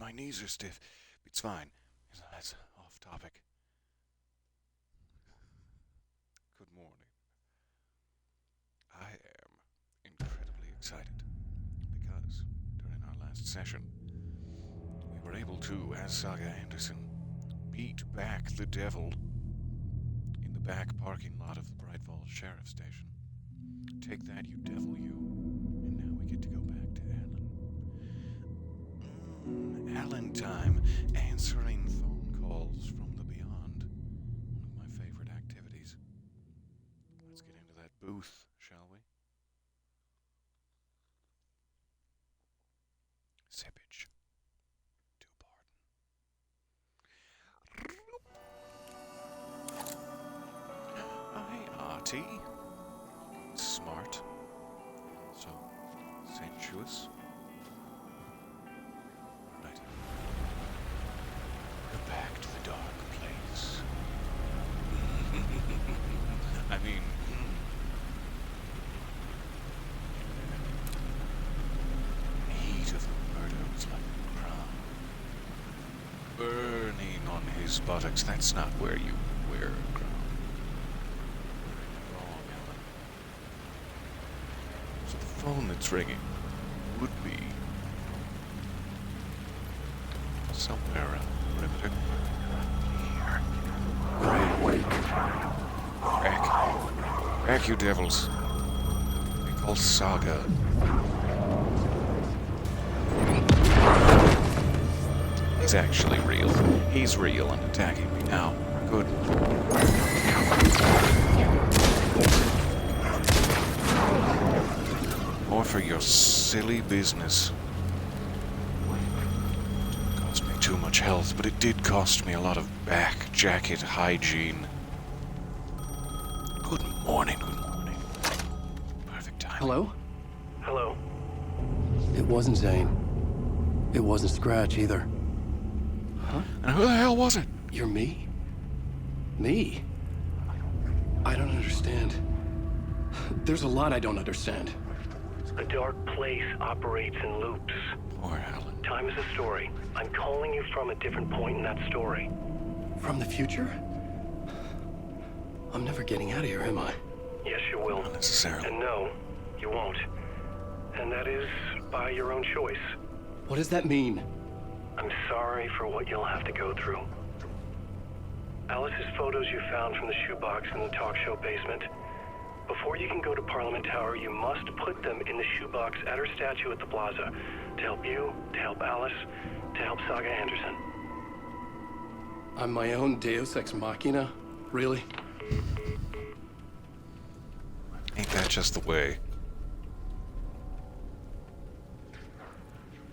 my knees are stiff. It's fine. That's off topic. Good morning. I am incredibly excited because during our last session, we were able to, as Saga Anderson, beat back the devil in the back parking lot of the Bright Falls Sheriff Station. Take that, you devil, you. And now we get to go back to Alan. Alan time, answering phone calls from the beyond. One of my favorite activities. Let's get into that booth, shall we? Sippage. Do pardon. Hi, Artie. Smart. So sensuous. Right. We're back to the dark place. I mean, the heat of the murder was like a crown. Burning on his buttocks. That's not where you wear a crown. Wrong, Ellen. So the phone that's ringing would be somewhere around the perimeter. Here. Crack. Crack, you devils. They call Saga. He's actually real. He's real and attacking me now. Good. More for your silly business. Didn't cost me too much health, but it did cost me a lot of back jacket hygiene. Good morning, good morning. Perfect time. Hello? Hello. It wasn't Zane. It wasn't Scratch either. Huh? And who the hell was it? You're me? Me? I don't understand. There's a lot I don't understand. The dark place operates in loops. Poor Alan. Time is a story. I'm calling you from a different point in that story. From the future? I'm never getting out of here, am I? Yes, you will. Not necessarily. And no, you won't. And that is by your own choice. What does that mean? I'm sorry for what you'll have to go through. Alice's photos you found from the shoebox in the talk show basement. Before you can go to Parliament Tower, you must put them in the shoebox at her statue at the plaza. To help you, to help Alice, to help Saga Anderson. I'm my own Deus Ex Machina? Really? Ain't that just the way?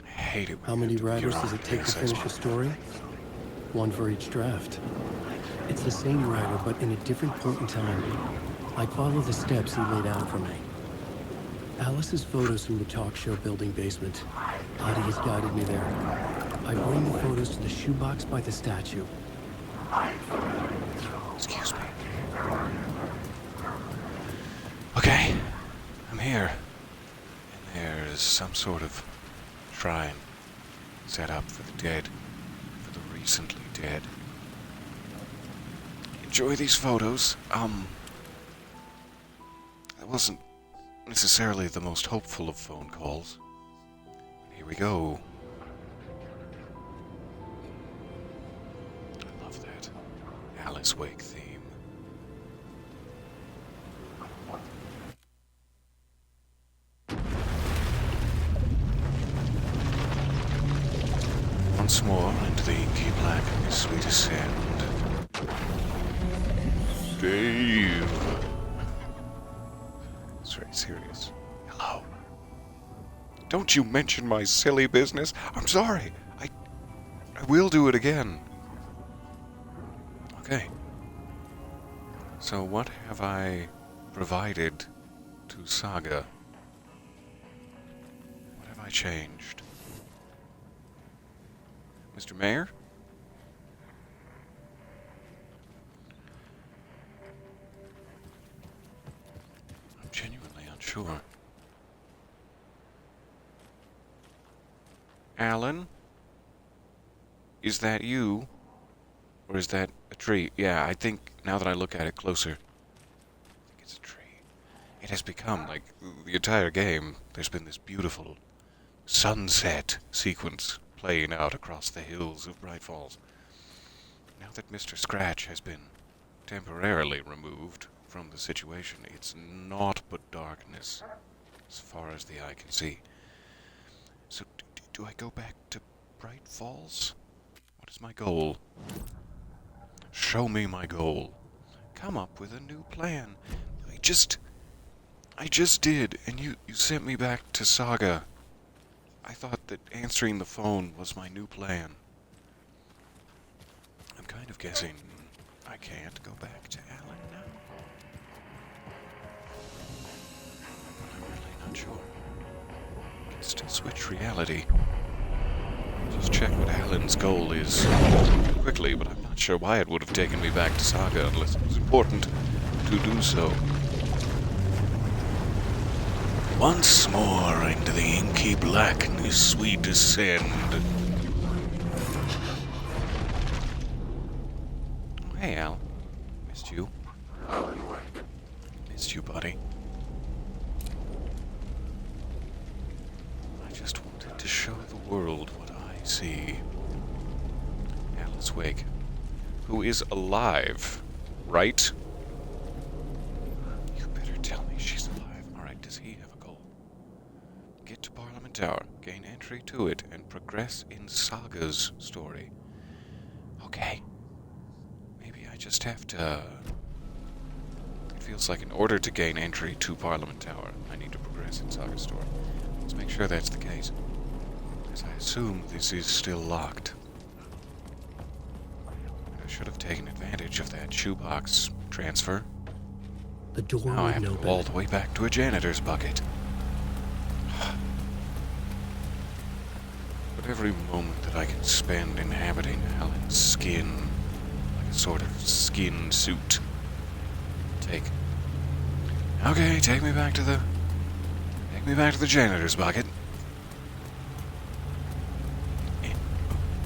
I hate it when How you many have to writers pure does it take to Deus Ex finish a Machina. story? One for each draft. It's the same writer, but in a different point in time. I follow the steps he laid out for me. Alice's photos from the talk show building basement. Adi has guided me there. I bring the photos to the shoebox by the statue. Excuse me. Okay, I'm here. And there's some sort of shrine set up for the dead, for the recently dead. Enjoy these photos. That wasn't necessarily the most hopeful of phone calls. Here we go. I love that Alice Wake theme. Once more into the inky blackness we descend. Dave. It's very serious. Hello. Don't you mention my silly business. I'm sorry. I will do it again. Okay. So what have I provided to Saga? What have I changed? Mr. Mayor? I'm genuinely unsure. Alan? is that you? Or is that a tree? Yeah, I think, now that I look at it closer, I think it's a tree. It has become, like, the entire game, there's been this beautiful sunset sequence playing out across the hills of Bright Falls. Now that Mr. Scratch has been temporarily removed from the situation, it's naught but darkness, as far as the eye can see. So, do I go back to Bright Falls? What is my goal? Show me my goal. Come up with a new plan. I just did, and you sent me back to Saga. I thought that answering the phone was my new plan. I'm kind of guessing I can't go back to Alan now. I'm really not sure. I can still switch reality. Just check what Alan's goal is quickly, but I'm not sure why it would have taken me back to Saga unless it was important to do so. Once more into the inky blackness we descend. Oh, hey, Al. Missed you. Missed you, buddy. I just wanted to show the world what I see. Alice Wake, who is alive, right? You better tell me she's alive. Alright, does he have a goal? Get to Parliament Tower, gain entry to it, and progress in Saga's story. Okay. Maybe I just have to... It feels like in order to gain entry to Parliament Tower, I need to progress in Saga's story. Let's make sure that's the case. As I assume this is still locked. I should have taken advantage of that shoebox transfer. The door Now I have wouldn't to go all open. the way back to a janitor's bucket. But every moment that I can spend inhabiting Alan's skin, like a sort of skin suit, take. Okay, take me back to the janitor's bucket.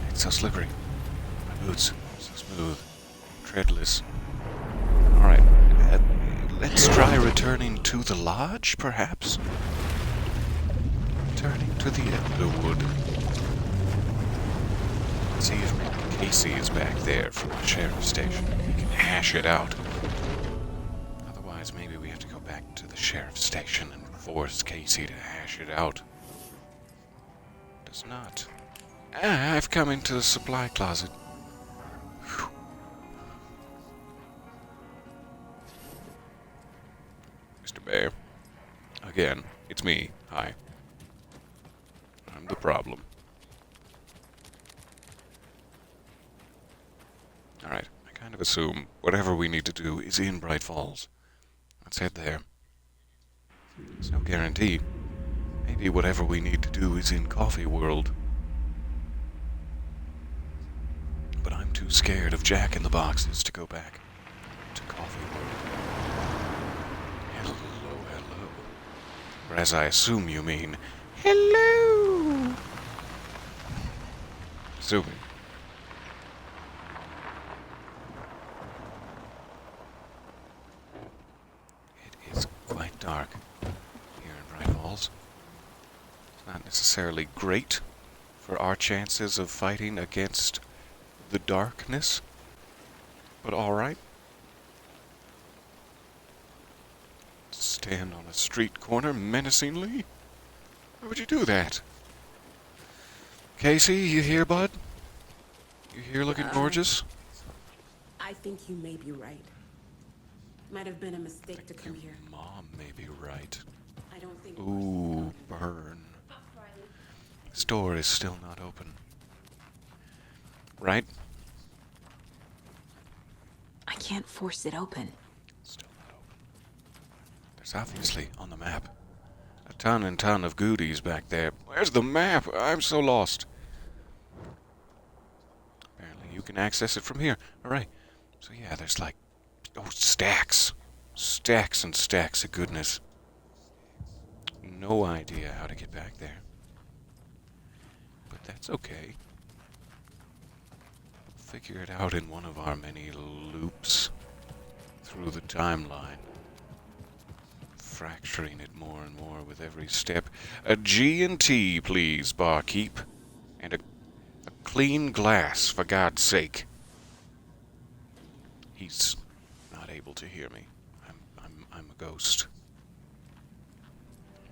It's so slippery. My boots, so smooth, treadless. Alright, let's try returning to the lodge, perhaps? Returning to the Elderwood. See if maybe Casey is back there from the sheriff's station. We can hash it out. Otherwise, maybe we have to go back to the sheriff's station and force Casey to hash it out. Does not. I've come into the supply closet. Whew. Mr. Bear. Again, it's me. Hi. I'm the problem. Alright, I kind of assume whatever we need to do is in Bright Falls. Let's head there. There's no guarantee. Maybe whatever we need to do is in Coffee World. But I'm too scared of Jack in the Boxes to go back to Coffee World. Hello, hello. Or as I assume you mean, hello! Assuming. It is quite dark here in Bright Falls. It's not necessarily great for our chances of fighting against the darkness, but alright. Stand on a street corner menacingly? Why would you do that? Casey, you here, bud? You here looking gorgeous? I think you may be right. Might have been a mistake to come here. Mom may be right. I don't think. Ooh, burn. This door is still not open. Right? I can't force it open. Still not open. There's obviously, on the map, a ton and ton of goodies back there. Where's the map? I'm so lost. Apparently you can access it from here. Alright. So yeah, there's like, oh, stacks. Stacks and stacks of goodness. No idea how to get back there. But that's okay. figure it out in one of our many loops through the timeline, fracturing it more and more with every step. A G&T, please, barkeep. And a clean glass, for God's sake. He's not able to hear me. I'm a ghost.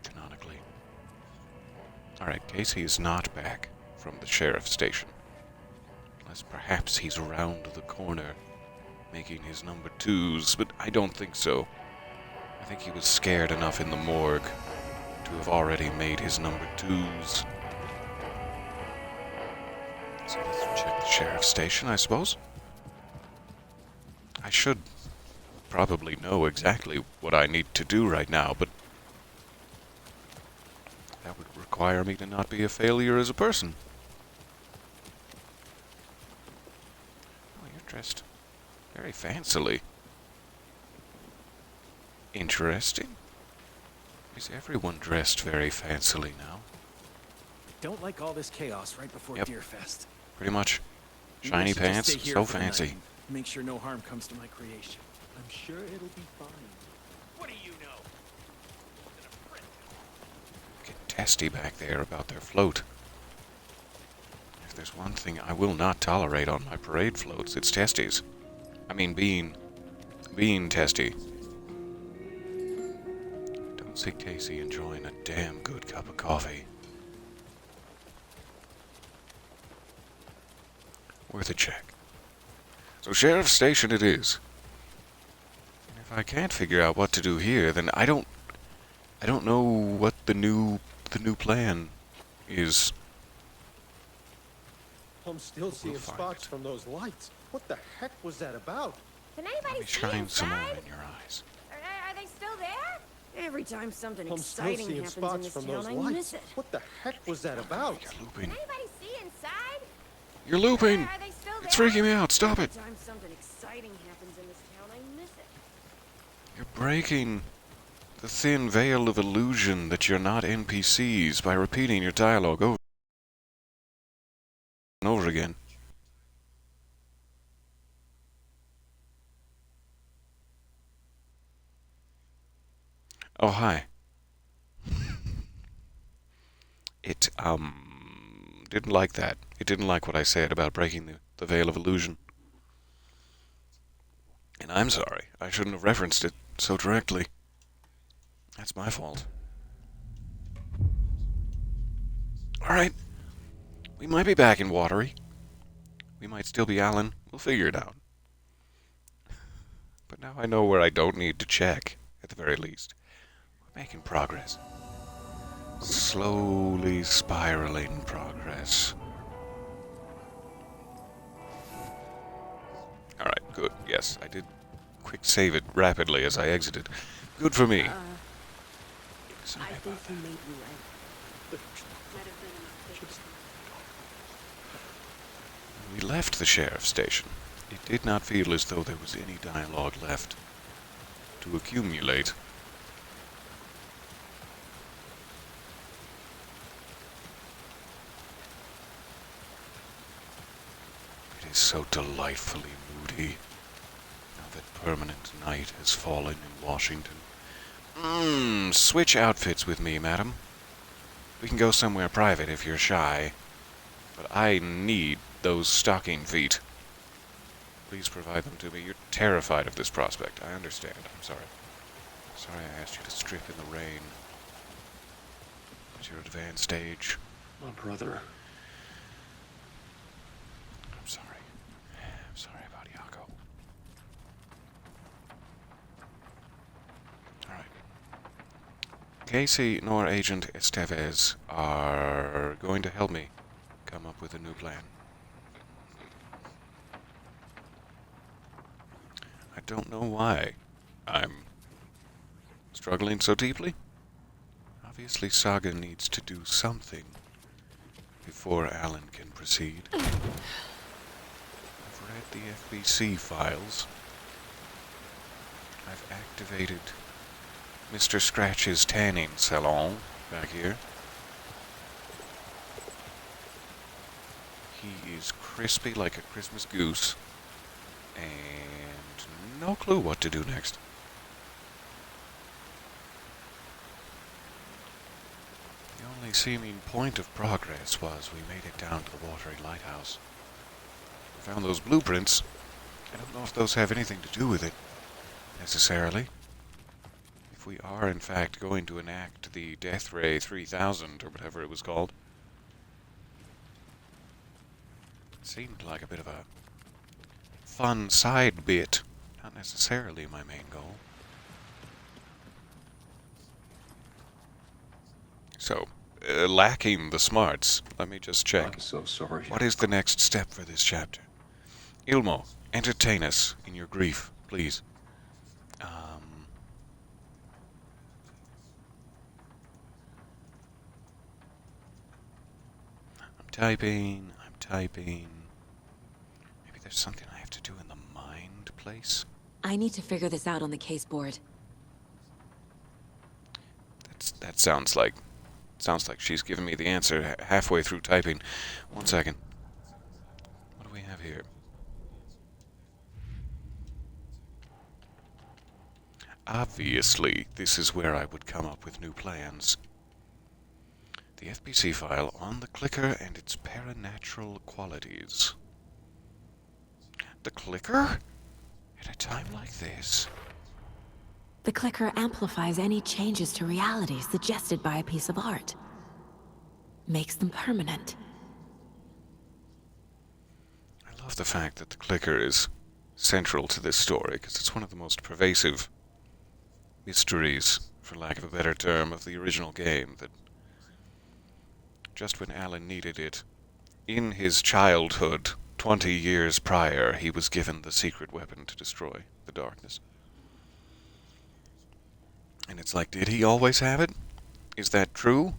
Canonically. Alright, Casey is not back from the sheriff's station. Unless perhaps he's around the corner, making his number twos, but I don't think so. I think he was scared enough in the morgue to have already made his number twos. So let's check the sheriff's station, I suppose. I should probably know exactly what I need to do right now, but that would require me to not be a failure as a person. Oh, you're dressed very fancily. Interesting. Is everyone dressed very fancily now? Don't like all this chaos right before Yep. Deerfest. Pretty much. Maybe I Shiny should just pants, stay here so for the night fancy. and make sure no harm comes to my creation. I'm sure it'll be fine. What do you know? Get testy back there about their float. If there's one thing I will not tolerate on my parade floats, it's testies. I mean being testy. Don't see Casey enjoying a damn good cup of coffee. Worth a check. So Sheriff's Station it is. And if I can't figure out what to do here, then I don't know what the new plan is. I'm still seeing find sparks it. from those lights. What the heck was that about? Can Let anybody me see shine some more inside? in your eyes. Are they still there? Every time something I'm still exciting seeing happens in sparks this from town, those I lights. miss it. What the heck was that about? You're Can looping. anybody see inside? You're looping! Are they still there? It's freaking me out. Stop it! Every time something exciting happens in this town, I miss it. You're breaking the thin veil of illusion that you're not NPCs by repeating your dialogue over and over again. Oh, hi. It, didn't like that. It didn't like what I said about breaking the veil of illusion. And I'm sorry. I shouldn't have referenced it so directly. That's my fault. Alright. We might be back in Watery. We might still be Alan. We'll figure it out. But now I know where I don't need to check, at the very least. We're making progress. Slowly spiraling progress. Alright, good. Yes, I did quick save it rapidly as I exited. Good for me. Sorry I about think that. you may be right. Might have been a mistake. When we left the sheriff's station, it did not feel as though there was any dialogue left to accumulate. It is so delightfully moody, now that permanent night has fallen in Washington. Switch outfits with me, madam. We can go somewhere private if you're shy, but I need those stocking feet. Please provide them to me. You're terrified of this prospect. I understand. I'm sorry. Sorry I asked you to strip in the rain. At your advanced age. My brother. I'm sorry. I'm sorry about Iago. Alright. Casey nor Agent Estevez are going to help me come up with a new plan. I don't know why I'm struggling so deeply. Obviously, Saga needs to do something before Alan can proceed. I've read the FBC files. I've activated Mr. Scratch's tanning salon back here. He is crispy like a Christmas goose. And no clue what to do next. The only seeming point of progress was we made it down to the watery lighthouse. We found those blueprints. I don't know if those have anything to do with it, necessarily. If we are, in fact, going to enact the Death Ray 3000, or whatever it was called. It seemed like a bit of a fun side bit, not necessarily my main goal. So, lacking the smarts, let me just check. I'm so sorry. What is the next step for this chapter? Ilmo, entertain us in your grief, please. I'm typing. Maybe there's something I have to do in the mind place? I need to figure this out on the case board. That sounds like she's giving me the answer halfway through typing. 1 second. What do we have here? Obviously, this is where I would come up with new plans. The FBC file on the clicker and its paranatural qualities. The clicker? At a time like this? The clicker amplifies any changes to reality suggested by a piece of art. Makes them permanent. I love the fact that the clicker is central to this story, because it's one of the most pervasive mysteries, for lack of a better term, of the original game, that just when Alan needed it, in his childhood, 20 years prior, he was given the secret weapon to destroy the darkness. And it's like, did he always have it? Is that true?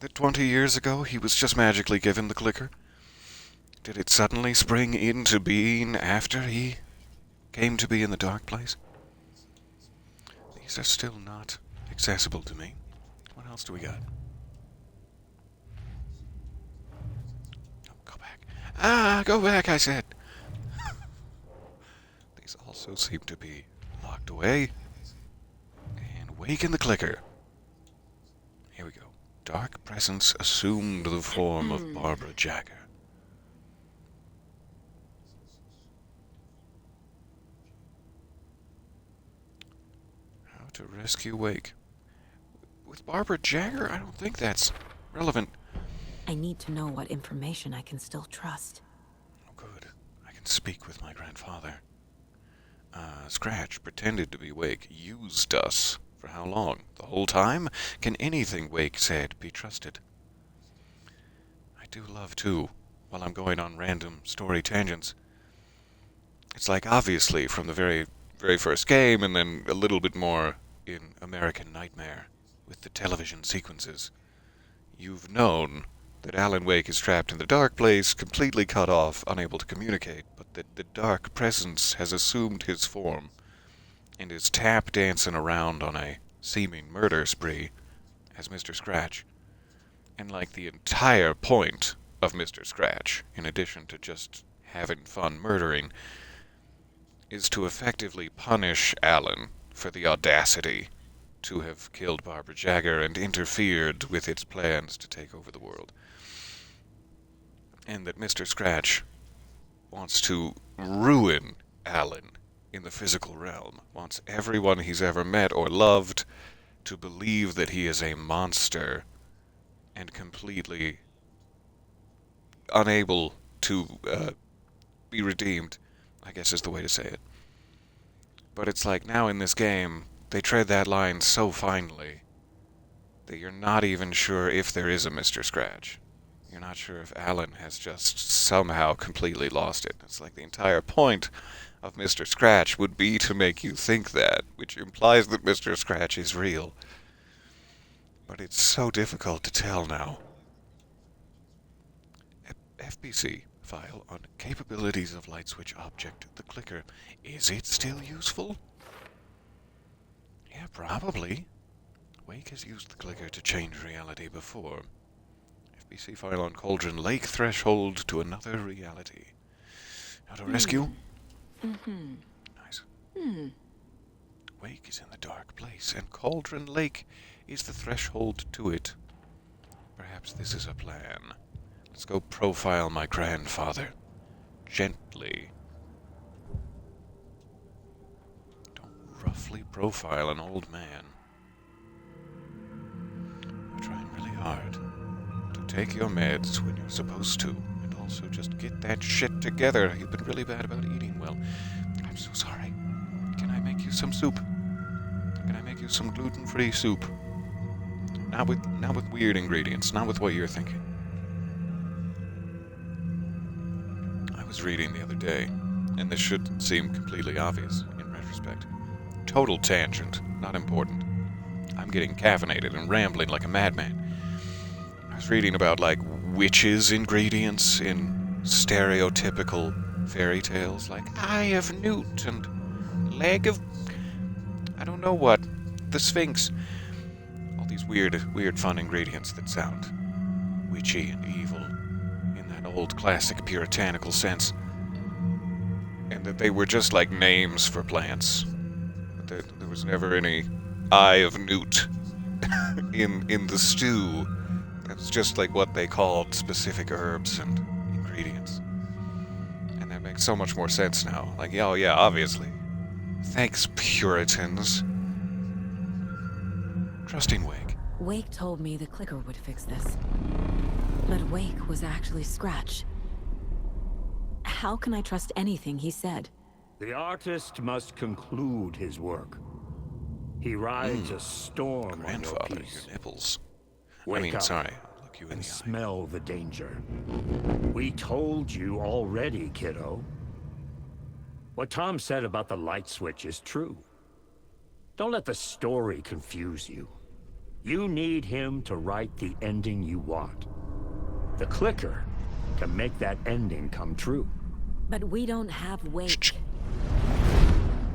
That 20 years ago he was just magically given the clicker? Did it suddenly spring into being after he came to be in the dark place? These are still not accessible to me. What else do we got? Oh, go back. Go back, I said. These also seem to be locked away. And waken the clicker. Here we go. Dark presence assumed the form of Barbara Jagger. How to rescue Wake. With Barbara Jagger, I don't think that's relevant. I need to know what information I can still trust. Oh, good. I can speak with my grandfather. Scratch pretended to be Wake, used us. For how long? The whole time? Can anything Wake said be trusted? I do love, too, while I'm going on random story tangents. It's like, obviously, from the very, very first game, and then a little bit more in American Nightmare, with the television sequences. You've known that Alan Wake is trapped in the dark place, completely cut off, unable to communicate, but that the dark presence has assumed his form, and is tap dancing around on a seeming murder spree as Mr. Scratch. And like the entire point of Mr. Scratch, in addition to just having fun murdering, is to effectively punish Alan for the audacity to have killed Barbara Jagger and interfered with its plans to take over the world. And that Mr. Scratch wants to ruin Alan in the physical realm, wants everyone he's ever met or loved to believe that he is a monster and completely unable to be redeemed, I guess is the way to say it. But it's like now in this game, they tread that line so finely that you're not even sure if there is a Mr. Scratch. You're not sure if Alan has just somehow completely lost it. It's like the entire point of Mr. Scratch would be to make you think that, which implies that Mr. Scratch is real. But it's so difficult to tell now. FBC file on capabilities of light switch object, the clicker. Is it still useful? Yeah, probably. Wake has used the clicker to change reality before. FBC file on Cauldron Lake, threshold to another reality. How to rescue? Nice. Wake is in the dark place, and Cauldron Lake is the threshold to it. Perhaps this is a plan. Let's go profile my grandfather. Gently. Don't roughly profile an old man. You're trying really hard to take your meds when you're supposed to, and also just get that shit together. You've been really bad about eating well. I'm so sorry. Can I make you some soup? Can I make you some gluten-free soup? Not with weird ingredients, not with what you're thinking. I was reading the other day, and this should seem completely obvious in retrospect. Total tangent, not important. I'm getting caffeinated and rambling like a madman. I was reading about, like, witches' ingredients in stereotypical fairy tales, like eye of newt and leg of I don't know what, the Sphinx. All these weird fun ingredients that sound witchy and evil in that old classic puritanical sense. And that they were just like names for plants. There was never any eye of newt in the stew. That was just like what they called specific herbs and ingredients. And that makes so much more sense now. Like, oh yeah, obviously. Thanks, Puritans. Trusting Wake. Wake told me the clicker would fix this. But Wake was actually Scratch. How can I trust anything he said? The artist must conclude his work. He rides a storm on your Grandfather, piece. your nipples. Wake up Sorry. Look you in and the eye. smell the danger. We told you already, kiddo. What Tom said about the light switch is true. Don't let the story confuse you. You need him to write the ending you want. The clicker can make that ending come true. But we don't have Wake.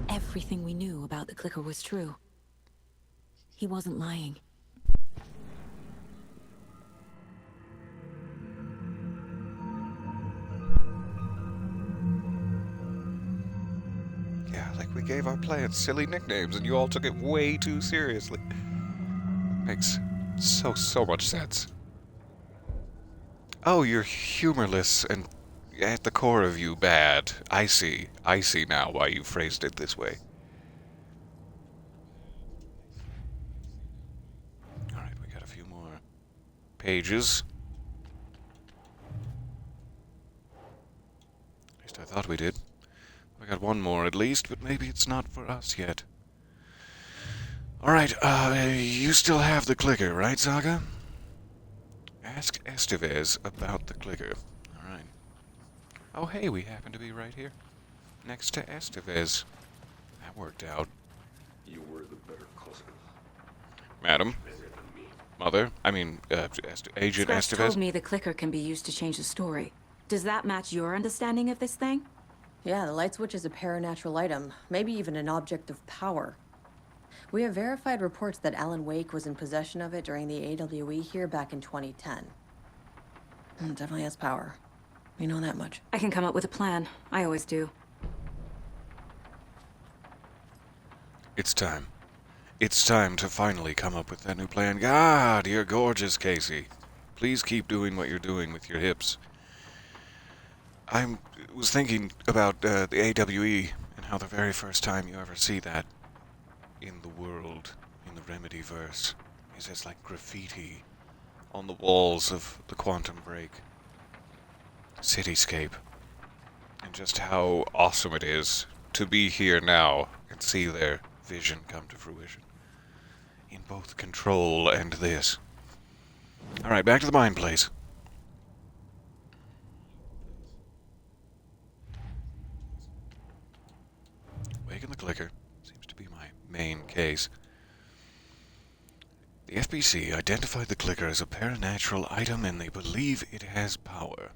Everything we knew about the clicker was true. He wasn't lying. Yeah, like we gave our plants silly nicknames and you all took it way too seriously. Makes so much sense. Oh, you're humorless and at the core of you bad. I see now why you phrased it this way. Alright, we got a few more pages. At least I thought we did. We got one more at least, but maybe it's not for us yet. Alright, you still have the clicker, right, Saga? Ask Estevez about the clicker. Alright. Oh, hey, we happen to be right here. Next to Estevez. That worked out. You were the better cousin. Madam? Mother? I mean, Agent Scratch Estevez? told me the clicker can be used to change the story. Does that match your understanding of this thing? Yeah, the light switch is a paranatural item, maybe even an object of power. We have verified reports that Alan Wake was in possession of it during the AWE here back in 2010. It definitely has power. We know that much. I can come up with a plan. I always do. It's time. It's time to finally come up with that new plan. God, you're gorgeous, Casey. Please keep doing what you're doing with your hips. I was thinking about the AWE and how the very first time you ever see that in the world, in the Remedyverse, is as like graffiti on the walls of the Quantum Break cityscape. And just how awesome it is to be here now and see their vision come to fruition. In both Control and this. Alright, back to the mine place. Waking the clicker seems to be my main case. The FBC identified the clicker as a paranatural item and they believe it has power.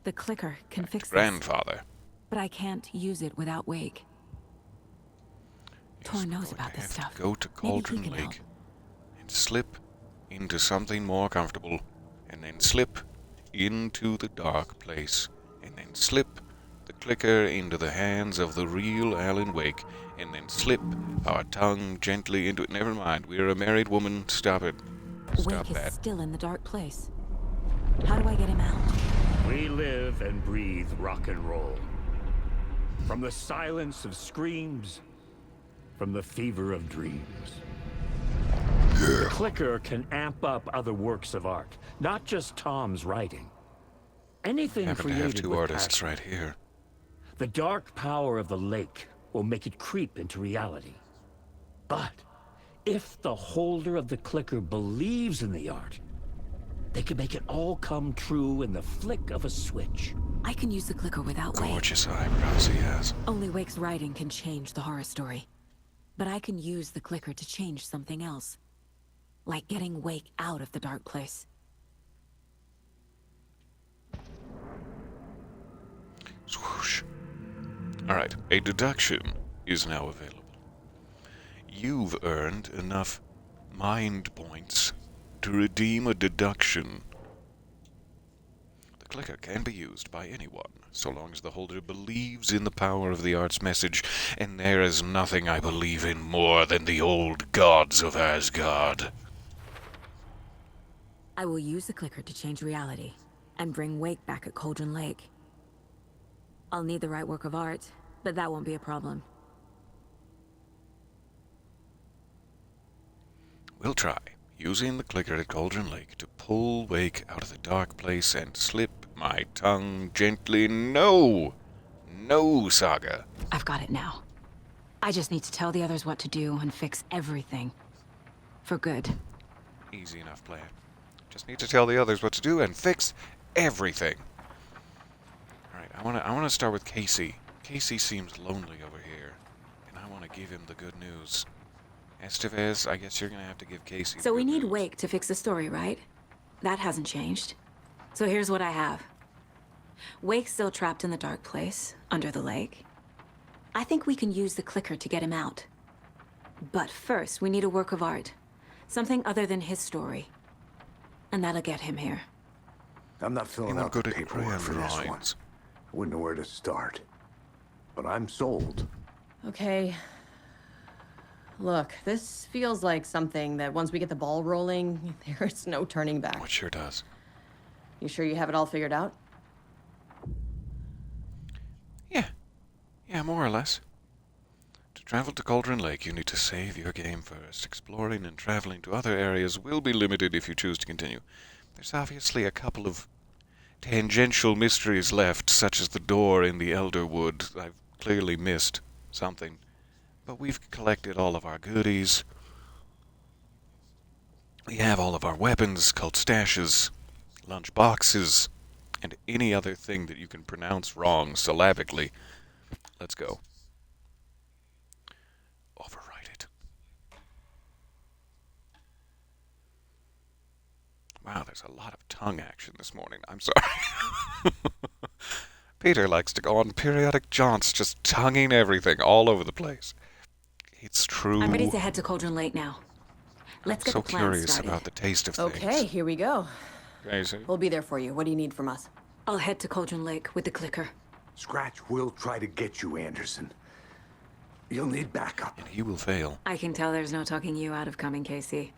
The clicker can fix this. Grandfather. But I can't use it without Wake. Tor knows about this stuff. Go to Maybe he Cauldron can help. Lake and slip into something more comfortable, and then slip into the dark place, and then slip the clicker into the hands of the real Alan Wake, and then slip our tongue gently into it. Never mind, we're a married woman. Stop it. Stop Wake that. is still in the dark place. How do I get him out? We live and breathe rock and roll. From the silence of screams, from the fever of dreams. The clicker can amp up other works of art, not just Tom's writing. Anything Happen to created have two with artists passion. right here. The dark power of the lake will make it creep into reality. But if the holder of the clicker believes in the art, they can make it all come true in the flick of a switch. I can use the clicker without Wake. Gorgeous eyebrows he has. Only Wake's writing can change the horror story. But I can use the clicker to change something else. Like getting Wake out of the dark place. Swoosh. Alright, a deduction is now available. You've earned enough mind points to redeem a deduction. The clicker can be used by anyone, so long as the holder believes in the power of the art's message, and there is nothing I believe in more than the old gods of Asgard. I will use the clicker to change reality, and bring Wake back at Cauldron Lake. I'll need the right work of art, but that won't be a problem. We'll try, using the clicker at Cauldron Lake to pull Wake out of the dark place and slip my tongue gently. No! No, Saga. I've got it now. I just need to tell the others what to do and fix everything. For good. Easy enough plan. Just need to tell the others what to do and fix everything. Alright, I wanna start with Casey. Casey seems lonely over here, and I wanna give him the good news. Estevez, I guess you're gonna have to give Casey the So we good need news. Wake to fix the story, right? That hasn't changed. So here's what I have. Wake's still trapped in the dark place, under the lake. I think we can use the clicker to get him out. But first, we need a work of art. Something other than his story. And that'll get him here. I'm not filling I'm out good the at paperwork crayon for this one. drawings. I wouldn't know where to start. But I'm sold. Okay. Look, this feels like something that once we get the ball rolling, there's no turning back. Oh, it sure does. You sure you have it all figured out? Yeah, more or less. To travel to Cauldron Lake, you need to save your game first. Exploring and traveling to other areas will be limited if you choose to continue. There's obviously a couple of tangential mysteries left, such as the door in the Elder Wood. I've clearly missed something. But we've collected all of our goodies. We have all of our weapons, cult stashes, lunch boxes, and any other thing that you can pronounce wrong syllabically. Let's go. Overwrite it. Wow, there's a lot of tongue action this morning. I'm sorry. Peter likes to go on periodic jaunts, just tonguing everything all over the place. It's true. I'm ready to head to Cauldron Lake now. Let's get so the plan curious started. about the taste of things. Okay, here we go. Crazy. We'll be there for you. What do you need from us? I'll head to Cauldron Lake with the clicker. Scratch will try to get you, Anderson. You'll need backup. And he will fail. I can tell there's no talking you out of coming, Casey.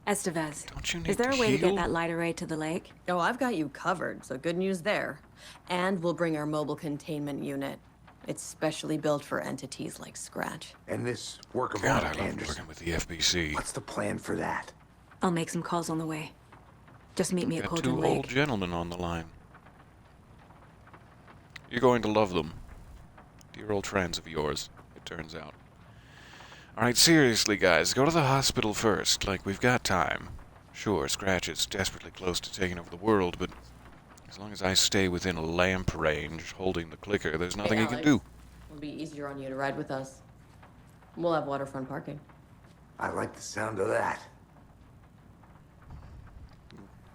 Estevez, Don't you need is there to a way to heal? get that light array to the lake? Oh, I've got you covered, so good news there. And we'll bring our mobile containment unit. It's specially built for entities like Scratch. And this work of God, I art, love Anderson. working with the FBC. What's the plan for that? I'll make some calls on the way. Just meet me at Got Cauldron two Lake. old gentlemen on the line. You're going to love them. Dear old friends of yours, it turns out. Alright, seriously, guys, go to the hospital first. Like, we've got time. Sure, Scratch is desperately close to taking over the world, but as long as I stay within a lamp range holding the clicker, there's nothing Hey, he can Alex. do. It'll be easier on you to ride with us. We'll have waterfront parking. I like the sound of that.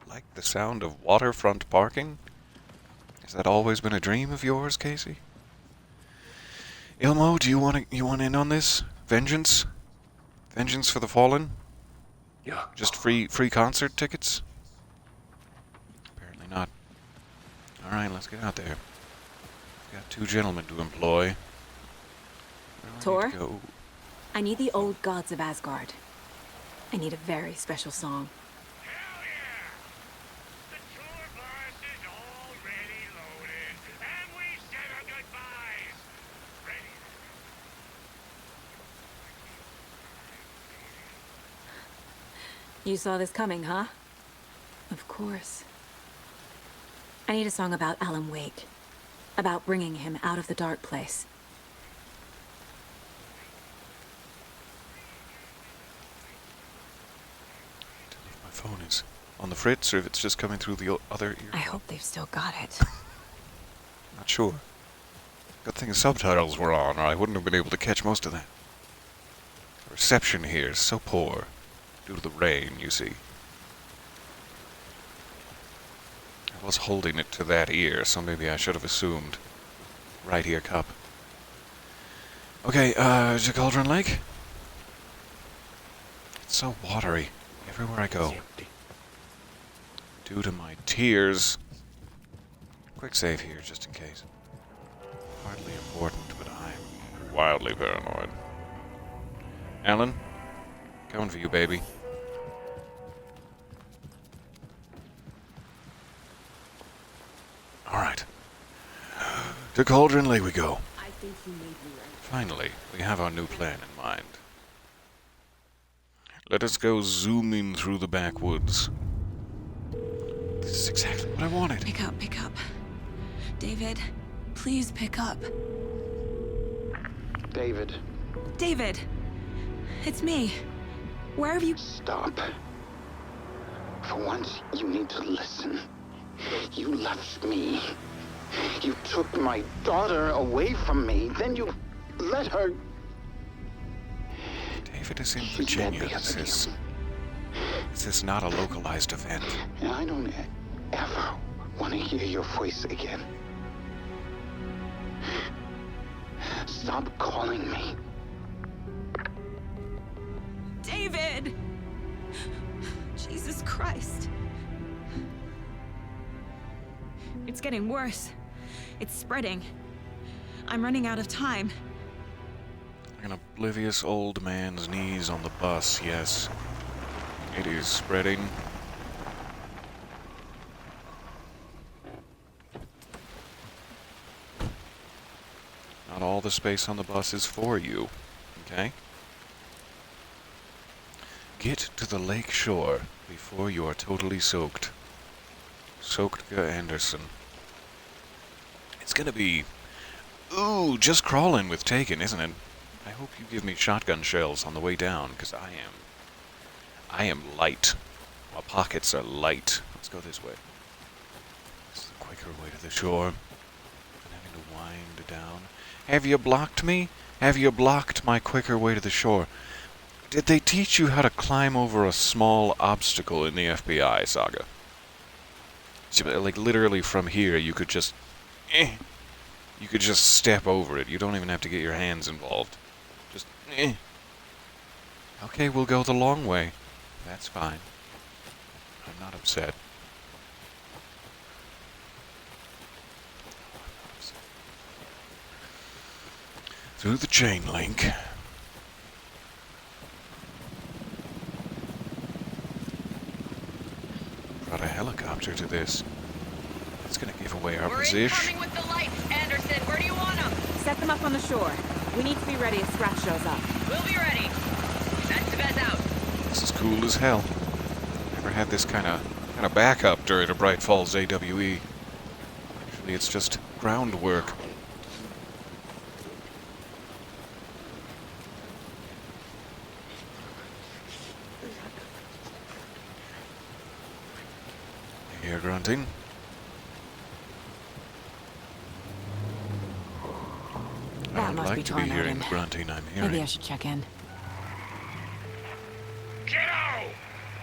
Like the sound of waterfront parking? Has that always been a dream of yours, Casey? Ilmo, do you want in on this? Vengeance? Vengeance for the fallen? Yeah. Just free concert tickets? Apparently not. Alright, let's get out there. Got 2 gentlemen to employ. Tor, I need the old gods of Asgard. I need a very special song. Hell yeah! The tour bus is already loaded, and we said our goodbyes. Ready. You saw this coming, huh? Of course. I need a song about Alan Wake. About bringing him out of the dark place. My phone is on the fritz, or if it's just coming through the other ear. I hope they've still got it. Not sure. Good thing the subtitles were on, or I wouldn't have been able to catch most of that. The reception here is so poor, due to the rain, you see. I was holding it to that ear, so maybe I should have assumed. Right ear cup. Okay, Cauldron Lake? It's so watery, everywhere I go. Due to my tears. Quick save here, just in case. Hardly important, but I'm wildly paranoid. Alan, coming for you, baby. Alright. To Cauldron Lake we go. I think you may be right. Finally, we have our new plan in mind. Let us go zooming through the backwoods. This is exactly what I wanted. Pick up, pick up. David, please pick up. David. David! It's me. Where have you... Stop. For once, you need to listen. You left me. You took my daughter away from me. Then you let her... David is in Virginia. This is not a localized event. And I don't ever want to hear your voice again. Stop calling me. David! Jesus Christ. It's getting worse. It's spreading. I'm running out of time. An oblivious old man's knees on the bus, yes. It is spreading. Not all the space on the bus is for you, okay? Get to the lake shore before you are totally soaked. Soaktka Anderson. It's gonna be... Ooh, just crawling with Taken, isn't it? I hope you give me shotgun shells on the way down, because I am light. My pockets are light. Let's go this way. This is the quicker way to the shore. I'm having to wind down. Have you blocked me? Have you blocked my quicker way to the shore? Did they teach you how to climb over a small obstacle in the FBI saga? So, like, literally from here, you could just... You could just step over it. You don't even have to get your hands involved. Just... Okay, we'll go the long way. That's fine. I'm not upset. Through the chain link. Brought a helicopter to this. That's gonna give away our position. With the lights, Anderson. Where do you want them? Set them up on the shore. We need to be ready if Scratch shows up. We'll be ready. That's the best out. This is cool as hell. Never had this kind of backup during a Bright Falls AWE. Actually, it's just groundwork. You hear grunting? That I'd must like be to be hearing Tornado. the grunting I'm hearing. Maybe I should check in. Kiddo!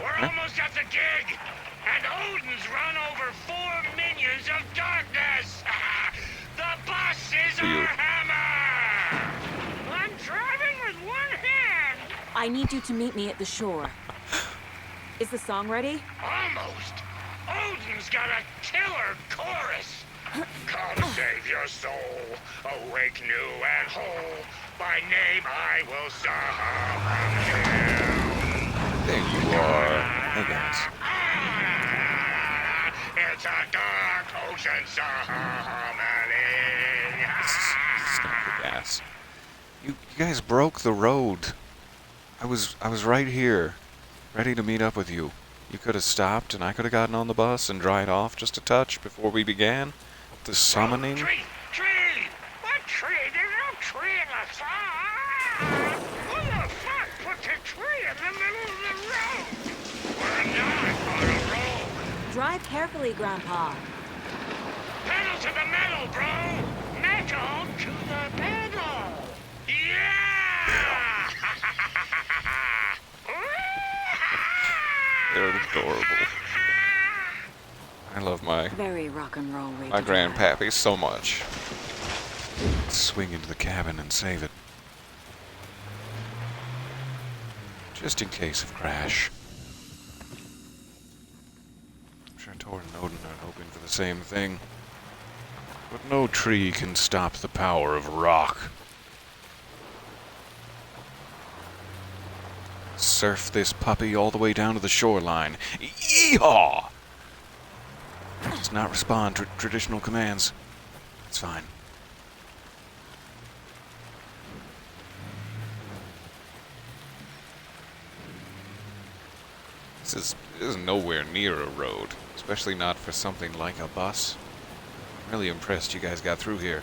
We're almost at the gig! And Odin's run over 4 minions of darkness! The bus is our hammer! I'm driving with one hand! I need you to meet me at the shore. Is the song ready? Almost. Odin's got a killer chorus. Come save your soul, awake new and whole. By name I will summon him. There you are. Hey guys. It's a dark ocean summoning. Stop the gas. You guys broke the road. I was right here, ready to meet up with you. You could have stopped, and I could have gotten on the bus and dried off just a touch before we began the summoning. Tree! What tree? There's no tree in the song! Who the fuck put the tree in the middle of the road? We're not on a road! Drive carefully, Grandpa. Pedal to the metal, bro! Metal to the pedal! Yeah! They're adorable. I love my Very rock and roll way my to drive. grandpappy so much. Let's swing into the cabin and save it. Just in case of crash. I'm sure Tor and Odin are hoping for the same thing. But no tree can stop the power of rock. Surf this puppy all the way down to the shoreline. Yeehaw! Does not respond to traditional commands. It's fine. This is nowhere near a road, especially not for something like a bus. I'm really impressed you guys got through here.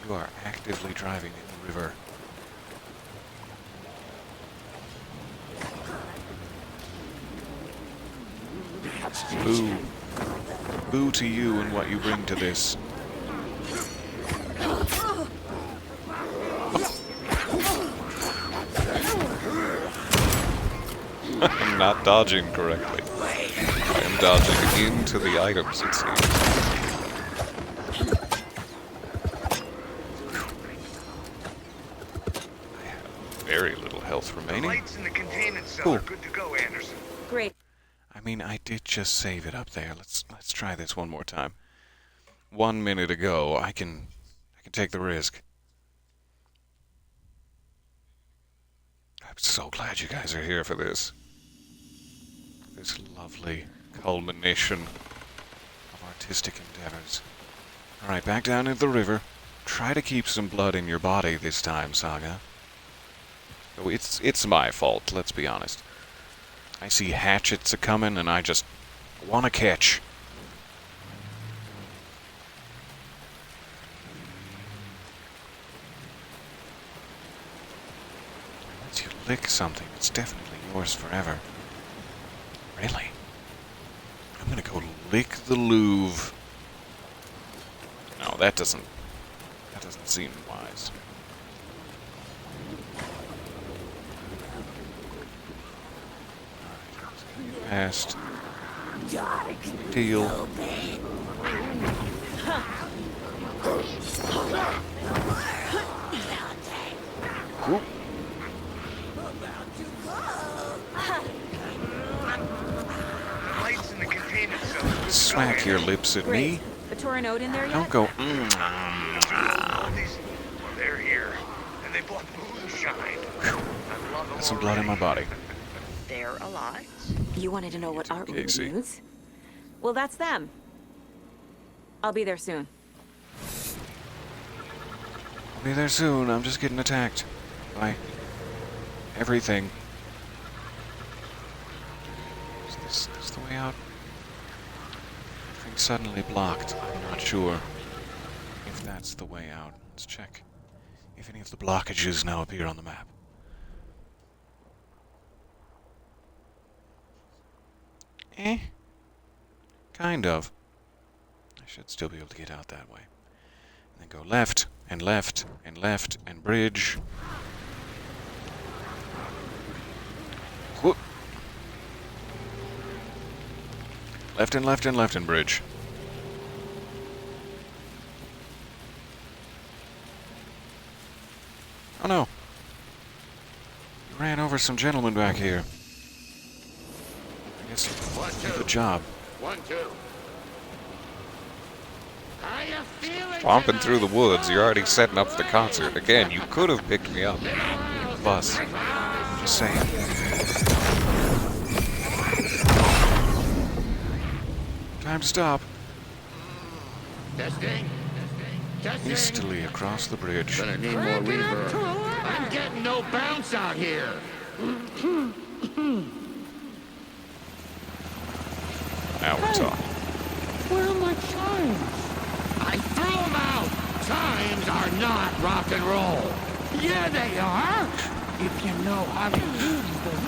You are actively driving in the river. Boo. Boo to you and what you bring to this. I'm not dodging correctly. I am dodging into the items, it seems. I have very little health remaining. Lights in the containment cell Cool. are good to go, Anderson. Great. I mean, I did just save it up there. Let's try this one more time. 1 minute ago, I can take the risk. I'm so glad you guys are here for this. This lovely culmination of artistic endeavors. Alright, back down into the river. Try to keep some blood in your body this time, Saga. Oh, it's my fault, let's be honest. I see hatchets a-coming, and I just want to catch. Once you lick something, it's definitely yours forever. Really? I'm gonna go lick the Louvre. No, that doesn't seem wise. Past. Deal. Whoop. Lights in the containment cell are good to go, Smack your lips at me. The Tor and Odin there yet? Don't go. Well, they're here, and they bought moonshine. I love them Got some blood in my body. They're alive. You wanted to know what art we would Casey. use? Well, that's them. I'll be there soon. I'll be there soon. I'm just getting attacked by everything. Is this the way out? Everything suddenly blocked. I'm not sure if that's the way out. Let's check if any of the blockages now appear on the map. Kind of. I should still be able to get out that way. And then go left, and left, and left, and bridge. Whoop. Left and left and left and bridge. Oh no. You Ran over some gentlemen back here. I guess good job. 1, 2. How you feeling? Stomping through the woods. You're already setting up for the concert. Again, you could have picked me up. Bus. Just saying. Time to stop. Testing. Hastily across the bridge. Gonna need more reverb. I'm getting no bounce out here. Now we're talking. Where are my chimes? I threw them out. Chimes are not rock and roll. Yeah, they are. If you know how to use them.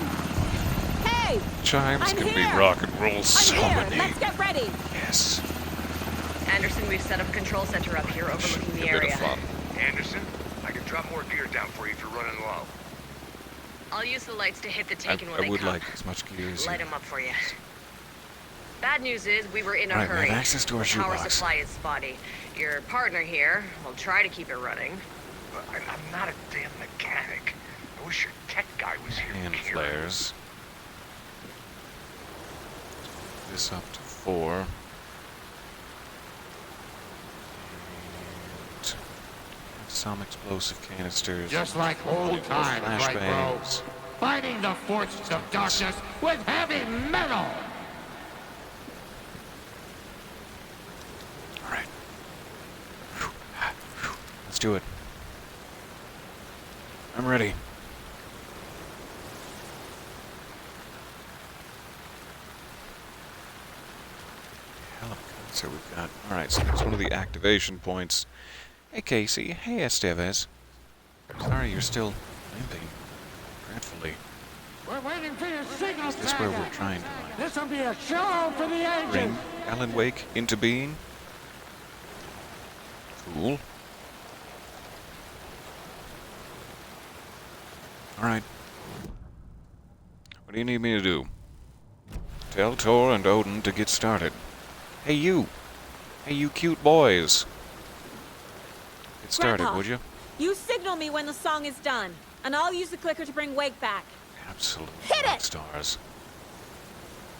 Hey! Chimes I'm can here. be rock and roll so I'm here. many. Let's get ready. Yes. Anderson, we've set up a control center up here overlooking the A bit area. of fun. Anderson, I can drop more gear down for you if you're running low. I'll use the lights to hit the Taken when I they would come. like as much gear as Light you. them up for you. Bad news is we were in a Right, we have hurry. access to our The power shoebox. supply is spotty. Your partner here will try to keep it running. But I'm not a damn mechanic. I wish your tech guy was here. Hand Kira. flares. This up to 4. And some explosive canisters. Just like old times, right, bro? Flashbangs. Fighting the forces of darkness with heavy metal. Alright. Let's do it. I'm ready. Hell of a concert we've got. Alright, so that's one of the activation points. Hey Casey. Hey Estevez. Sorry you're still limping. Dreadfully. We're waiting for your signal. Is this where we're trying to This will be a show for the bring agent. Alan Wake into being? Cool. Alright. What do you need me to do? Tell Tor and Odin to get started. Hey you! Hey you cute boys! Get started, Grandpa. would you? You signal me when the song is done, and I'll use the clicker to bring Wake back. Absolutely. Hit it! Stars.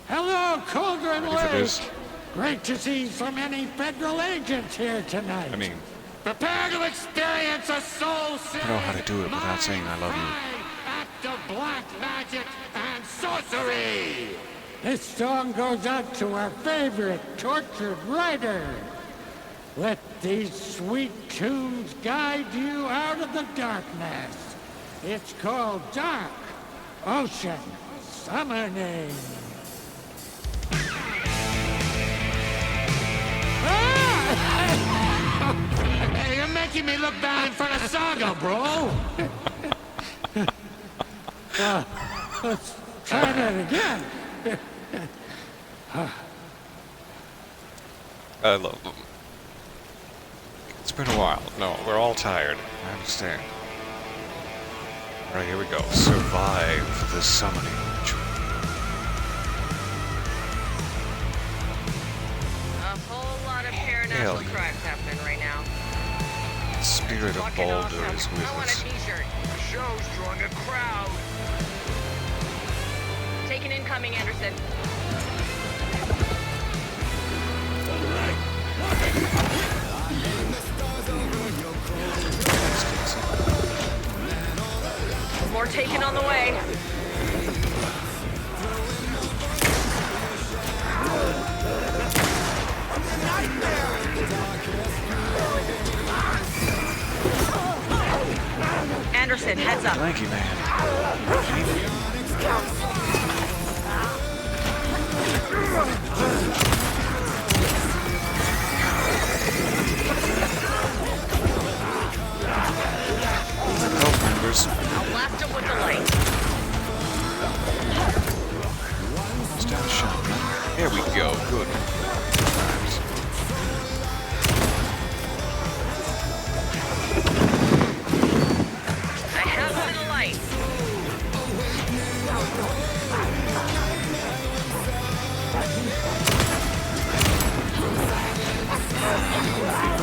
Hello, Cauldron Ready for this? Lake. Great to see so many federal agents here tonight. I mean, Prepare to experience a soul I know how to do it without saying I love you. act of black magic and sorcery. This song goes out to our favorite tortured writer. Let these sweet tunes guide you out of the darkness. It's called Dark Ocean Summoning. Hey, you're making me look bad in front of Saga, bro. Let's try that again. I love them. It's been a while. No, we're all tired. I understand. Alright, here we go. Survive the summoning ritual. A whole lot of Hell paranormal yeah. crimes happening right now. The spirit of Fucking Baldur awesome. is with I want a us. t-shirt. The show's drawing a crowd. Taken incoming, Anderson. More taken on the way. Anderson, heads up. Thank you, man. Cult members. I'll blast him with the light. Just out of shotgun. There we go. Good. I have him in the light.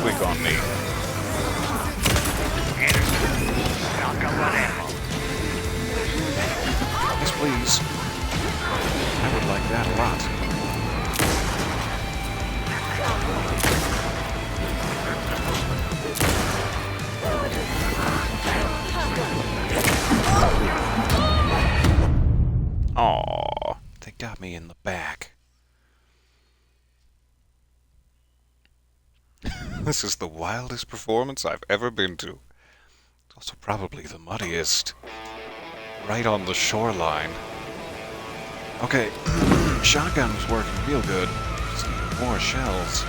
Quick on me. Anderson, knock up on ammo. got me in the back. This is the wildest performance I've ever been to. It's also probably the muddiest. Right on the shoreline. Okay, shotgun was working real good. Just need more shells.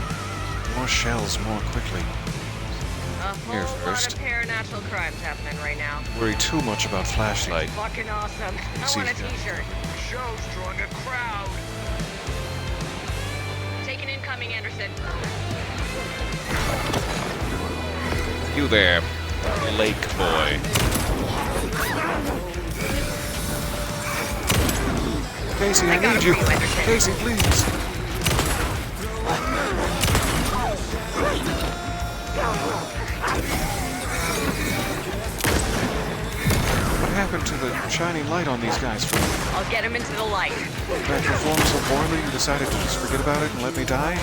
More shells more quickly. A Here whole first. lot of paranormal crimes happening right now. Worry too much about flashlight. Fucking awesome. I See want a if that- t-shirt. The show's drawing a crowd. Taking incoming, Anderson. You there, lake boy. Casey, I need you. Casey, please. What happened to the shining light on these guys? I'll get him into the light. That performed so poorly you decided to just forget about it and let me die?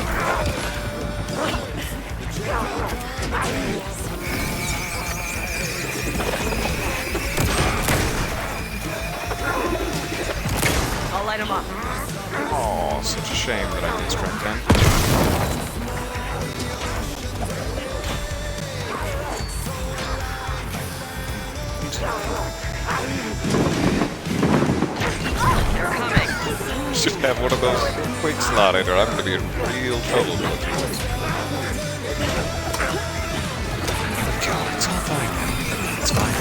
I'll light him up. Oh, such a shame that I didn't strike then. They're coming. Should have one of those quick slotted or I'm gonna be in real trouble with it. It's all fine. It's fine.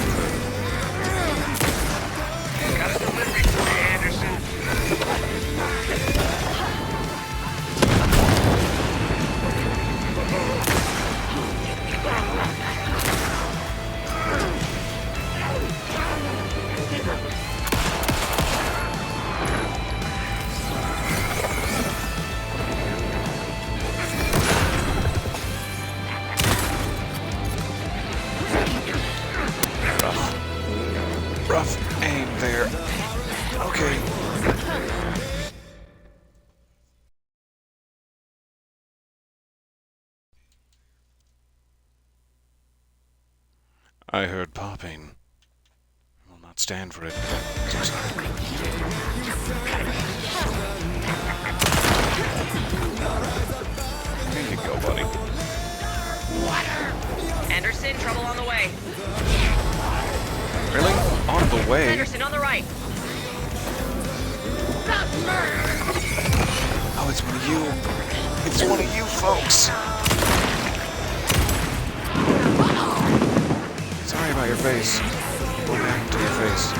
Got a delivery for you, Anderson. Rough aim there. Okay. I heard popping. I will not stand for it. So sorry. There you go, buddy. Anderson, trouble on the way. Really? On the way? Anderson, on the right. Oh, it's one of you. It's one of you folks. Sorry about your face. What happened to your face?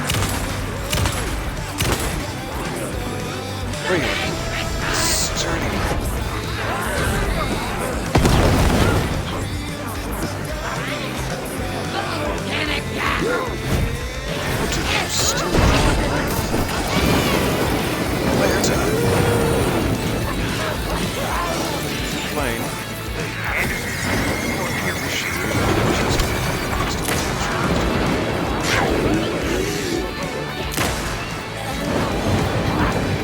Really? Sturdy. What did you steal? Atlanta. Plane.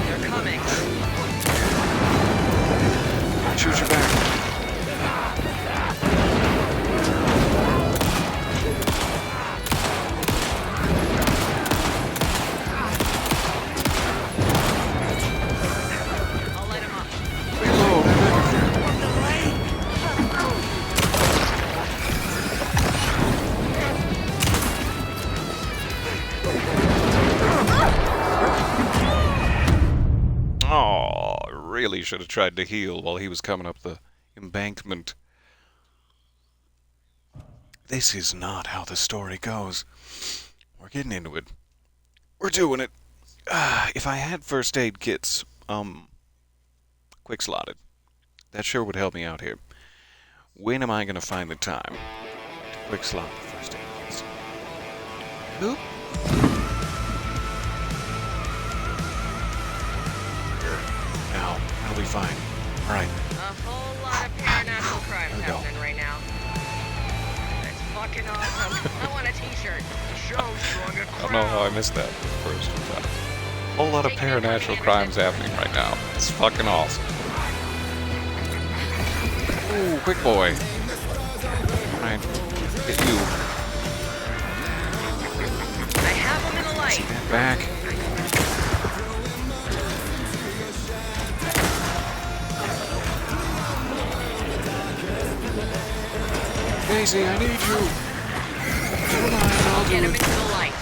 They're coming. Shoot your back. I'll light him up. Reload. Oh, really should have tried to heal while he was coming up the embankment. This is not how the story goes. We're getting into it. We're doing it. If I had first aid kits, quick slotted, that sure would help me out here. When am I going to find the time to quick slot the first aid kits? Who? Now, that'll be fine. All right. A whole lot of paranormal crimes happening right now. That's fucking awesome. I want a t-shirt. The show's drawing a I crowd. don't know how I missed that the first two times. Whole lot of paranormal crimes happening right now. It's fucking awesome. Ooh, quick boy. Alright, get you. I have him in the light. Back. Casey, I need you. Never mind, I'll Get do him it. into the light.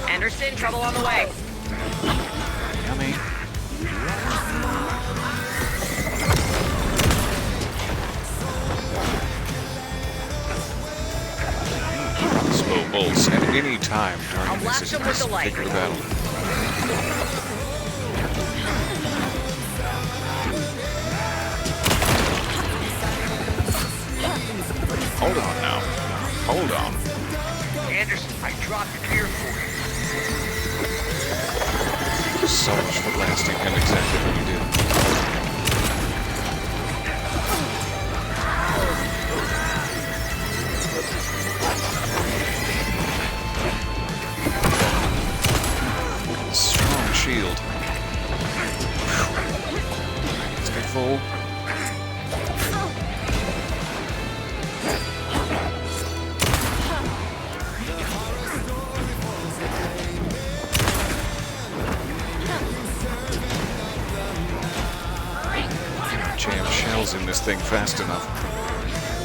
Anderson, trouble on the way. Yummy. Slow bolts at any time I'll during blast him with the light. particular battle. Hold on now. Hold on. Anderson, I dropped gear for you. So much for blasting him exactly what you did. Strong shield. Let's get full. Jam shells in this thing fast enough.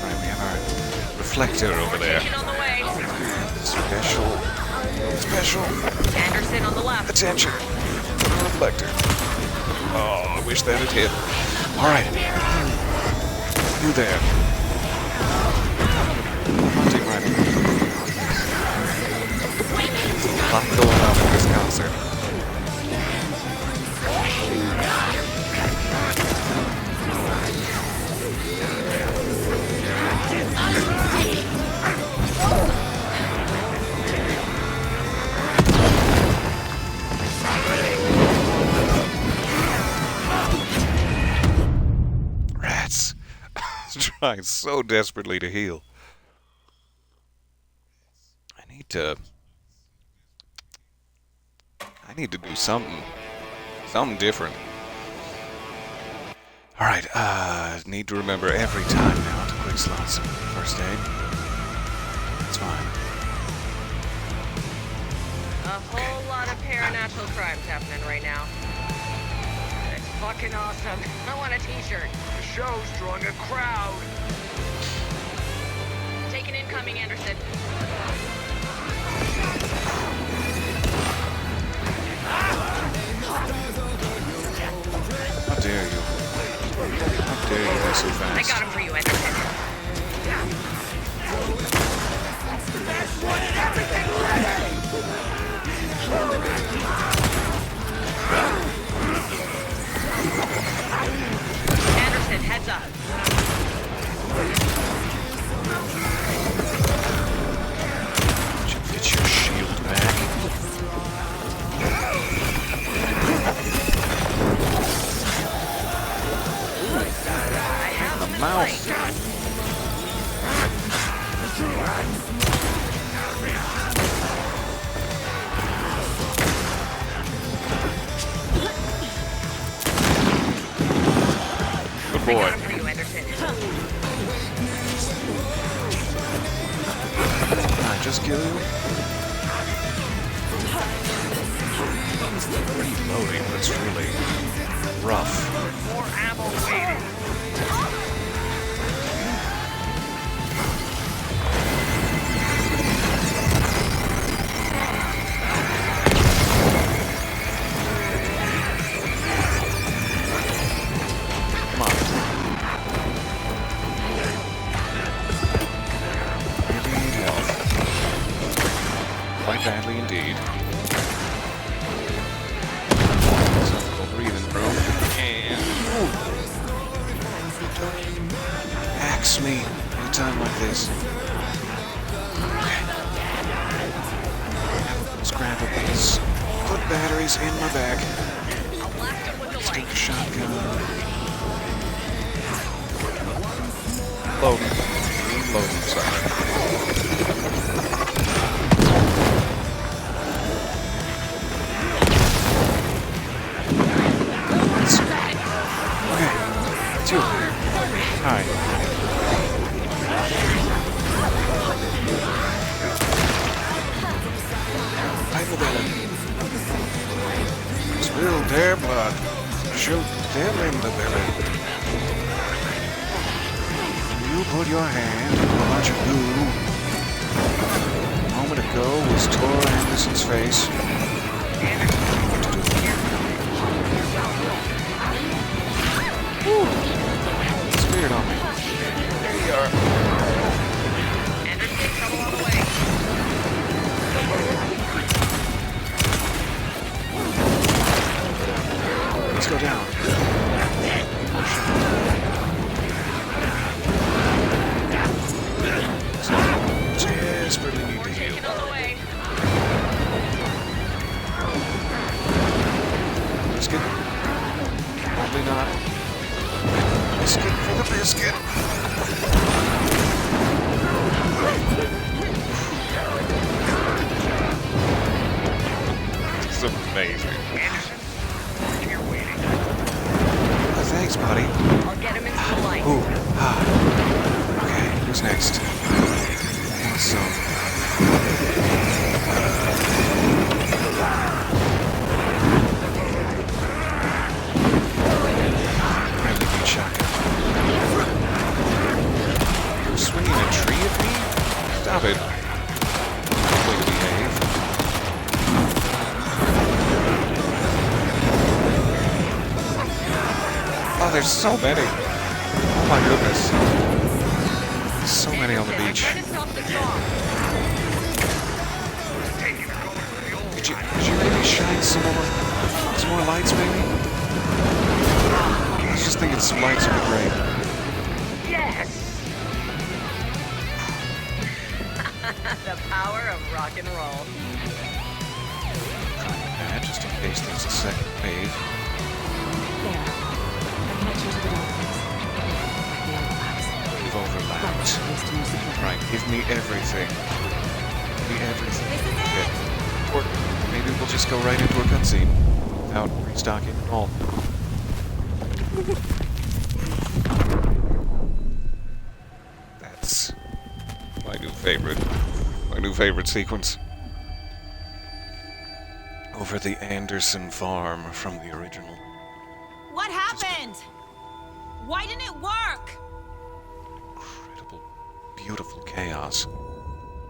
Alright, we have our reflector over there. On the way. Special. Special. Anderson on the left. Attention. Reflector. Oh, I wish that had hit. Alright. You there. Hunting rifle. A lot going on in this concert. Rats. Trying so desperately to heal. I need to do something different. All right, need to remember every time now to quick slot some first aid. That's fine. A whole lot of paranatural crimes happening right now. It's fucking awesome. I want a t-shirt. The show's drawing a crowd. Take an incoming, Anderson. How dare you? How dare you be so fast? I got him for you, Anderson. Anderson, heads up. Did you get your shield back? The mouth. Good boy. For you, Anderson. Can I just kill you? Reloading, that's really rough. More ammo waiting. Come on. Really need health. Quite badly indeed. Simple breathing room. And axe me at a time like this. Okay. Scrappables. Put batteries in my bag. Stick a shotgun. Loading. Loading, sorry. Okay. It's you. Hi. the villain. Spill their blood. Shoot them in the belly. You put your hand in a bunch of goo. A moment ago was Tor Anderson's face. What to do? Woo! It's weird on me. There you are. Anderson's come a long way. Let's go down. Desperately need to heal. Biscuit? Probably not. Biscuit for the biscuit. This is amazing. Anderson, you're waiting. Thanks, buddy. I'll get him into the light. Ooh, okay, who's next? Awesome. Really good shotgun. You're swinging a tree at me? Stop it. Way to behave. Oh, there's so many. Oh my goodness. There's so many on the beach. Could you maybe shine some more lights, maybe? I was just thinking some lights would be great. Yes! The power of rock and roll. Just in case there's a second wave. We've overlapped. Right, give me everything. Give me everything. Okay. Or maybe we'll just go right into a cutscene without restocking at all. That's my new favorite. My new favorite sequence. Over the Anderson farm from the original. What happened? Why didn't it work? Incredible, beautiful chaos.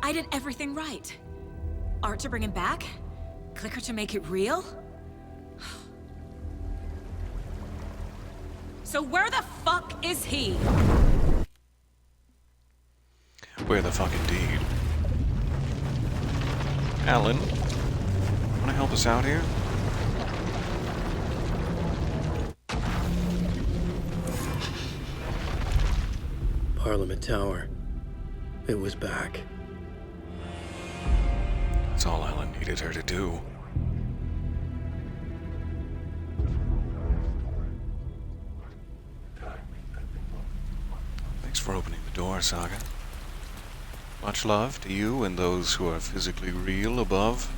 I did everything right. Art to bring him back? Clicker to make it real? So where the fuck is he? Where the fuck indeed. Alan, wanna help us out here? Parliament Tower. It was back. That's all Ellen needed her to do. Thanks for opening the door, Saga. Much love to you and those who are physically real above,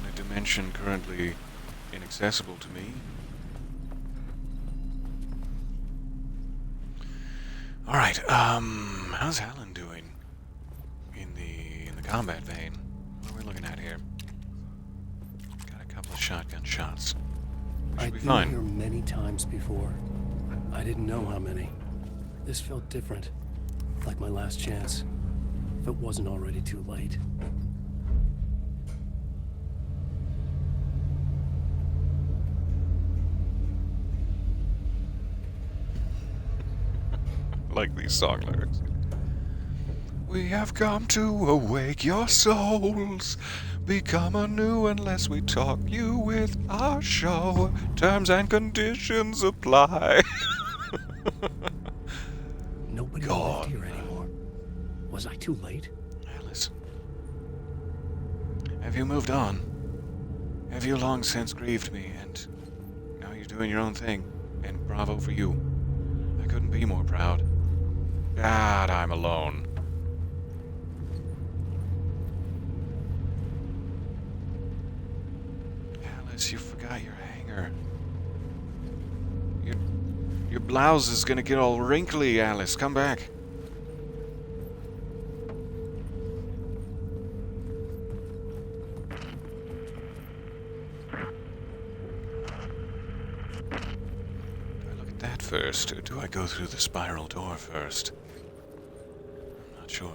in a dimension currently inaccessible to me. All right, how's Alan doing in the combat vein? What are we looking at here? Got a couple of shotgun shots. I've Should be been fine. here many times before. I didn't know how many. This felt different, like my last chance, if it wasn't already too late. Like these song lyrics. We have come to awake your souls. Become anew unless we talk you with our show. Terms and conditions apply. Nobody lived here anymore. Was I too late? Alice. Have you moved on? Have you long since grieved me, and now you're doing your own thing, and bravo for you. I couldn't be more proud. God, I'm alone. Alice, you forgot your hanger. Your blouse is gonna get all wrinkly, Alice. Come back. first, or do I go through the spiral door first? I'm not sure.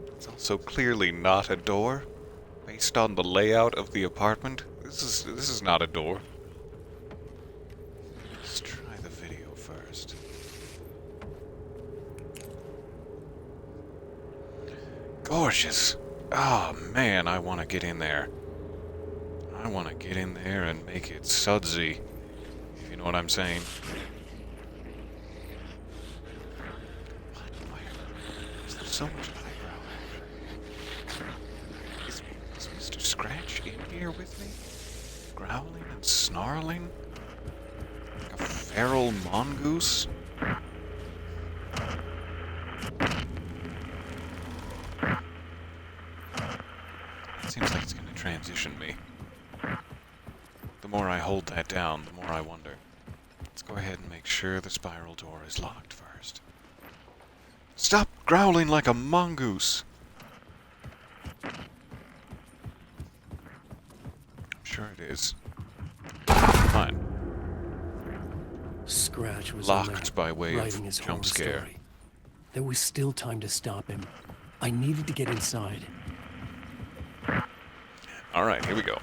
It's also clearly not a door, based on the layout of the apartment. This is not a door. Let's try the video first. Gorgeous. Oh man, I want to get in there. I want to get in there and make it sudsy. If you know what I'm saying. What? Why is there so much eyebrow action? Is Mr. Scratch in here with me? Growling and snarling? Like a feral mongoose? It seems like it's going to transition me. The more I hold that down, the more I wonder. Let's go ahead and make sure the spiral door is locked first. Stop growling like a mongoose! I'm sure it is. Fine. Scratch was locked by way writing his of jump horror scare. story. There was still time to stop him. I needed to get inside. Alright, here we go.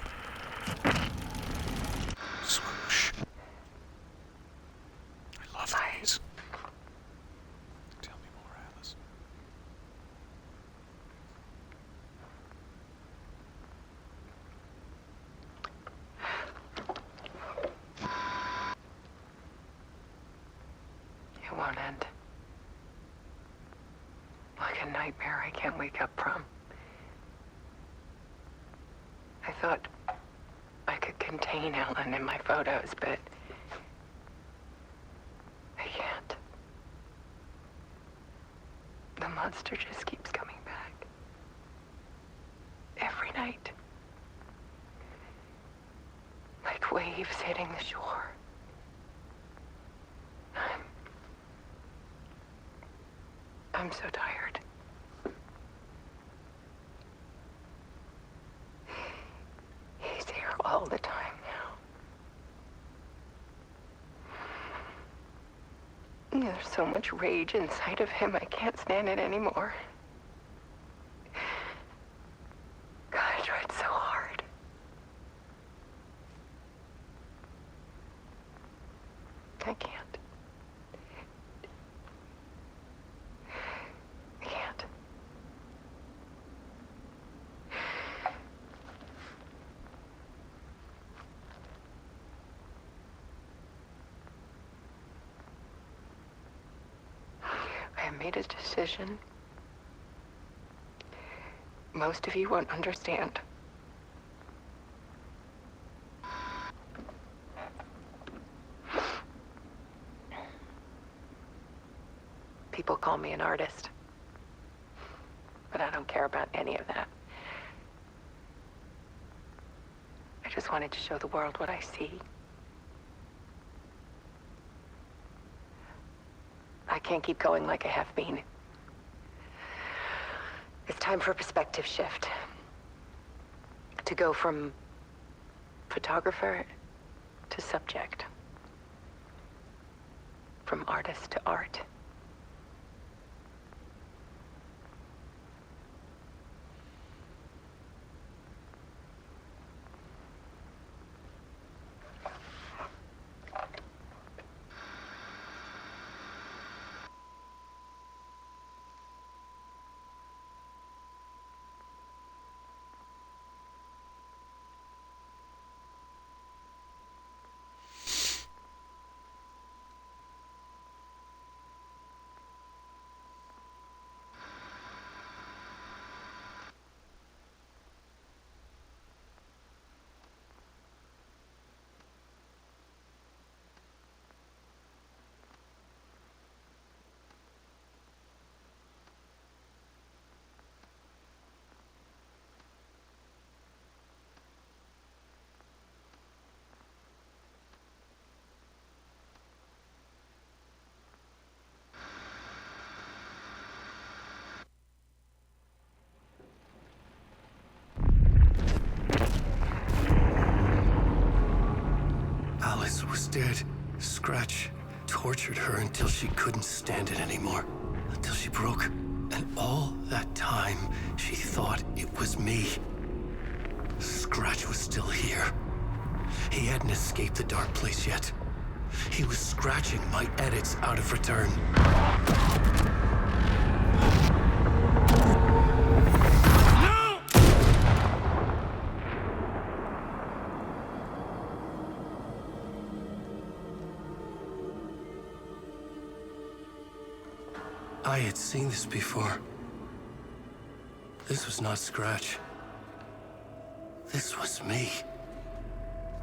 Swoosh. I love these. Tell me more, Alice. It won't end. Like a nightmare I can't wake up from. I thought I could contain Ellen in my photos, but I can't. The monster just keeps coming back. Every night. Like waves hitting the shore. I'm so tired. He's here all the time now. There's so much rage inside of him, I can't stand it anymore. God, I tried so hard. I can't. I can't. I have made a decision. Most of you won't understand. People call me an artist, but I don't care about any of that. I just wanted to show the world what I see. I can't keep going like I have been. It's time for a perspective shift. To go from photographer to subject. From artist to art. Alice was dead. Scratch tortured her until she couldn't stand it anymore. Until she broke. And all that time, she thought it was me. Scratch was still here. He hadn't escaped the dark place yet. He was scratching my edits out of return. No! I had seen this before. This was not Scratch. This was me.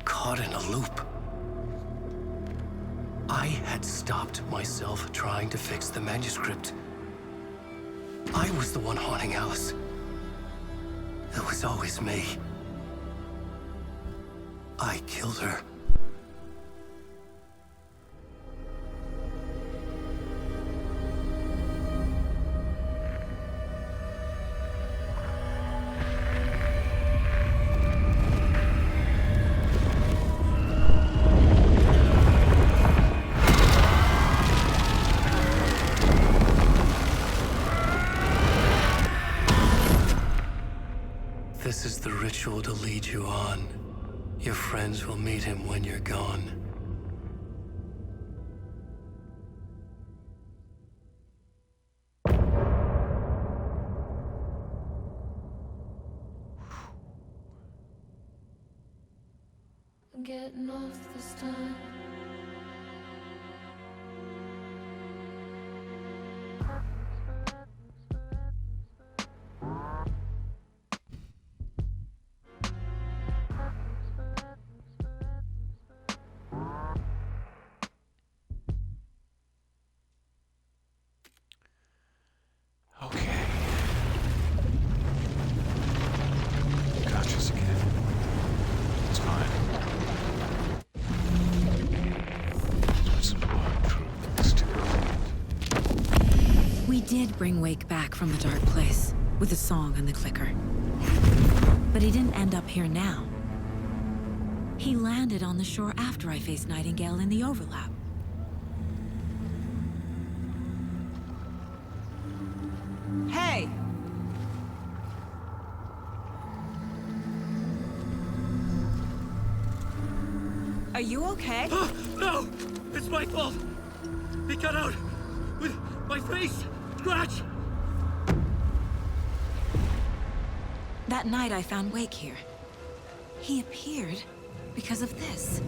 Caught in a loop. I had stopped myself trying to fix the manuscript. I was the one haunting Alice. It was always me. I killed her. This is the ritual to lead you on. Your friends will meet him when you're gone. I'm getting off this time. Conscious again. It's fine. We did bring Wake back from the dark place, with the song and the clicker. But he didn't end up here now. He landed on the shore after I faced Nightingale in the overlap. Hey! Are you okay? No! It's my fault! He cut out with my face! Scratch! That night I found Wake here. He appeared because of this.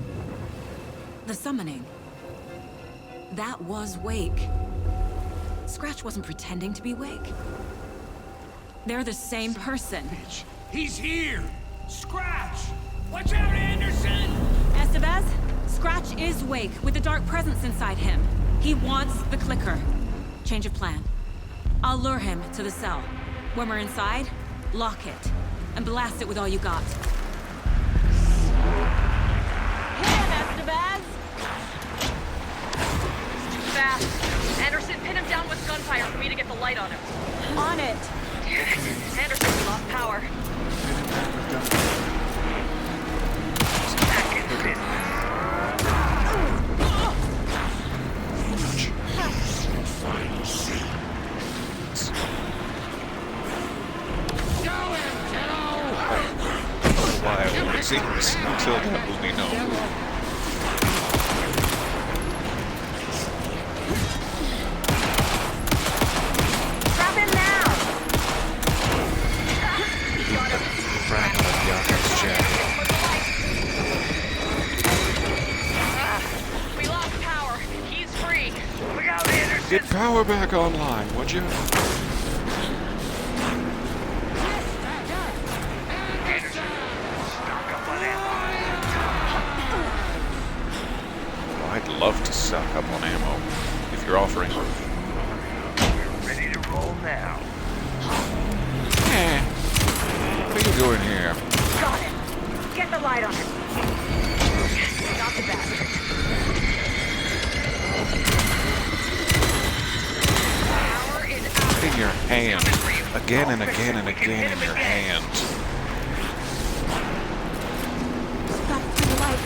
The summoning. That was Wake. Scratch wasn't pretending to be Wake. They're the same person. He's here! Scratch! Watch out, Anderson! Estevez, Scratch is Wake with the dark presence inside him. He wants the clicker. Change of plan. I'll lure him to the cell. When we're inside, lock it and blast it with all you got. Hit him, Estevez! It's too fast. Anderson, pin him down with gunfire for me to get the light on him. On it! Damn it. Anderson, we lost power. Back in business. Final scene. Go in, kiddo! For a while, it seems, until that will be known. Grab him now! Fragment of Yako's jacket. We lost power. He's free. Look out, Anderson! Get power back online, would you? I'd love to stock up on ammo, if you're offering. We're ready to roll now. What are you doing here? Got it. Get the light on him. Got the bastard. Power is out. In your hand. Again and again and again in your hand. Stop the light.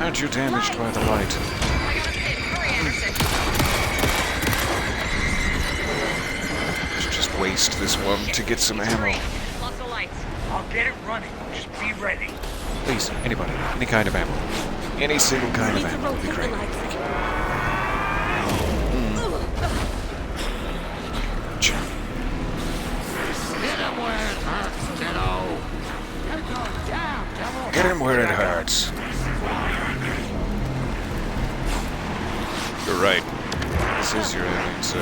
Aren't you damaged by the light? Let's just waste this one to get some ammo. Lots of lights. I'll get it running. Just be ready. Please, anybody, any kind of ammo. Any single kind of ammo would be great. Thank you. Gotcha. Hit him where it hurts, kiddo. You're going down, devil. Get him where it hurts. You're right. This is your ending, sir.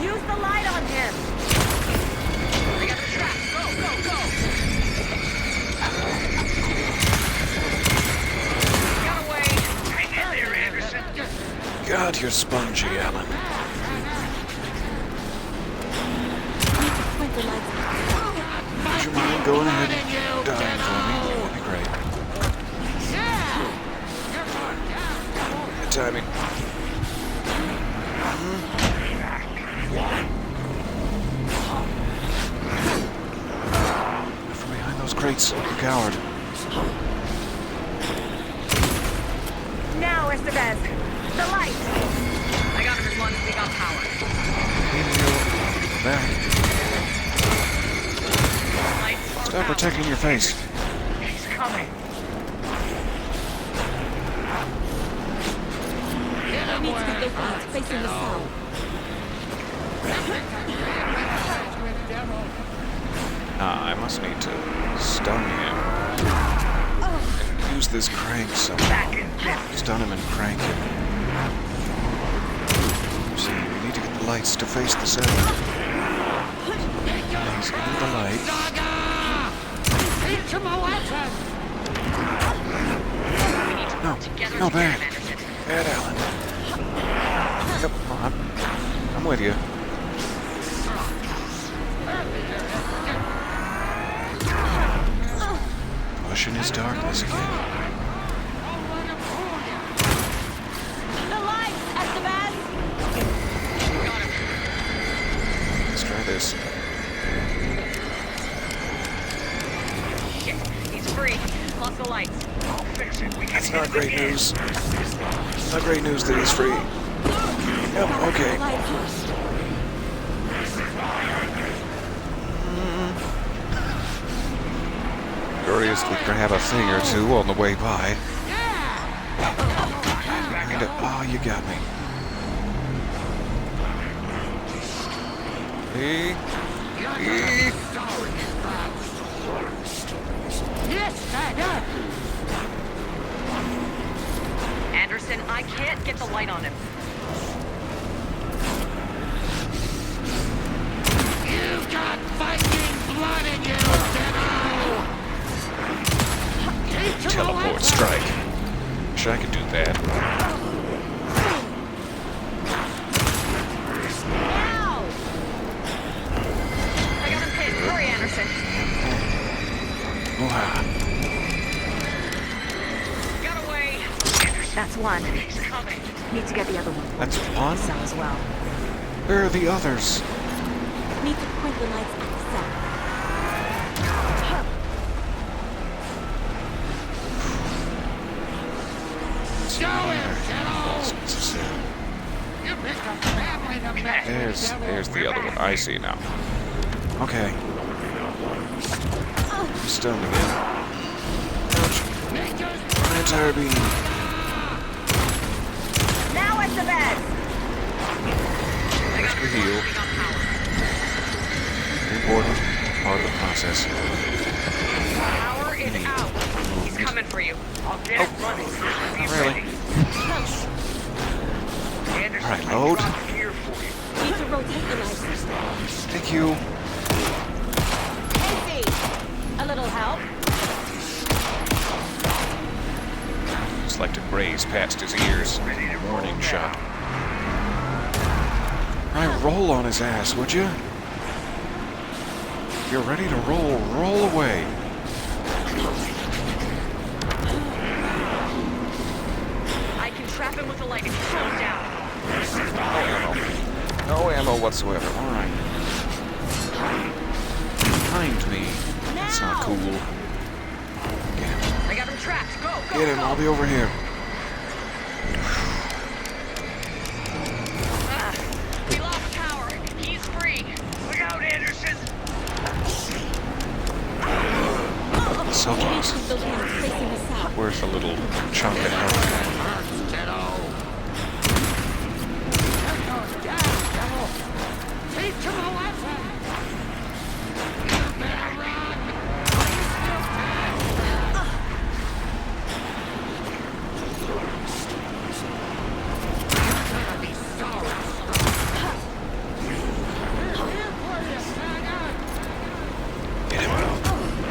Use the light on him. I got the trap. Go, go, go. Got away. Hang in there, Anderson. God, you're spongy, Alan. Would you mind going ahead and dying for me? That'd be great. Good timing. From behind those crates, you coward. Now, Estevez. The light. I got him as long as we got power. Back. Stop protecting your face. He's coming. I need to get those lights facing the south. I must need to stun him. And use this crank somehow. Stun him and crank him. See, we need to get the lights to face the south. He's in the light. Teach him a lesson. No, bad. Bad, Alan. Yep, I'm with you. Pushing his darkness again. The lights, Estevez. Let's try this. Shit, he's free. Lost the lights. I'll fix it. We can That's not great news. Not great news that he's free. Yep, okay. Curiously grab a thing or two on the way by. Oh, you got me. Hey. Hey. Anderson, I can't get the light on him. You've got Viking blood in you, kiddo! Teleport strike. Wish I could do that. Ow! I got him pinned. Hurry, Anderson. Wow. Got away. That's one. He's coming. Need to get the other one. That's one? Cell as well. Where are the others? Need to point the lights at the south. You picked a family to mess with, There's the other one. I see now. Okay. I'm stunned again. Ouch. Planetary beam. Now it's the bed. First we heal. Important part of the process. Power is out. He's coming for you. I'll get it running. Be Not really. ready. Anderson, Alright, I load. dropped gear for you. Need to rotate the lights. Thank you. Casey, a little help? Just like to graze past his ears. Warning shot. Alright, roll on his ass, would you? If you're ready to roll, roll away. I can trap him with the light if he slows down. No ammo. No ammo whatsoever. Alright. behind me. That's not cool. I got him trapped. Go, go, Get him, go. I'll be over here. We lost power. He's free. Look out, Anderson. So close. Worth a little chunk of health.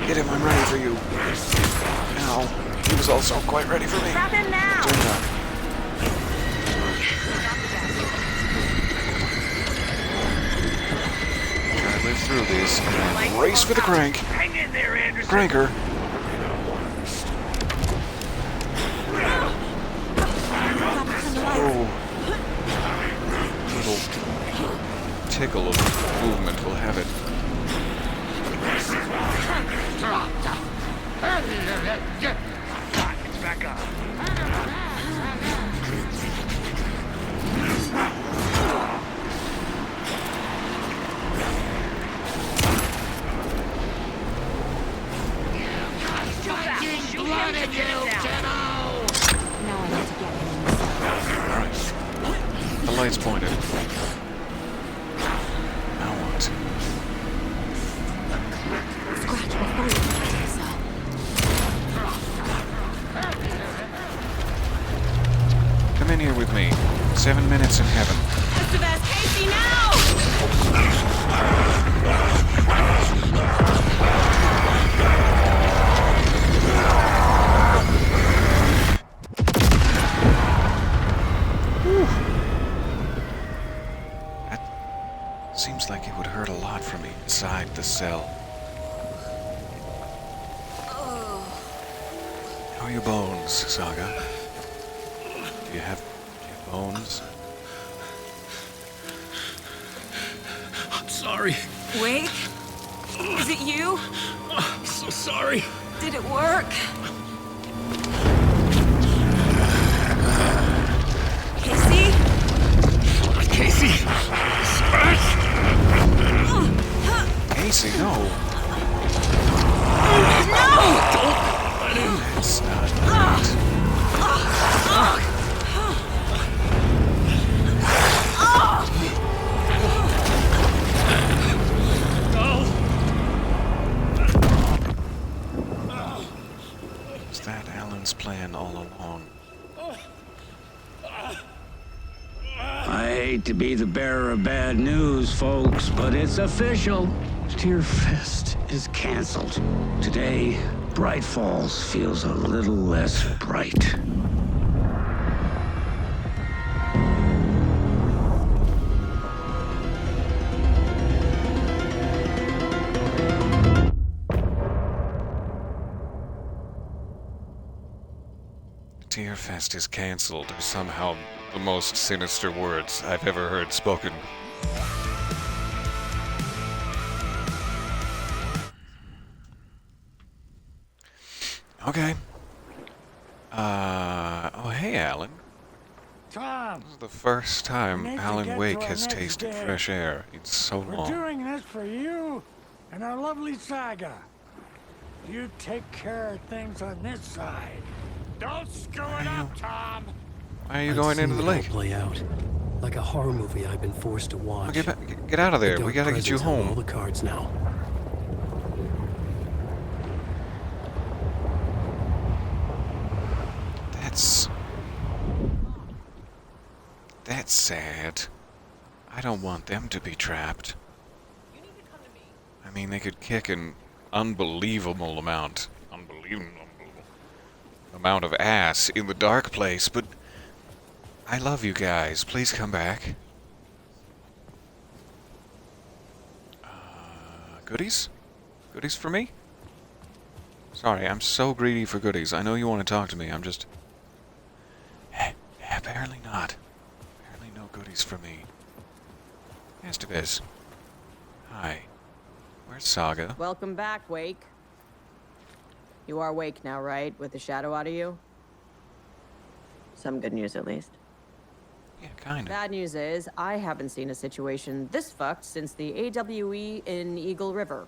Get him, I'm ready for you. Ow. He was also quite ready for me. Grab him now. Turn up. Try to live through this and race for the crank. Hang in there, Anderson. Cranker. Oh. Little tickle of movement will have it. It's back up. Alright. The light's pointed. Now what? Come in here with me. 7 minutes in heaven. Casey, now! That seems like it would hurt a lot for me inside the cell. How are your bones, Saga? Do you have bones? I'm sorry. Wake? Is it you? I'm so sorry. Did it work? Casey? Casey? Casey, no. No! That's not right. Was that Alan's plan all along? I hate to be the bearer of bad news, folks, but it's official. Tearfest is canceled. Today, Bright Falls feels a little less bright. Tearfest is cancelled are somehow the most sinister words I've ever heard spoken. Okay. Oh hey, Alan. Tom! This is the first time we need to Alan get Wake to our has next tasted day. fresh air in so We're long. doing this for you and our lovely Saga. You take care of things on this side. Don't screw it up, Tom! Why are you I'd going seen into the it all lake? play out. Like a horror movie I've been forced to watch. Well, get out of there. The We dark gotta get you presence held home. all the cards now. That's sad. I don't want them to be trapped. I mean, they could kick an unbelievable amount of ass in the dark place, but I love you guys. Please come back. Goodies? Goodies for me? Sorry, I'm so greedy for goodies. I know you want to talk to me. I'm just... apparently not. Apparently no goodies for me. Estevez. Hi. Where's Saga? Welcome back, Wake. You are Wake now, right? With the shadow out of you? Some good news, at least. Yeah, kind of. Bad news is, I haven't seen a situation this fucked since the AWE in Eagle River.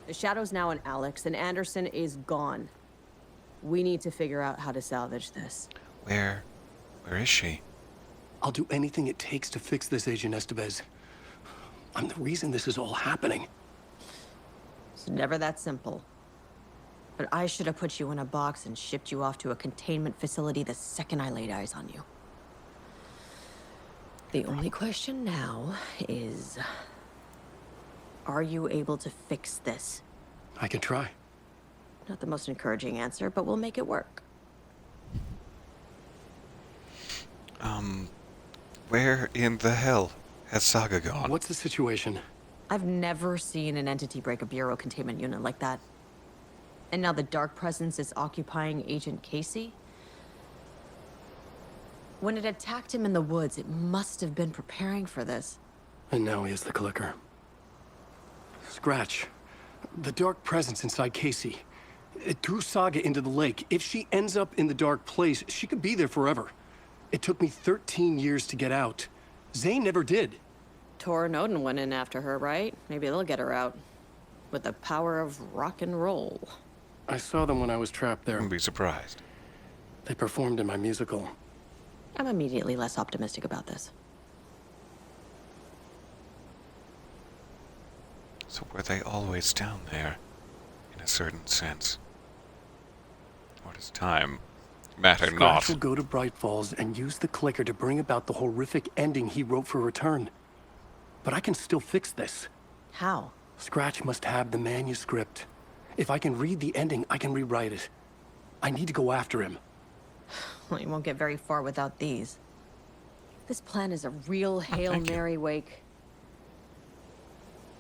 The shadow's now in Alex, and Anderson is gone. We need to figure out how to salvage this. Where is she? I'll do anything it takes to fix this, Agent Estevez. I'm the reason this is all happening. It's never that simple. But I should have put you in a box and shipped you off to a containment facility the second I laid eyes on you. The only question now is... are you able to fix this? I can try. Not the most encouraging answer, but we'll make it work. Where in the hell has Saga gone? What's the situation? I've never seen an entity break a Bureau containment unit like that. And now the Dark Presence is occupying Agent Casey? When it attacked him in the woods, it must have been preparing for this. And now he has the clicker. Scratch. The Dark Presence inside Casey. It threw Saga into the lake. If she ends up in the Dark Place, she could be there forever. It took me 13 years to get out. Zane never did. Tor and Odin went in after her, right? Maybe they'll get her out. With the power of rock and roll. I saw them when I was trapped there. Wouldn't be surprised. They performed in my musical. I'm immediately less optimistic about this. So were they always down there, in a certain sense? Or does time matter Scratch not? will go to Bright Falls and use the clicker to bring about the horrific ending he wrote for Return. But I can still fix this. How? Scratch must have the manuscript. If I can read the ending, I can rewrite it. I need to go after him. Well, you won't get very far without these. This plan is a real Hail Mary, Wake.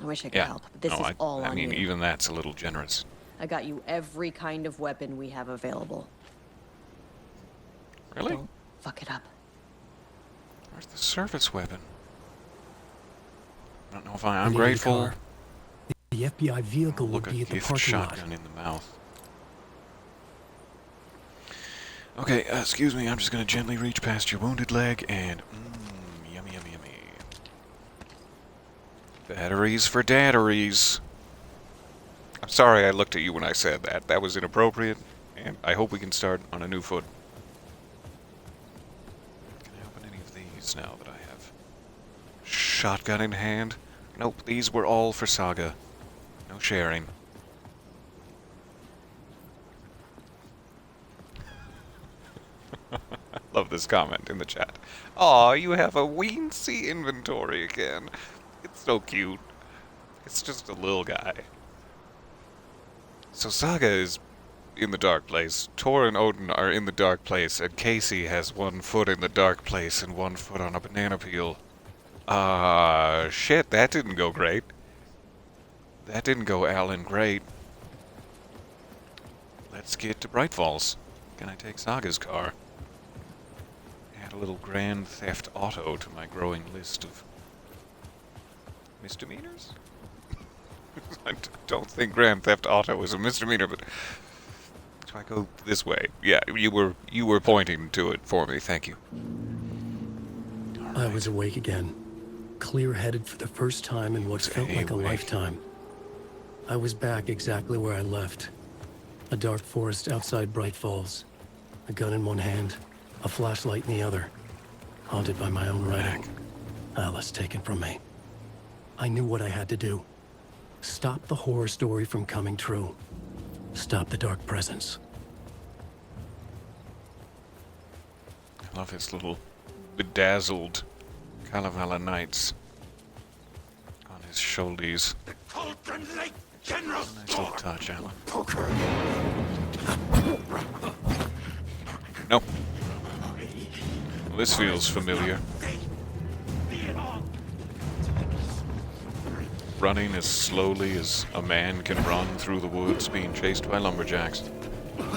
I wish I could help, but this is all on you. I mean, even that's a little generous. I got you every kind of weapon we have available. Really? Don't fuck it up. Where's the service weapon? I don't know if I'm grateful. The FBI vehicle will Look, be a at the gift parking lot. shotgun in the mouth. Okay, excuse me, I'm just gonna gently reach past your wounded leg and... yummy, yummy, yummy. Batteries for dadderies. I'm sorry I looked at you when I said that. That was inappropriate, and I hope we can start on a new foot. Can I open any of these now that I have shotgun in hand? Nope, these were all for Saga. No sharing. Love this comment in the chat. Aw, you have a weensy inventory again. It's so cute. It's just a little guy. So Saga is in the Dark Place. Tor and Odin are in the Dark Place, and Casey has one foot in the Dark Place and one foot on a banana peel. Shit, that didn't go great. That didn't go Alan great. Let's get to Bright Falls. Can I take Saga's car? Add a little Grand Theft Auto to my growing list of misdemeanors? I don't think Grand Theft Auto is a misdemeanor, but so I go this way. Yeah, you were pointing to it for me. Thank you. I was awake again, clear-headed for the first time in what felt like a lifetime. I was back exactly where I left. A dark forest outside Bright Falls. A gun in one hand, a flashlight in the other. Haunted by my own writing. Alice taken from me. I knew what I had to do. Stop the horror story from coming true. Stop the Dark Presence. I love his little bedazzled Kalevala Knights on his shoulders. Cauldron Lake General Nice little touch, Alan. No. Well, this feels familiar. Running as slowly as a man can run through the woods being chased by lumberjacks.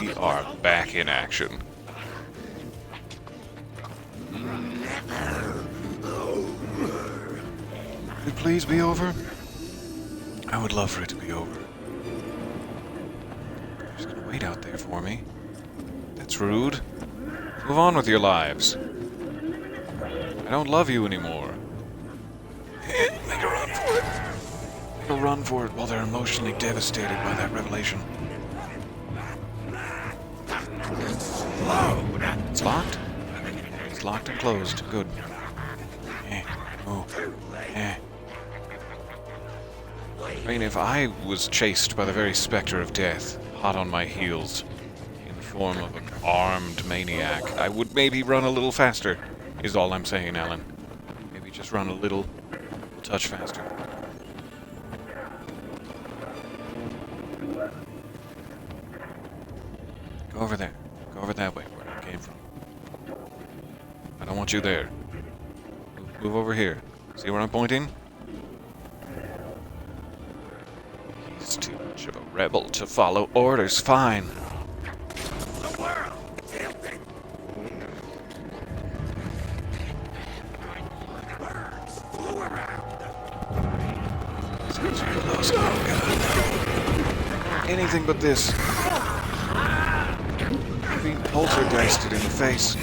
We are back in action. Could it please be over? I would love for it to be over. Just gonna wait out there for me. That's rude. Move on with your lives. I don't love you anymore. Make a run for it. Make a run for it while they're emotionally devastated by that revelation. It's locked? It's locked and closed. Good. Oh. I mean, if I was chased by the very specter of death, hot on my heels, in the form of an armed maniac, I would maybe run a little faster, is all I'm saying, Alan. Maybe just run a little touch faster. Go over there. Go over that way, where I came from. I don't want you there. Move over here. See where I'm pointing? He's too much of a rebel to follow orders. Fine. Anything but this. Being poltergeisted in the face.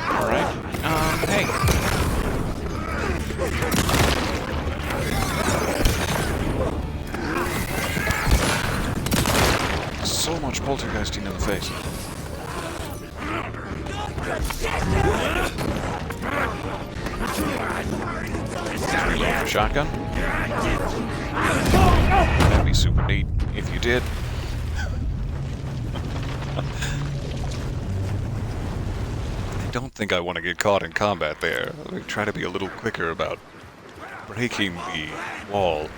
Alright. Hey. So much poltergeisting in the face. Reload your shotgun. That'd be super neat if you did. I don't think I want to get caught in combat there. Let me try to be a little quicker about breaking the wall.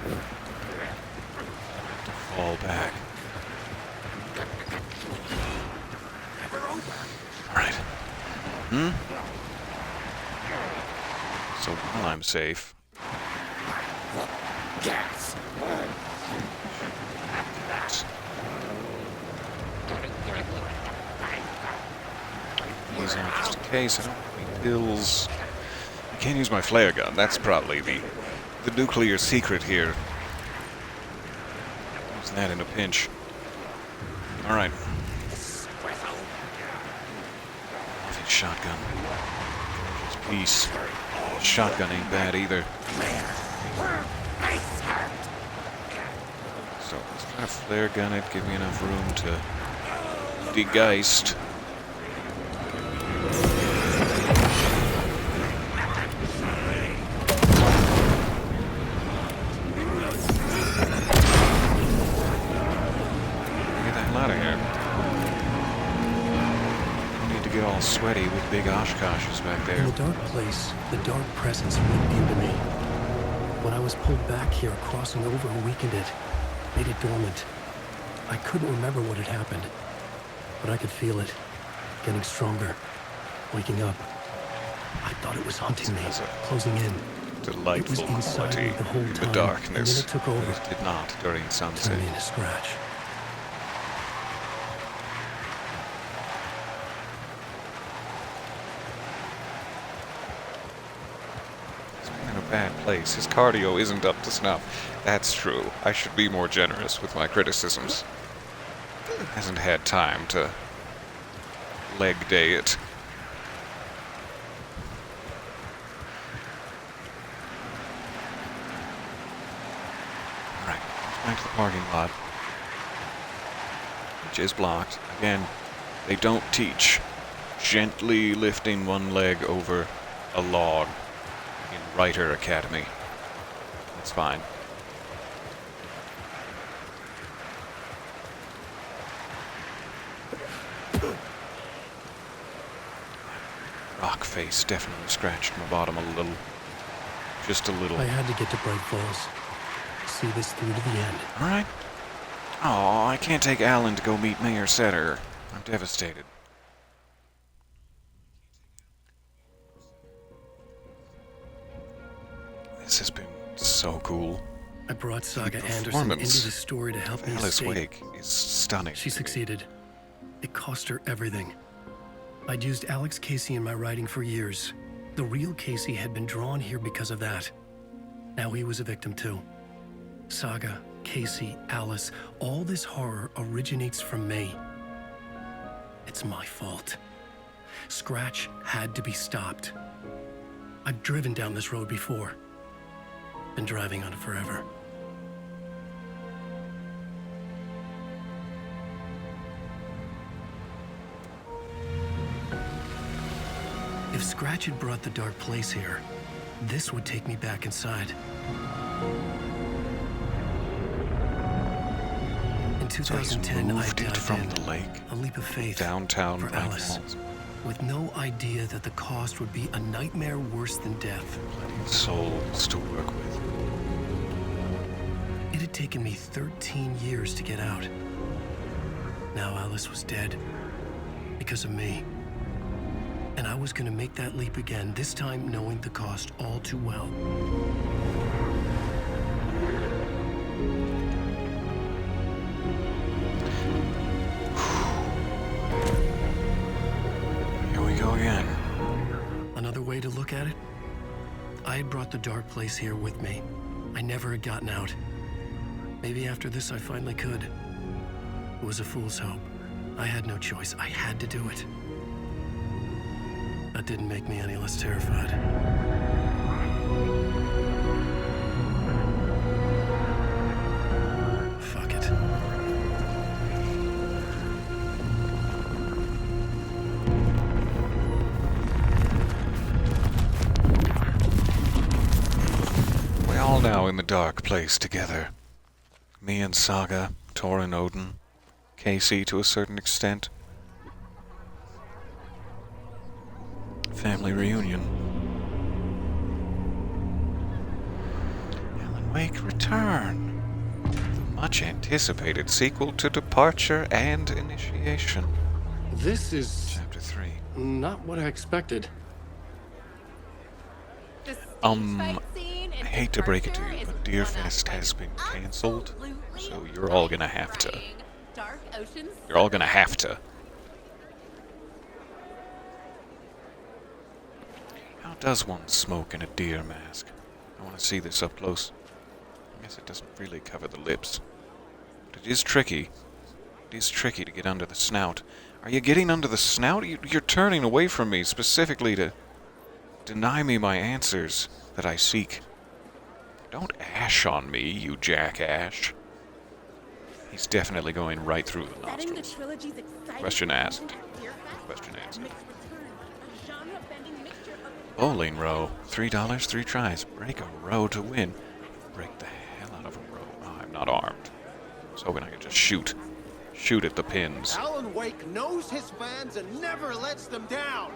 Fall back. Alright. So while I'm safe. Gas. These on just in case. I don't need pills. I can't use my flare gun. That's probably the nuclear secret here. Use that in a pinch. Alright. Shotgun. Peace. Shotgun ain't bad either. So let's try to flare gun it, give me enough room to degeist. Get the hell out of here. Get all sweaty with big Oshkoshes back there. In the dark place, the dark presence looked new to me. When I was pulled back here, crossing over weakened it, made it dormant. I couldn't remember what had happened, but I could feel it, getting stronger, waking up. I thought it was hunting me, closing in. Delightful it was quality the whole in time, the darkness. and then it took over. But it did not during sunset. Turned me into scratch. Bad place. His cardio isn't up to snuff. That's true. I should be more generous with my criticisms. Hasn't had time to leg day it. Alright, back to the parking lot, which is blocked. Again, they don't teach gently lifting one leg over a log in Writer Academy. That's fine. Rock face definitely scratched my bottom a little. Just a little. I had to get to Bright Falls. See this through to the end. Alright. Oh, I can't take Alan to go meet Mayor Setter. I'm devastated. This has been so cool. I brought Saga Anderson into the story to help me Alice escape. Wake is stunning. She succeeded. It cost her everything. I'd used Alex Casey in my writing for years. The real Casey had been drawn here because of that. Now he was a victim too. Saga, Casey, Alice, all this horror originates from me. It's my fault. Scratch had to be stopped. I've driven down this road before. Been driving on it forever. If Scratch had brought the dark place here, this would take me back inside. In 2010, I dived from the lake, a leap of faith downtown for Alice, Falls, with no idea that the cost would be a nightmare worse than death. Plenty of souls to work with. It had taken me 13 years to get out. Now Alice was dead because of me. And I was going to make that leap again, this time knowing the cost all too well. Here we go again. Another way to look at it? I had brought the dark place here with me. I never had gotten out. Maybe after this I finally could. It was a fool's hope. I had no choice. I had to do it. That didn't make me any less terrified. Fuck it. We're all now in the dark place together. Me and Saga, Torin Odin, Casey to a certain extent. Family reunion. Alan Wake Return. The much anticipated sequel to Departure and Initiation. This is... Chapter 3. not what I expected. I hate to break it to you, but Deerfest has been cancelled, so you're all gonna have to. You're all gonna have to. How does one smoke in a deer mask? I want to see this up close. I guess it doesn't really cover the lips. But it is tricky. It is tricky to get under the snout. Are you getting under the snout? You're turning away from me specifically to deny me my answers that I seek. Don't ash on me, you jackass. He's definitely going right through the nostrils. Question asked. Question answered. Bowling row. $3, 3 tries. Break a row to win. Break the hell out of a row. Oh, I'm not armed. I was hoping I could just shoot. Shoot at the pins. Alan Wake knows his fans and never lets them down.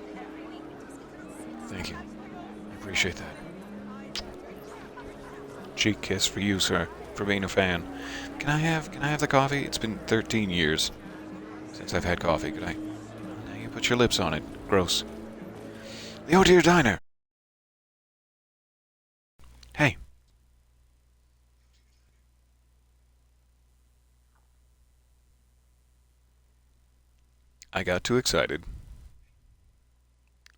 Thank you. I appreciate that. Cheek kiss for you, sir, for being a fan. Can I have the coffee? It's been 13 years since I've had coffee. Could I? Now you put your lips on it. Gross. The Oh Dear Diner. Hey. I got too excited.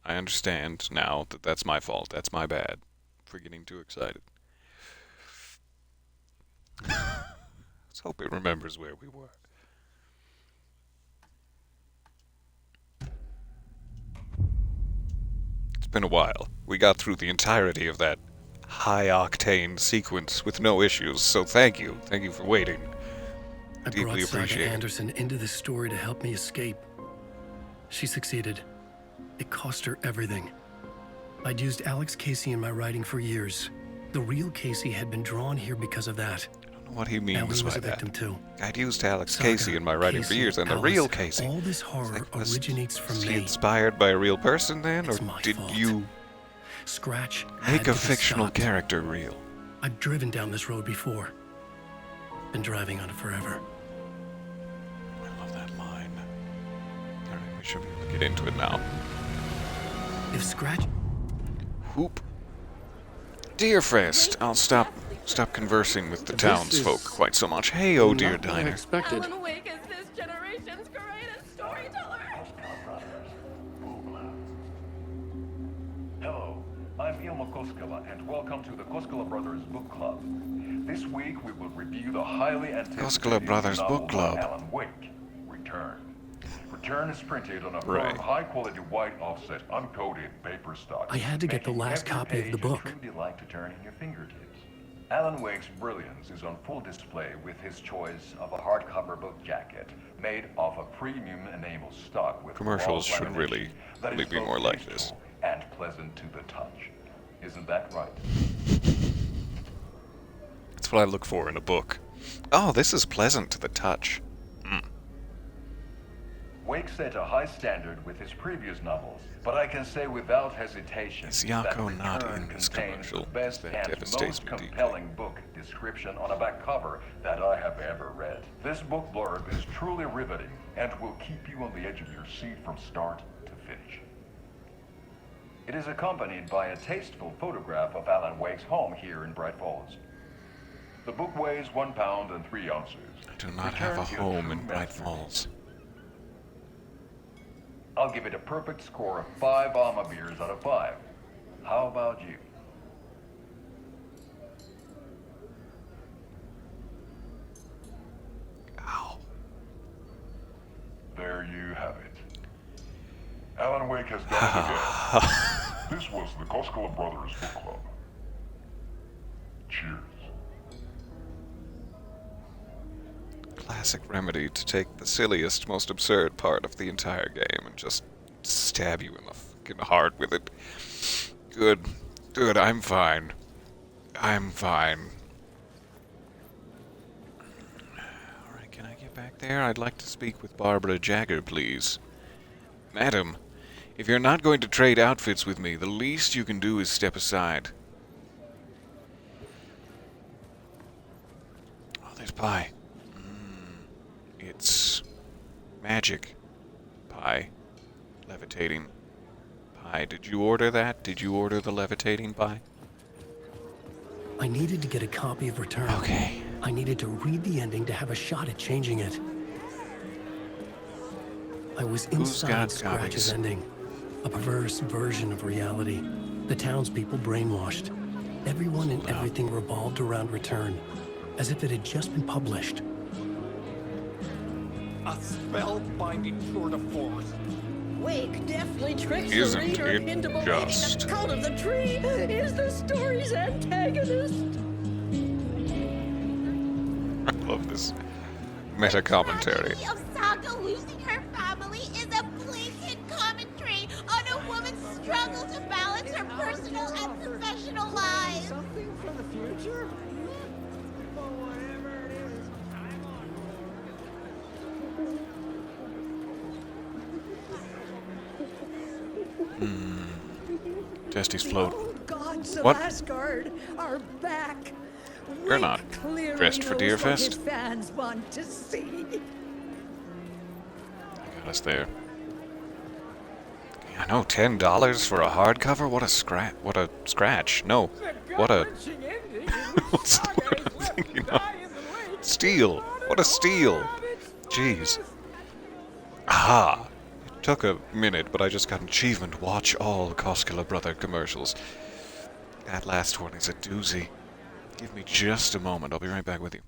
I understand now that that's my fault. That's my bad for getting too excited. Let's hope it remembers where we were. It's been a while. We got through the entirety of that high-octane sequence with no issues, so thank you. Thank you for waiting. I Deeply brought Saga appreciate it. Anderson into this story to help me escape. She succeeded. It cost her everything. I'd used Alex Casey in my writing for years. The real Casey had been drawn here because of that. I don't know what he means Ellie by was a that. victim too. I'd used Alex Saga, Casey in my writing for Casey, years, and the Alice, real Casey. all this horror originates from Was he me. inspired by a real person then, It's or my did fault. you Scratch had make to a be fictional stopped. character real? I've driven down this road before. Been driving on it forever. I love that line. All right, we should be able to get into it now. If Scratch... Whoop. Deerfest. I'll stop conversing with the townsfolk quite so much. Hey, oh dear diner. Expected. Alan Wake is this generation's greatest storyteller. Guillermo Koskela, and welcome to the Koskela Brothers Book Club. This week we will review the highly anticipated Koskela Brothers novel Book by Club. Alan Wake, Return. Return is printed on a Right. firm, high-quality white offset, uncoated paper stock. I had to get the making last every copy of the page book. a true delight to turn in your fingertips. Alan Wake's brilliance is on full display with his choice of a hardcover book jacket made of a premium enamel stock with Commercials wall should really lamination that is be both more like tasteful this. and pleasant to the touch. Isn't that right? That's what I look for in a book. Oh, this is pleasant to the touch. Wake set a high standard with his previous novels, but I can say without hesitation Is that Yako not Return in this contains commercial? the best That and devastates most me deeply. compelling book description on a back cover that I have ever read. This book blurb is truly riveting and will keep you on the edge of your seat from start to finish. It is accompanied by a tasteful photograph of Alan Wake's home here in Bright Falls. The book weighs 1 pound and 3 ounces. I do not have a Return is home true in Bright masterpiece. Falls. I'll give it a perfect score of 5 Alma beers out of 5. How about you? Ow. There you have it. Alan Wake has done it again. This was the Koskela Brothers Book Club. Cheers. Classic remedy to take the silliest, most absurd part of the entire game and just stab you in the fucking heart with it. Good. Good, I'm fine. I'm fine. Alright, can I get back there? I'd like to speak with Barbara Jagger, please. Madam, if you're not going to trade outfits with me, the least you can do is step aside. Oh, there's pie. It's magic pie. Levitating pie. Did you order that? Did you order the levitating pie? I needed to get a copy of Return. Okay. I needed to read the ending to have a shot at changing it. I was Who's got inside Scratch's copies? ending. A perverse version of reality. The townspeople brainwashed. Everyone and everything revolved around Return, as if it had just been published. A spellbinding tour de force. Wake definitely tricks the Isn't reader it into believing just? the Cult of the Tree is the story's antagonist. I love this meta commentary. The of Saga losing her family is a blatant commentary on a woman's struggle to balance her personal and professional lives. Something from the future? Testes float. The old gods of What? Asgard are back. You're not Wake clearly dressed for knows what his Deerfest? fans want to see. Got us there. I know, $10 for a hardcover? What a scratch. No. What a... What's the word I'm thinking of? Steal. What a steal. Jeez. Aha. It took a minute, but I just got an achievement. Watch all Koskela Brother commercials. That last one is a doozy. Give me just a moment. I'll be right back with you.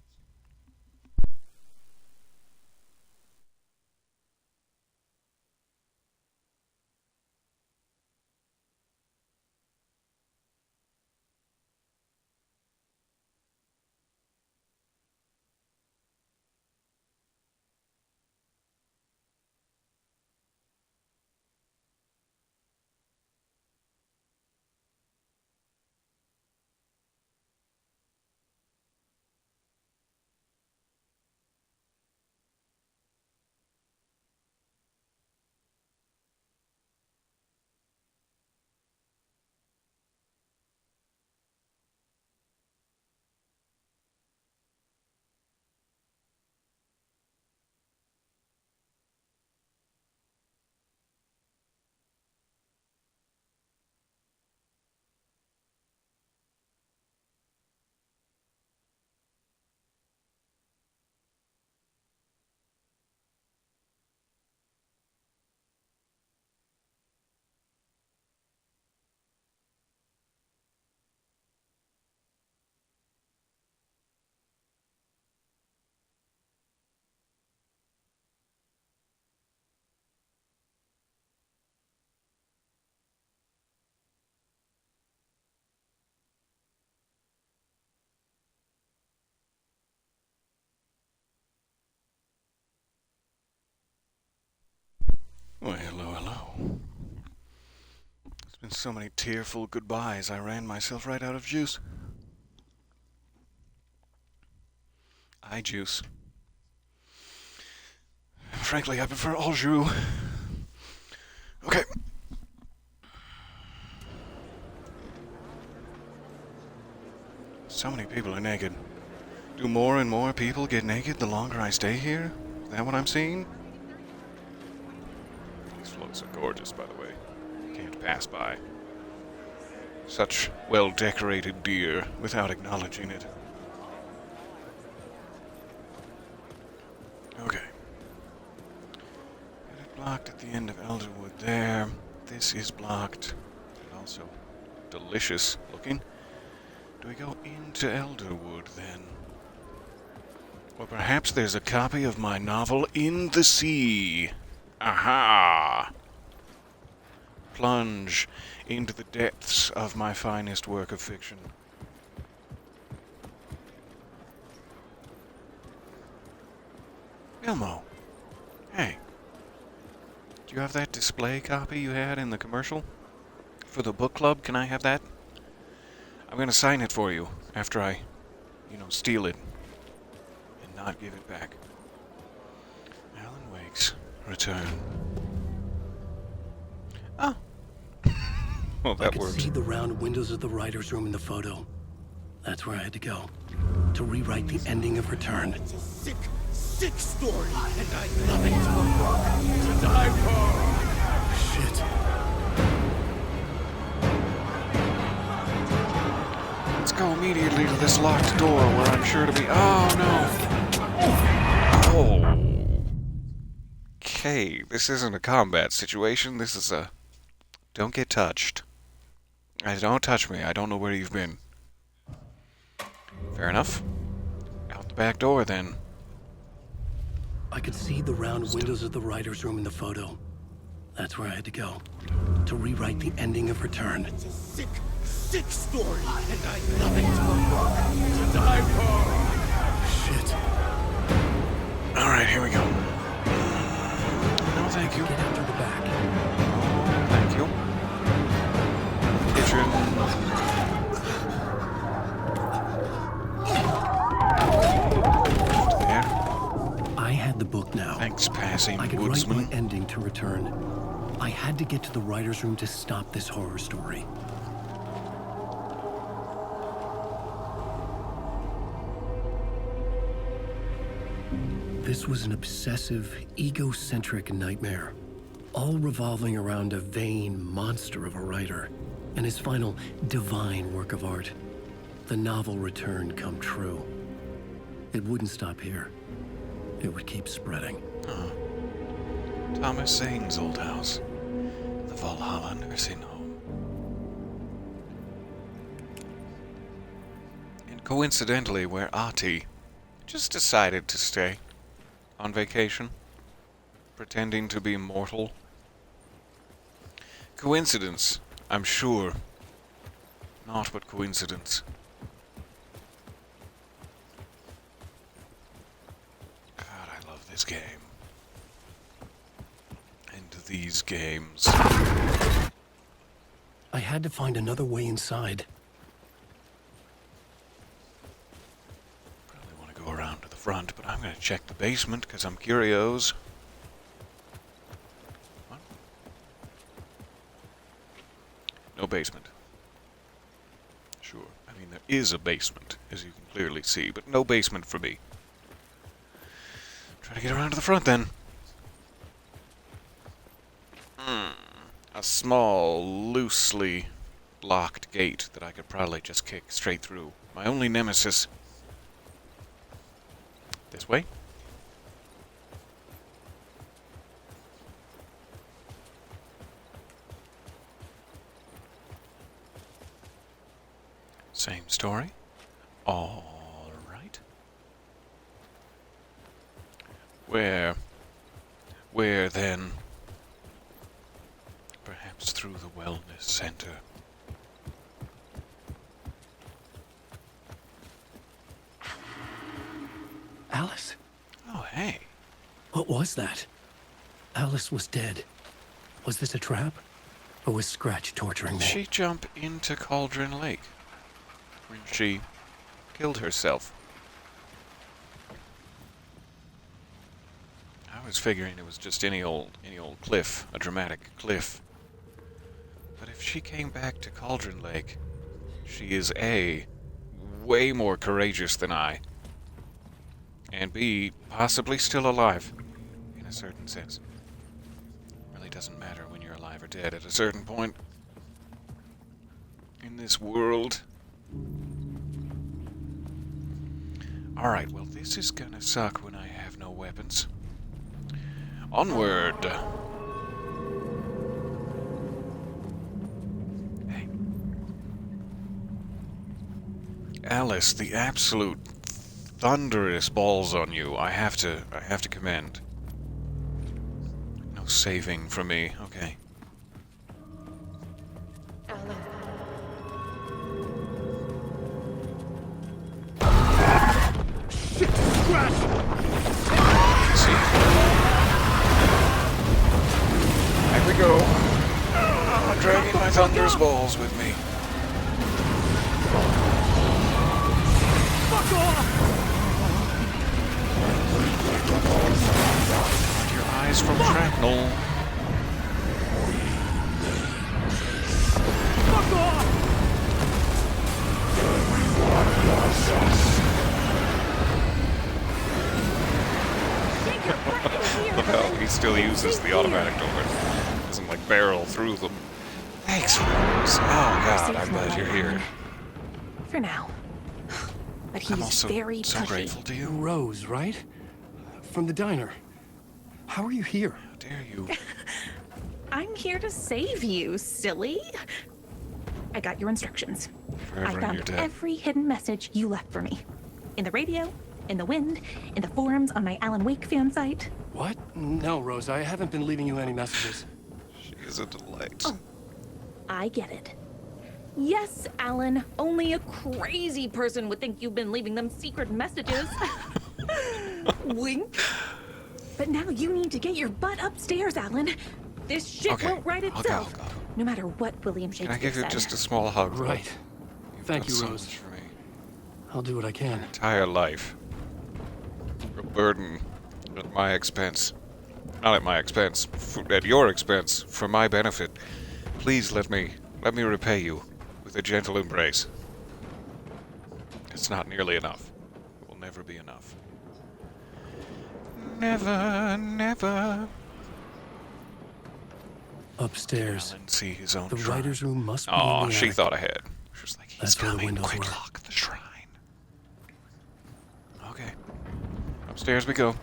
Well, hello, hello. There's been so many tearful goodbyes, I ran myself right out of juice. Eye juice. Frankly, I prefer au jus. Okay. So many people are naked. Do more and more people get naked the longer I stay here? Is that what I'm seeing? These floats are gorgeous, by the way. Can't pass by. Such well-decorated deer without acknowledging it. Okay. Got it blocked at the end of Elderwood there. This is blocked. Also delicious looking. Do we go into Elderwood then? Or perhaps there's a copy of my novel in the sea. Aha! Plunge into the depths of my finest work of fiction. Elmo. Hey. Do you have that display copy you had in the commercial? For the book club, can I have that? I'm gonna sign it for you after I, steal it and not give it back. Alan Wake's Return. Oh. Well, that worked. I could see the round windows of the writer's room in the photo. That's where I had to go. To rewrite the ending of Return. It's a sick, sick story, and I love it. To die for. Shit. Let's go immediately to this locked door where I'm sure to be. Oh, no. Oh. Okay, this isn't a combat situation. This is a. Don't get touched. Don't touch me. I don't know where you've been. Fair enough. Out the back door, then. I could see the round windows of the writer's room in the photo. That's where I had to go. To rewrite the ending of Return. It's a sick, sick story, and I love it. To die for. Shit. Alright, here we go. No, thank you. Get out to the back. Thank you. Kitchen. There. I had the book now. Thanks, passing I could woodsman. write my ending to Return. I had to get to the writer's room to stop this horror story. This was an obsessive, egocentric nightmare, all revolving around a vain monster of a writer and his final divine work of art, the novel Return come true. It wouldn't stop here. It would keep spreading. Thomas Zane's old house. The Valhalla nursing home. And coincidentally, where Ahti just decided to stay on vacation, pretending to be mortal. Coincidence, I'm sure. Not but coincidence. God, I love this game. And these games. I had to find another way inside. Probably want to go around to the front, but I'm going to check the basement because I'm curious. What? No basement. Sure. I mean, there is a basement, as you can clearly see, but no basement for me. Try to get around to the front then. A small, loosely locked gate that I could probably just kick straight through. My only nemesis. This way? Same story. All right. Where then? Perhaps through the wellness center. Alice? Oh, hey. What was that? Alice was dead. Was this a trap? Or was Scratch torturing me? Did she jump into Cauldron Lake when she killed herself? I was figuring it was just any old cliff, a dramatic cliff. But if she came back to Cauldron Lake, she is A, way more courageous than I, and B, possibly still alive, in a certain sense. Really doesn't matter when you're alive or dead at a certain point in this world. Alright, well this is gonna suck when I have no weapons. Onward! Hey. Alice, the absolute thunderous balls on you. I have to commend. No saving for me. Okay. Shit! Scratch! See. Here we go. Dragging my thunderous balls with me. Fuck off! Your eyes from shrapnel. Fuck off! Look how he still uses the automatic door. Doesn't like barrel through them. Thanks, Rose. Oh God, I'm glad you're here. For now. But he's I'm also very so pushy. grateful to you. Rose, right? From the diner. How are you here? How dare you? I'm here to save you, silly. I got your instructions. Forever I and found you're dead. every hidden message you left for me. In the radio, in the wind, in the forums on my Alan Wake fan site. What? No, Rose, I haven't been leaving you any messages. She is a delight. Oh, I get it. Yes, Alan, only a crazy person would think you've been leaving them secret messages. Wink. But now you need to get your butt upstairs, Alan. This shit Okay, won't right I'll go, itself. I'll go. No matter what William Can Shakespeare I give you said. just a small hug? though? Right. You've Thank done you, so Rose. much for me. I'll do what I can. Entire life. A burden at my expense. Not at my expense. At your expense. For my benefit. Please let me repay you with a gentle embrace. It's not nearly enough. It will never be enough. Never, never. Upstairs. Alan see his own The shrine. writer's room must be Oh, in the she attic. thought ahead. She was like, he's That's where the coming. windows Quick, were. lock the shrine. Okay. Upstairs we go.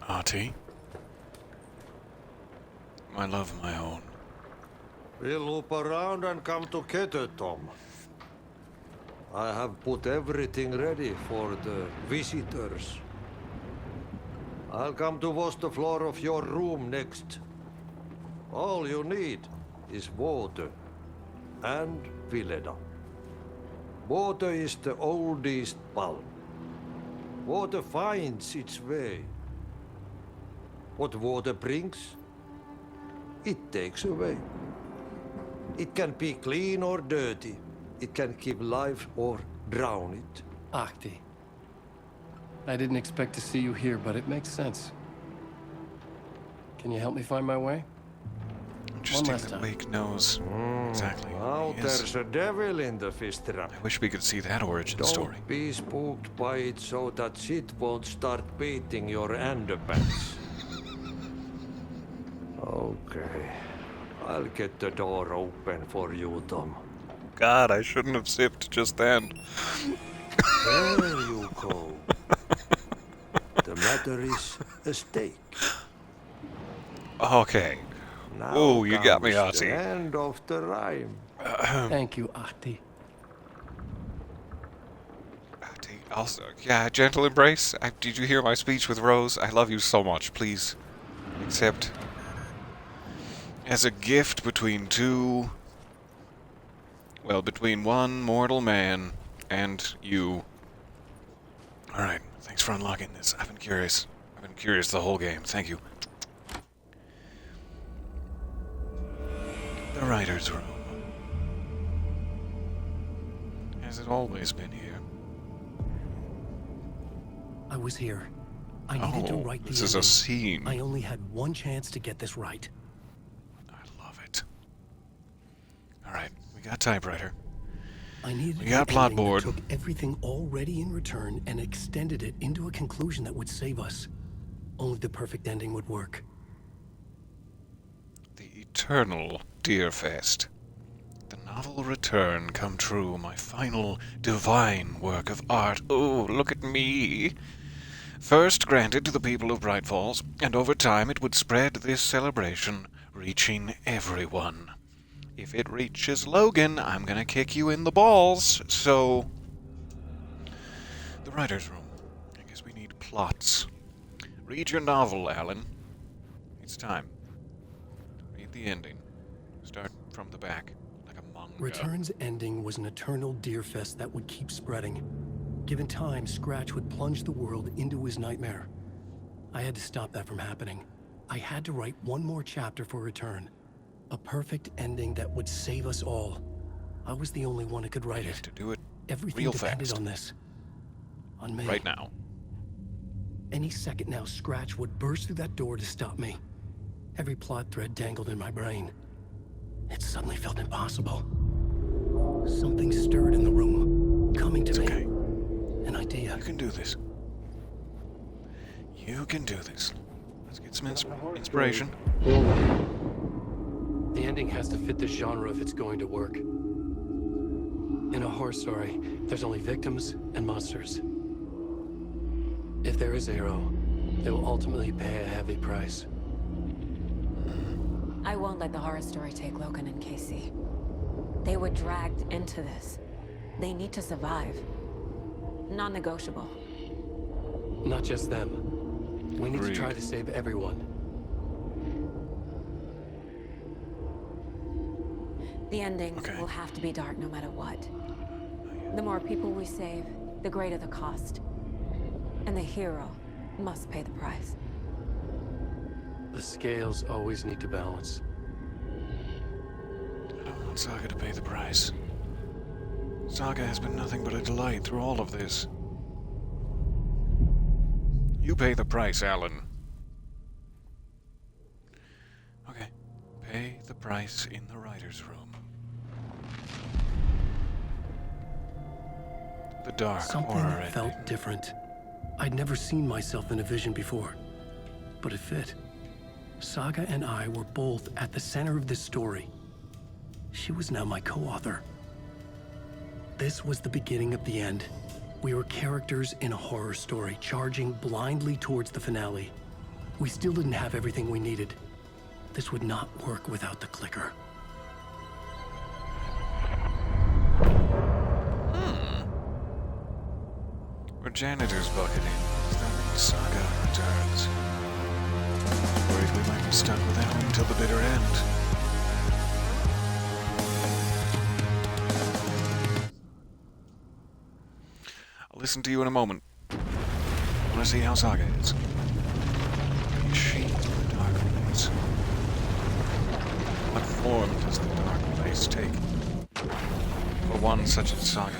Artie. My love, my own. We'll loop around and come to Keter, Tom. I have put everything ready for the visitors. I'll come to wash the floor of your room next. All you need is water and Vileda. Water is the oldest bulb. Water finds its way. What water brings, it takes away. It can be clean or dirty. It can keep life or drown it. Ahti. I didn't expect to see you here, but it makes sense. Can you help me find my way? Interesting last that time. Wake knows exactly Now who he is. there's a devil in the fish trap. I wish we could see that origin Don't story. be spooked by it so that shit won't start beating your underpants. Okay. I'll get the door open for you, Tom. God, I shouldn't have sipped just then. There you go. The matter is a steak. Okay. Now Oh, you got me, comes the Ozzy. end of the rhyme. Thank you, Ahti. Also, yeah, gentle embrace. Did you hear my speech with Rose? I love you so much. Please accept as a gift between two Well, between one mortal man and you. Alright, thanks for unlocking this. I've been curious. I've been curious the whole game. Thank you. The writer's room. Has it always been here? I was here. I needed to write the this is a ending. scene. I only had one chance to get this right. Love it. Alright, we got typewriter. I needed We got an plot ending that board. took everything already in return and extended it into a conclusion that would save us. Only the perfect ending would work. The eternal Deerfest. The novel return come true, my final divine work of art. Oh, look at me. First granted to the people of Bright Falls, and over time it would spread this celebration, reaching everyone. If it reaches Logan, I'm gonna kick you in the balls, so... The writer's room. I guess we need plots. Read your novel, Alan. It's time. Read the ending. Start from the back, like a manga. Return's ending was an eternal Deerfest that would keep spreading. Given time, Scratch would plunge the world into his nightmare. I had to stop that from happening. I had to write one more chapter for Return. A perfect ending that would save us all. I was the only one who could write it. To do it Everything real depended fast. on this. On me. Right now. Any second now, Scratch would burst through that door to stop me. Every plot thread dangled in my brain. It suddenly felt impossible. Something stirred in the room, coming to me. Okay. An idea. You can do this. You can do this. Let's get some inspiration. The ending has to fit this genre if it's going to work. In a horror story, there's only victims and monsters. If there is Arrow, they will ultimately pay a heavy price. I won't let the horror story take Logan and Casey. They were dragged into this. They need to survive. Non-negotiable. Not just them. We need to Agreed. try to save everyone. The ending will have to be dark no matter what. The more people we save, the greater the cost. And the hero must pay the price. The scales always need to balance. I don't want Saga to pay the price. Saga has been nothing but a delight through all of this. You pay the price, Alan. Okay. Pay the price in the writer's room. The dark Something horror that ending. felt different. I'd never seen myself in a vision before, but it fit. Saga and I were both at the center of this story. She was now my co-author. This was the beginning of the end. We were characters in a horror story, charging blindly towards the finale. We still didn't have everything we needed. This would not work without the clicker. We're janitors bucketing. Does that mean Saga returns? Worried we might be stuck with Alan until the bitter end. I'll listen to you in a moment. I want to see how Saga is. Is she the dark place? What form does the dark place take? For one such as Saga.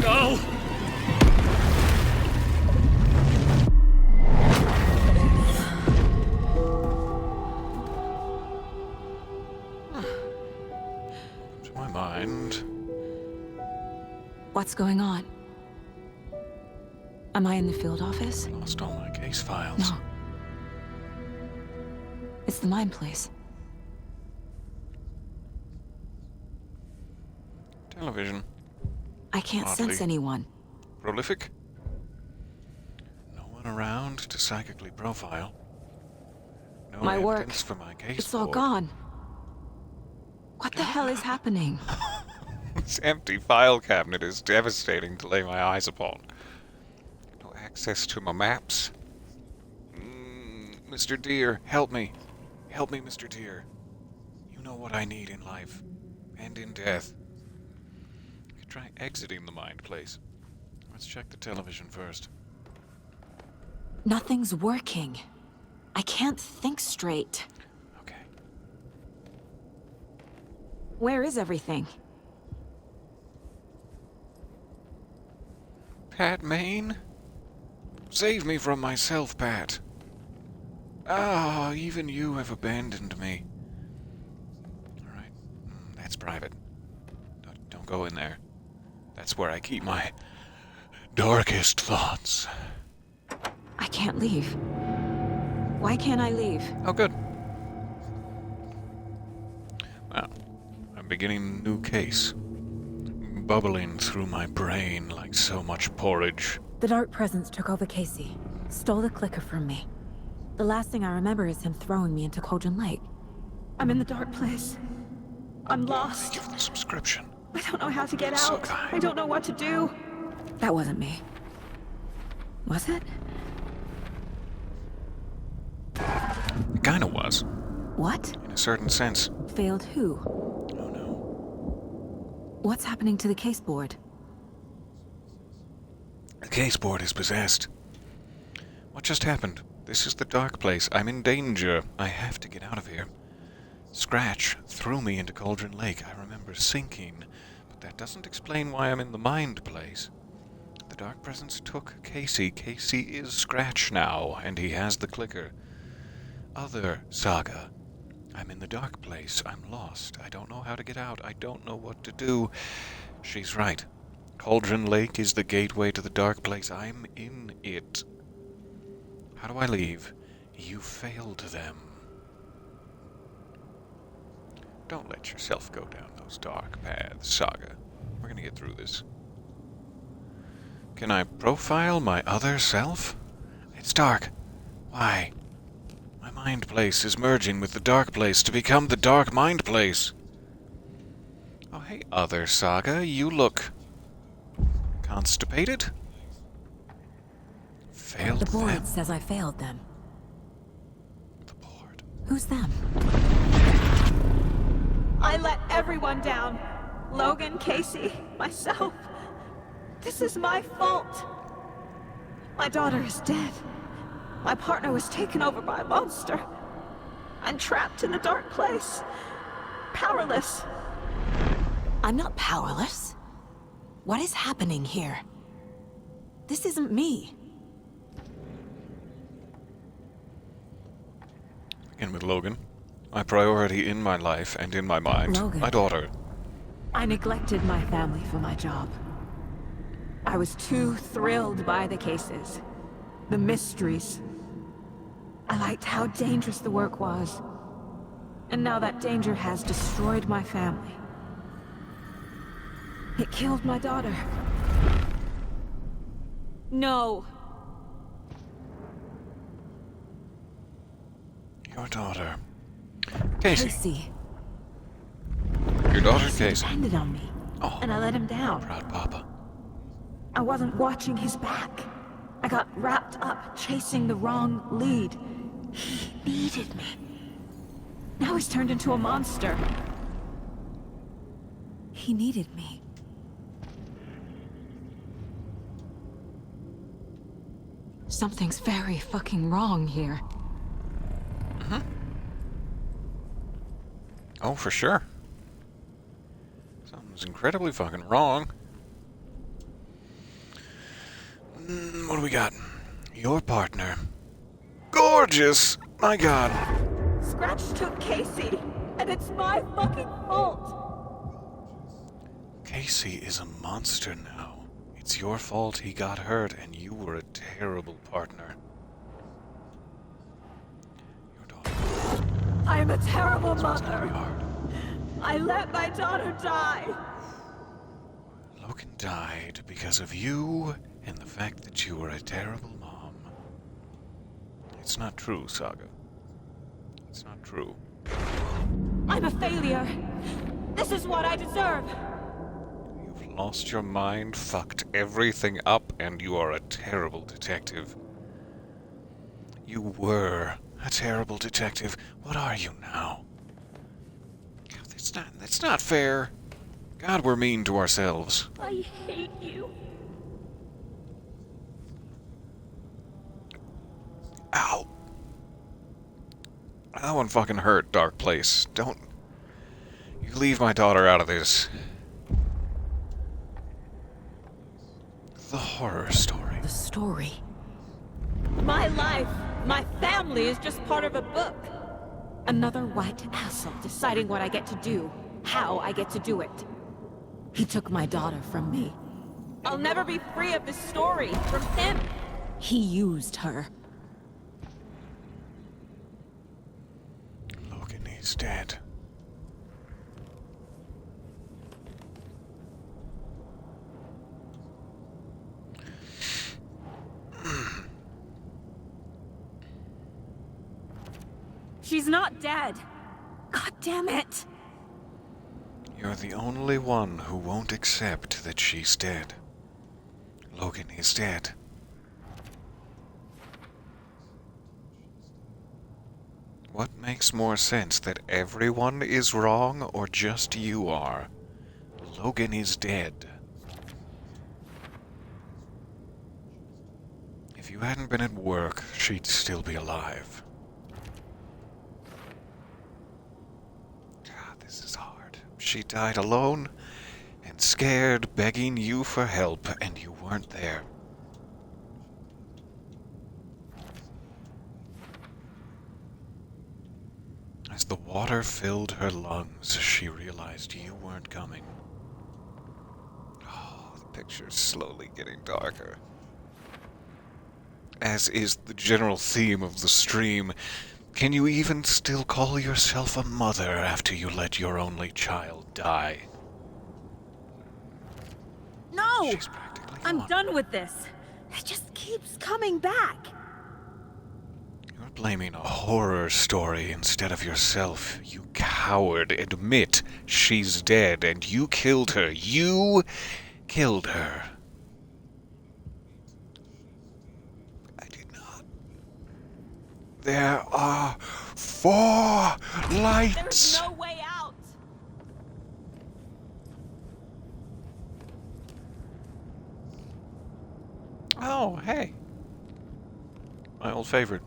No! To my mind. What's going on? Am I in the field office? Lost all my case files. No. It's the mine place. Television. I can't Oddly sense anyone. Prolific? No one around to psychically profile. No My work. evidence for my case It's all board. gone. What the hell is happening? This empty file cabinet is devastating to lay my eyes upon. No access to my maps. Mr. Deer, help me. Help me, Mr. Tyr. You know what I need in life. And in death. I could try exiting the mind place. Let's check the television first. Nothing's working. I can't think straight. Okay. Where is everything? Pat Maine? Save me from myself, Pat. Ah, even you have abandoned me. Alright, that's private. Don't go in there. That's where I keep my darkest thoughts. I can't leave. Why can't I leave? Oh, good. Well, I'm beginning a new case. Bubbling through my brain like so much porridge. The Dark Presence took over Casey. Stole the clicker from me. The last thing I remember is him throwing me into Cauldron Lake. I'm in the dark place. I'm lost. Give the subscription. I don't know how to get So out. kind. I don't know what to do. That wasn't me. Was it? It kinda was. What? In a certain sense. Failed who? Oh no. What's happening to the case board? The case board is possessed. What just happened? This is the dark place. I'm in danger. I have to get out of here. Scratch threw me into Cauldron Lake. I remember sinking, but that doesn't explain why I'm in the mind place. The Dark Presence took Casey. Casey is Scratch now, and he has the clicker. Other Saga. I'm in the dark place. I'm lost. I don't know how to get out. I don't know what to do. She's right. Cauldron Lake is the gateway to the dark place. I'm in it. How do I leave? You failed them. Don't let yourself go down those dark paths, Saga. We're gonna get through this. Can I profile my other self? It's dark. Why? My mind place is merging with the dark place to become the dark mind place. Oh, hey, other Saga. You look constipated? Failed The board them? says I failed them. The board. Who's them? I let everyone down. Logan, Casey, myself. This is my fault. My daughter is dead. My partner was taken over by a monster. I'm trapped in a dark place. Powerless. I'm not powerless. What is happening here? This isn't me. Begin with Logan. My priority in my life and in my mind. Logan. My daughter. I neglected my family for my job. I was too thrilled by the cases, the mysteries. I liked how dangerous the work was. And now that danger has destroyed my family. It killed my daughter. No. Your daughter. Casey. Casey. Your daughter, He Casey. depended on me, Oh, and I let him down. proud papa. I wasn't watching his back. I got wrapped up chasing the wrong lead. He needed me. Now he's turned into a monster. He needed me. Something's very fucking wrong here. Oh, for sure. Something's incredibly fucking wrong. What do we got? Your partner. Gorgeous! My god. Scratch took Casey, and it's my fucking fault. Casey is a monster now. It's your fault he got hurt, and you were a terrible partner. I am a terrible mother. I let my daughter die. Logan died because of you and the fact that you were a terrible mom. It's not true, Saga. It's not true. I'm a failure. This is what I deserve. You've lost your mind, fucked everything up, and you are a terrible detective. You were a terrible detective. What are you now? That's not fair. God, we're mean to ourselves. I hate you. Ow. That one fucking hurt, Dark Place. Don't... You leave my daughter out of this. The horror story. The story. My life, my family is just part of a book. Another white asshole deciding what I get to do, how I get to do it. He took my daughter from me. I'll never be free of this story from him. He used her. Logan, he's dead. She's not dead. God damn it. You're the only one who won't accept that she's dead. Logan is dead. What makes more sense, that everyone is wrong or just you are? Logan is dead. If you hadn't been at work, she'd still be alive. God, this is hard. She died alone and scared, begging you for help, and you weren't there. As the water filled her lungs, she realized you weren't coming. Oh, the picture's slowly getting darker. As is the general theme of the stream, can you even still call yourself a mother after you let your only child die? No! I'm done with this. It just keeps coming back. You're blaming a horror story instead of yourself. You coward. Admit she's dead and you killed her. You killed her. I did not. There are 4 lights. There's no way out. Oh, hey. My old favorite.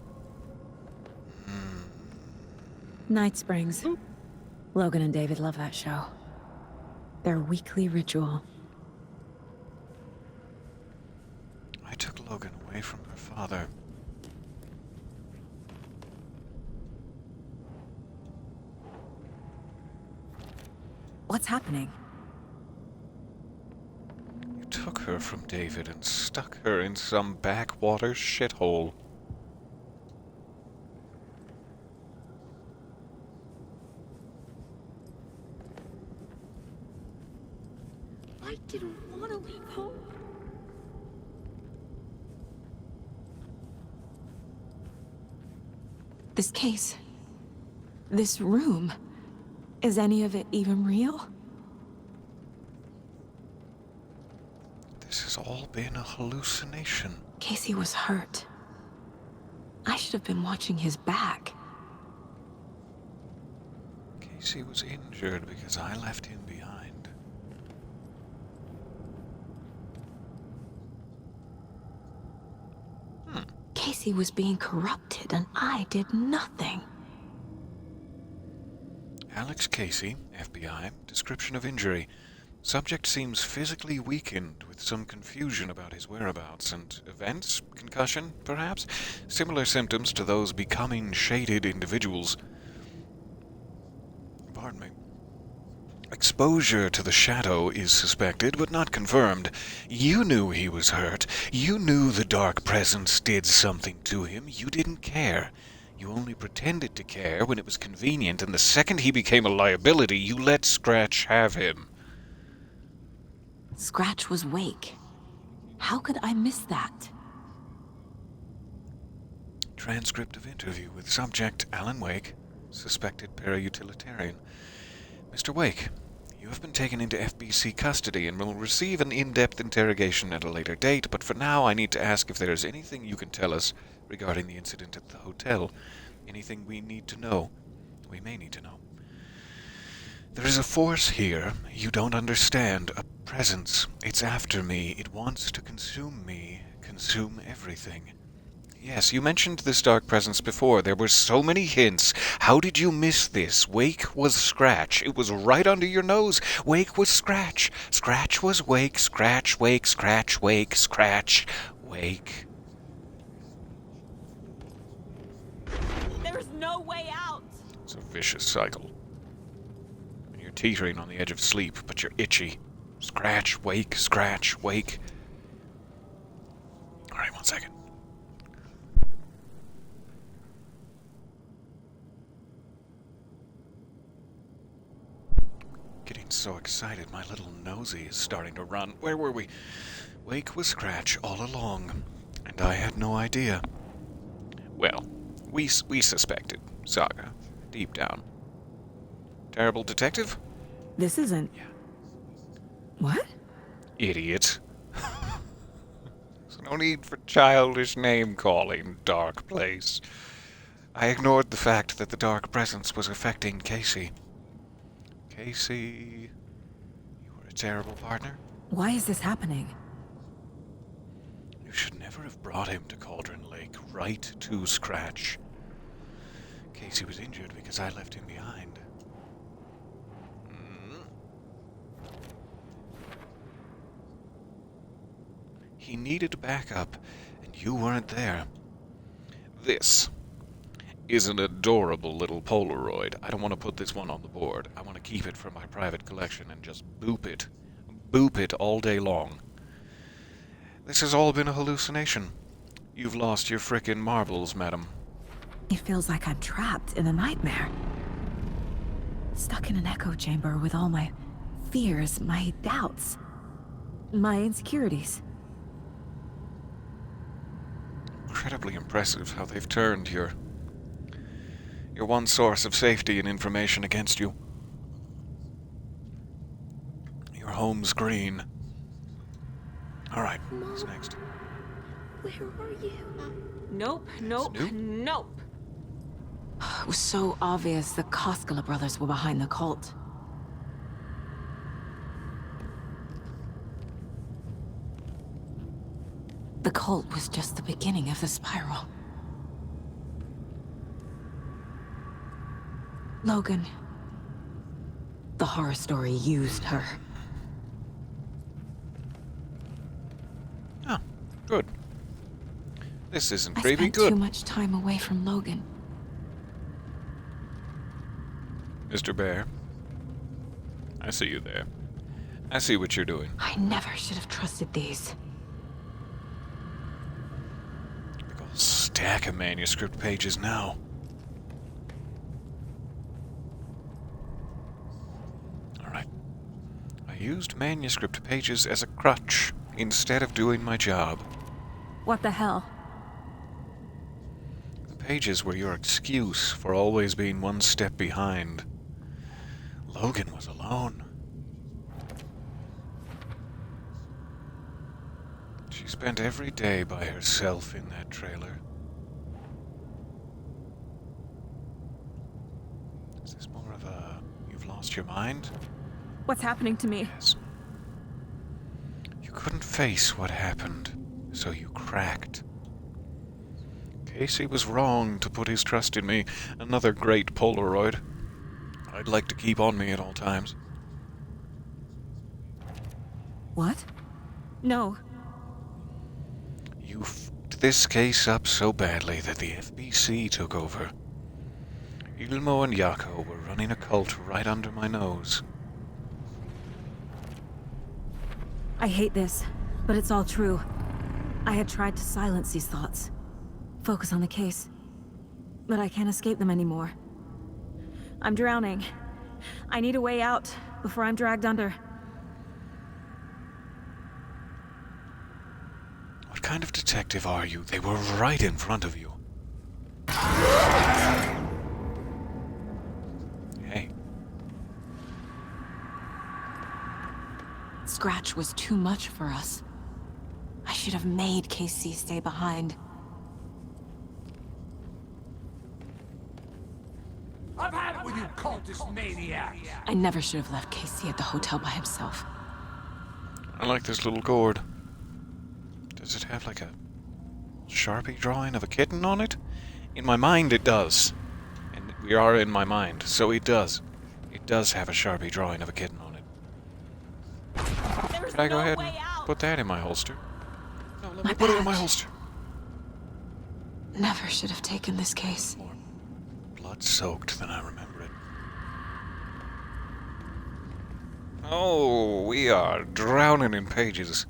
Night Springs. Logan and David love that show. Their weekly ritual. I took Logan away from her father. What's happening? You took her from David and stuck her in some backwater shithole. I didn't want to leave home. This case. This room. Is any of it even real? This has all been a hallucination. Casey was hurt. I should have been watching his back. Casey was injured because I left him behind. Casey was being corrupted and I did nothing. Alex Casey, FBI, description of injury. Subject seems physically weakened with some confusion about his whereabouts and events, concussion, perhaps? Similar symptoms to those becoming shaded individuals. Pardon me. Exposure to the shadow is suspected, but not confirmed. You knew he was hurt. You knew the dark presence did something to him. You didn't care. You only pretended to care when it was convenient, and the second he became a liability, you let Scratch have him. Scratch was Wake. How could I miss that? Transcript of interview with subject Alan Wake, suspected parautilitarian. Mr. Wake, you have been taken into FBC custody and will receive an in-depth interrogation at a later date, but for now I need to ask if there is anything you can tell us regarding the incident at the hotel. Anything we need to know. We may need to know. There is a force here you don't understand. A presence. It's after me. It wants to consume me. Consume everything. Yes, you mentioned this dark presence before. There were so many hints. How did you miss this? Wake was Scratch. It was right under your nose. Wake was Scratch. Scratch was Wake. Scratch, Wake, Scratch, Wake, Scratch, Wake. There's no way out! It's a vicious cycle. You're teetering on the edge of sleep, but you're itchy. Scratch, Wake, Scratch, Wake. Alright, 1 second. Getting so excited, my little nosy is starting to run. Where were we? Wake was Scratch all along, and I had no idea. Well, we suspected, Saga, deep down. Terrible detective? This isn't... Yeah. What? Idiot. There's no need for childish name-calling, Dark Place. I ignored the fact that the dark presence was affecting Casey. Casey, you were a terrible partner. Why is this happening? You should never have brought him to Cauldron Lake, right to Scratch. Casey was injured because I left him behind. He needed backup, and you weren't there. This is an adorable little Polaroid. I don't want to put this one on the board. I want to keep it for my private collection and just boop it. Boop it all day long. This has all been a hallucination. You've lost your frickin' marbles, madam. It feels like I'm trapped in a nightmare. Stuck in an echo chamber with all my fears, my doubts, my insecurities. Incredibly impressive how they've turned your one source of safety and information against you. Your home's green. Alright, what's next? Where are you? Nope, nope, nope. It was so obvious the Koskela brothers were behind the cult. The cult was just the beginning of the spiral. Logan. The horror story used her. Oh, good. This isn't I creepy, spent good. too much time away from Logan. Mr. Bear, I see you there. I see what you're doing. I never should have trusted these. Big old stack of manuscript pages now. Alright. I used manuscript pages as a crutch instead of doing my job. What the hell? The pages were your excuse for always being one step behind. Logan was alone. She spent every day by herself in that trailer. Is this more of a you've lost your mind? What's happening to me? Yes. You couldn't face what happened, so you cracked. Casey was wrong to put his trust in me. Another great Polaroid. I'd like to keep on me at all times. What? No. You f***ed this case up so badly that the FBC took over. Ilmo and Yako were running a cult right under my nose. I hate this, but it's all true. I had tried to silence these thoughts. Focus on the case. But I can't escape them anymore. I'm drowning. I need a way out before I'm dragged under. What kind of detective are you? They were right in front of you. Hey. Scratch was too much for us. I should have made Casey stay behind. with you cultist maniacs? I never should have left Casey at the hotel by himself. I like this little gourd. Does it have like a Sharpie drawing of a kitten on it? In my mind it does. And we are in my mind, so it does. It does have a Sharpie drawing of a kitten on it. Could I go ahead and put that in my holster? No, let me put it in my holster. Never should have taken this case. More blood-soaked than I remember it. Oh, we are drowning in pages.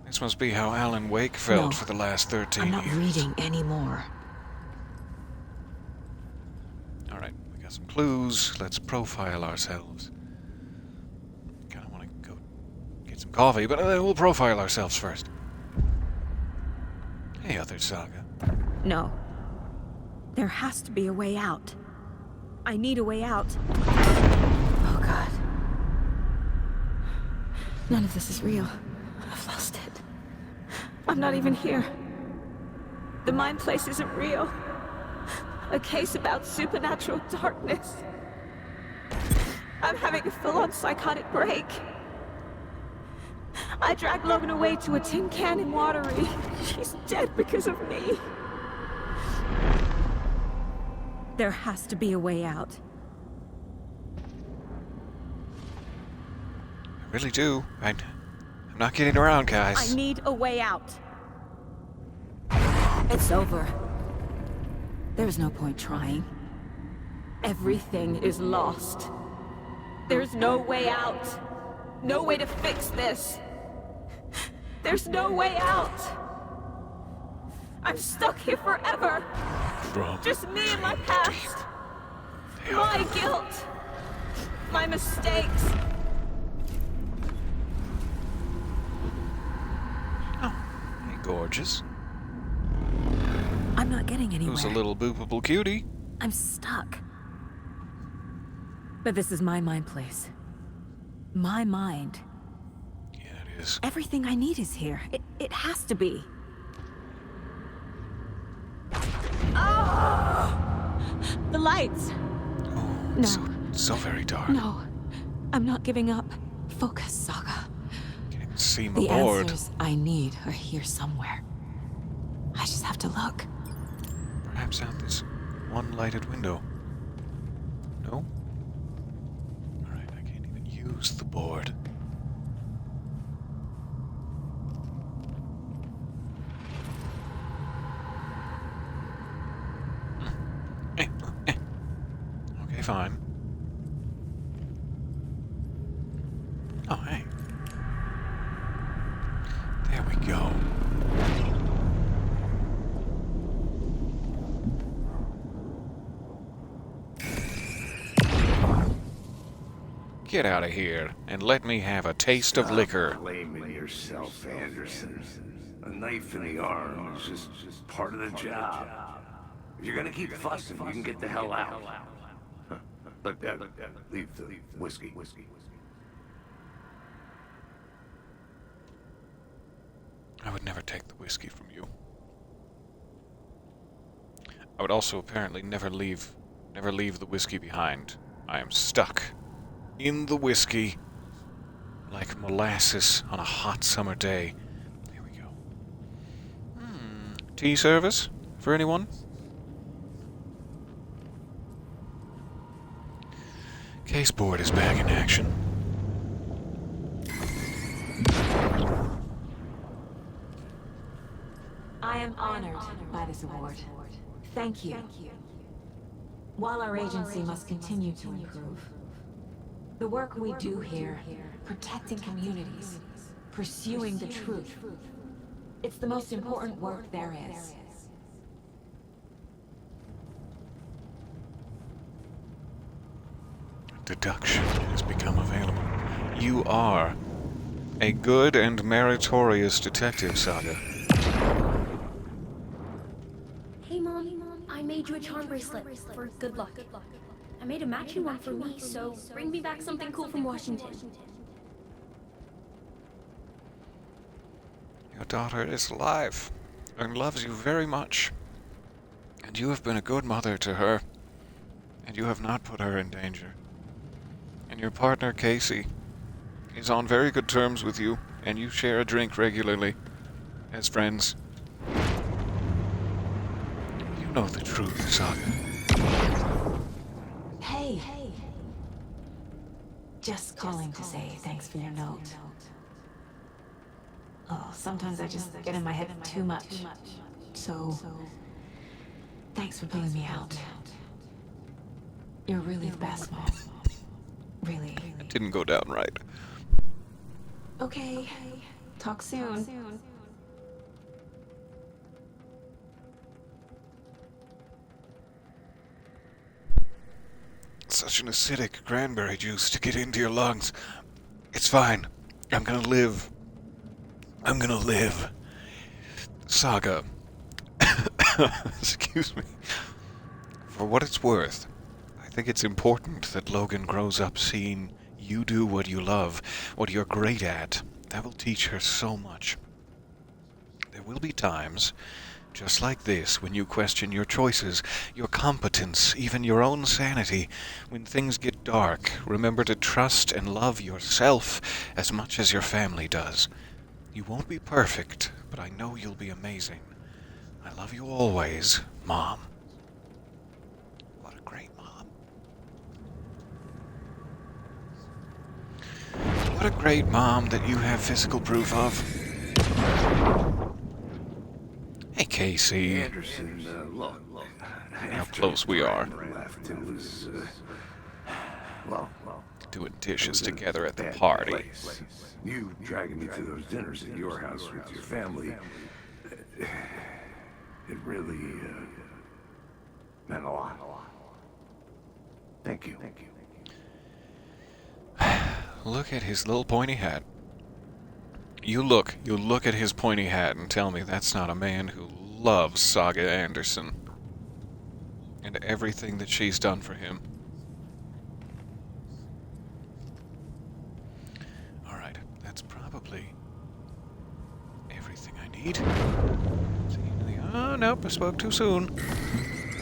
This must be how Alan Wake felt for the last 13 I'm not years. reading anymore. Alright, we got some clues. Let's profile ourselves. Kinda wanna go get some coffee, but we'll profile ourselves first. Hey, other Saga. No. There has to be a way out. I need a way out. Oh, God. None of this is real. I've lost it. I'm not even here. The mind place isn't real. A case about supernatural darkness. I'm having a full-on psychotic break. I dragged Logan away to a tin can in Watery. She's dead because of me. There has to be a way out. I really do. I'm not kidding around, guys. I need a way out. It's over. There's no point trying. Everything is lost. There's no way out. No way to fix this. There's no way out. I'm stuck here forever. Just me and my past. My guilt. My mistakes. Hey, gorgeous. I'm not getting anywhere. Who's a little boopable cutie? I'm stuck. But this is my mind place. My mind. Yeah, it is. Everything I need is here. It has to be. Oh! The lights! Oh, No. so very dark. No. I'm not giving up. Focus, Saga. Seem The aboard. answers I need are here somewhere. I just have to look. Perhaps out this one lighted window. No? Alright, I can't even use the board. Okay, fine. Oh, hey. There we go. Get out of here and let me have a taste of liquor. Blaming yourself, Anderson. A knife in the arm is just part of the job. If you're gonna keep fussing, you can get the hell out. But leave the whiskey. I would never take the whiskey from you. I would also apparently never leave the whiskey behind. I am stuck in the whiskey like molasses on a hot summer day. Here we go. Tea service for anyone? Caseboard is back in action. I am honored by this award. Thank you. While our agency must continue to improve, the work we do here, protecting communities, pursuing the truth, it's the most important work there is. Deduction has become available. You are a good and meritorious detective, Saga. Hey, Mom. I made you a charm bracelet for good luck. I made a matching one for me, so bring me back something cool from Washington. Your daughter is alive and loves you very much. And you have been a good mother to her. and you have not put her in danger. And your partner, Casey, is on very good terms with you, and you share a drink regularly, as friends. You know the truth, Saga. Hey. Just calling to say thanks for your note. Oh, sometimes I just get in my head too much. So, thanks for pulling me out. You're really the best, Mom. Really. It didn't go down right. Okay. Talk soon. Such an acidic cranberry juice to get into your lungs. It's fine. I'm gonna live. I'm gonna live. Saga. Excuse me. For what it's worth, I think it's important that Logan grows up seeing you do what you love, what you're great at. That will teach her so much. There will be times, just like this, when you question your choices, your competence, even your own sanity. When things get dark, remember to trust and love yourself as much as your family does. You won't be perfect, but I know you'll be amazing. I love you always, Mom. What a great mom. What a great mom that you have physical proof of. Hey, Casey. Anderson, look. How close we are. Left, it was, well, doing dishes together at the party. Place. You dragging me to those dinners at your house with your family, it really meant a lot. Thank you. Look at his little pointy hat. You look at his pointy hat and tell me that's not a man who loves Saga Anderson and everything that she's done for him. Alright, that's probably everything I need. Oh, nope, I spoke too soon.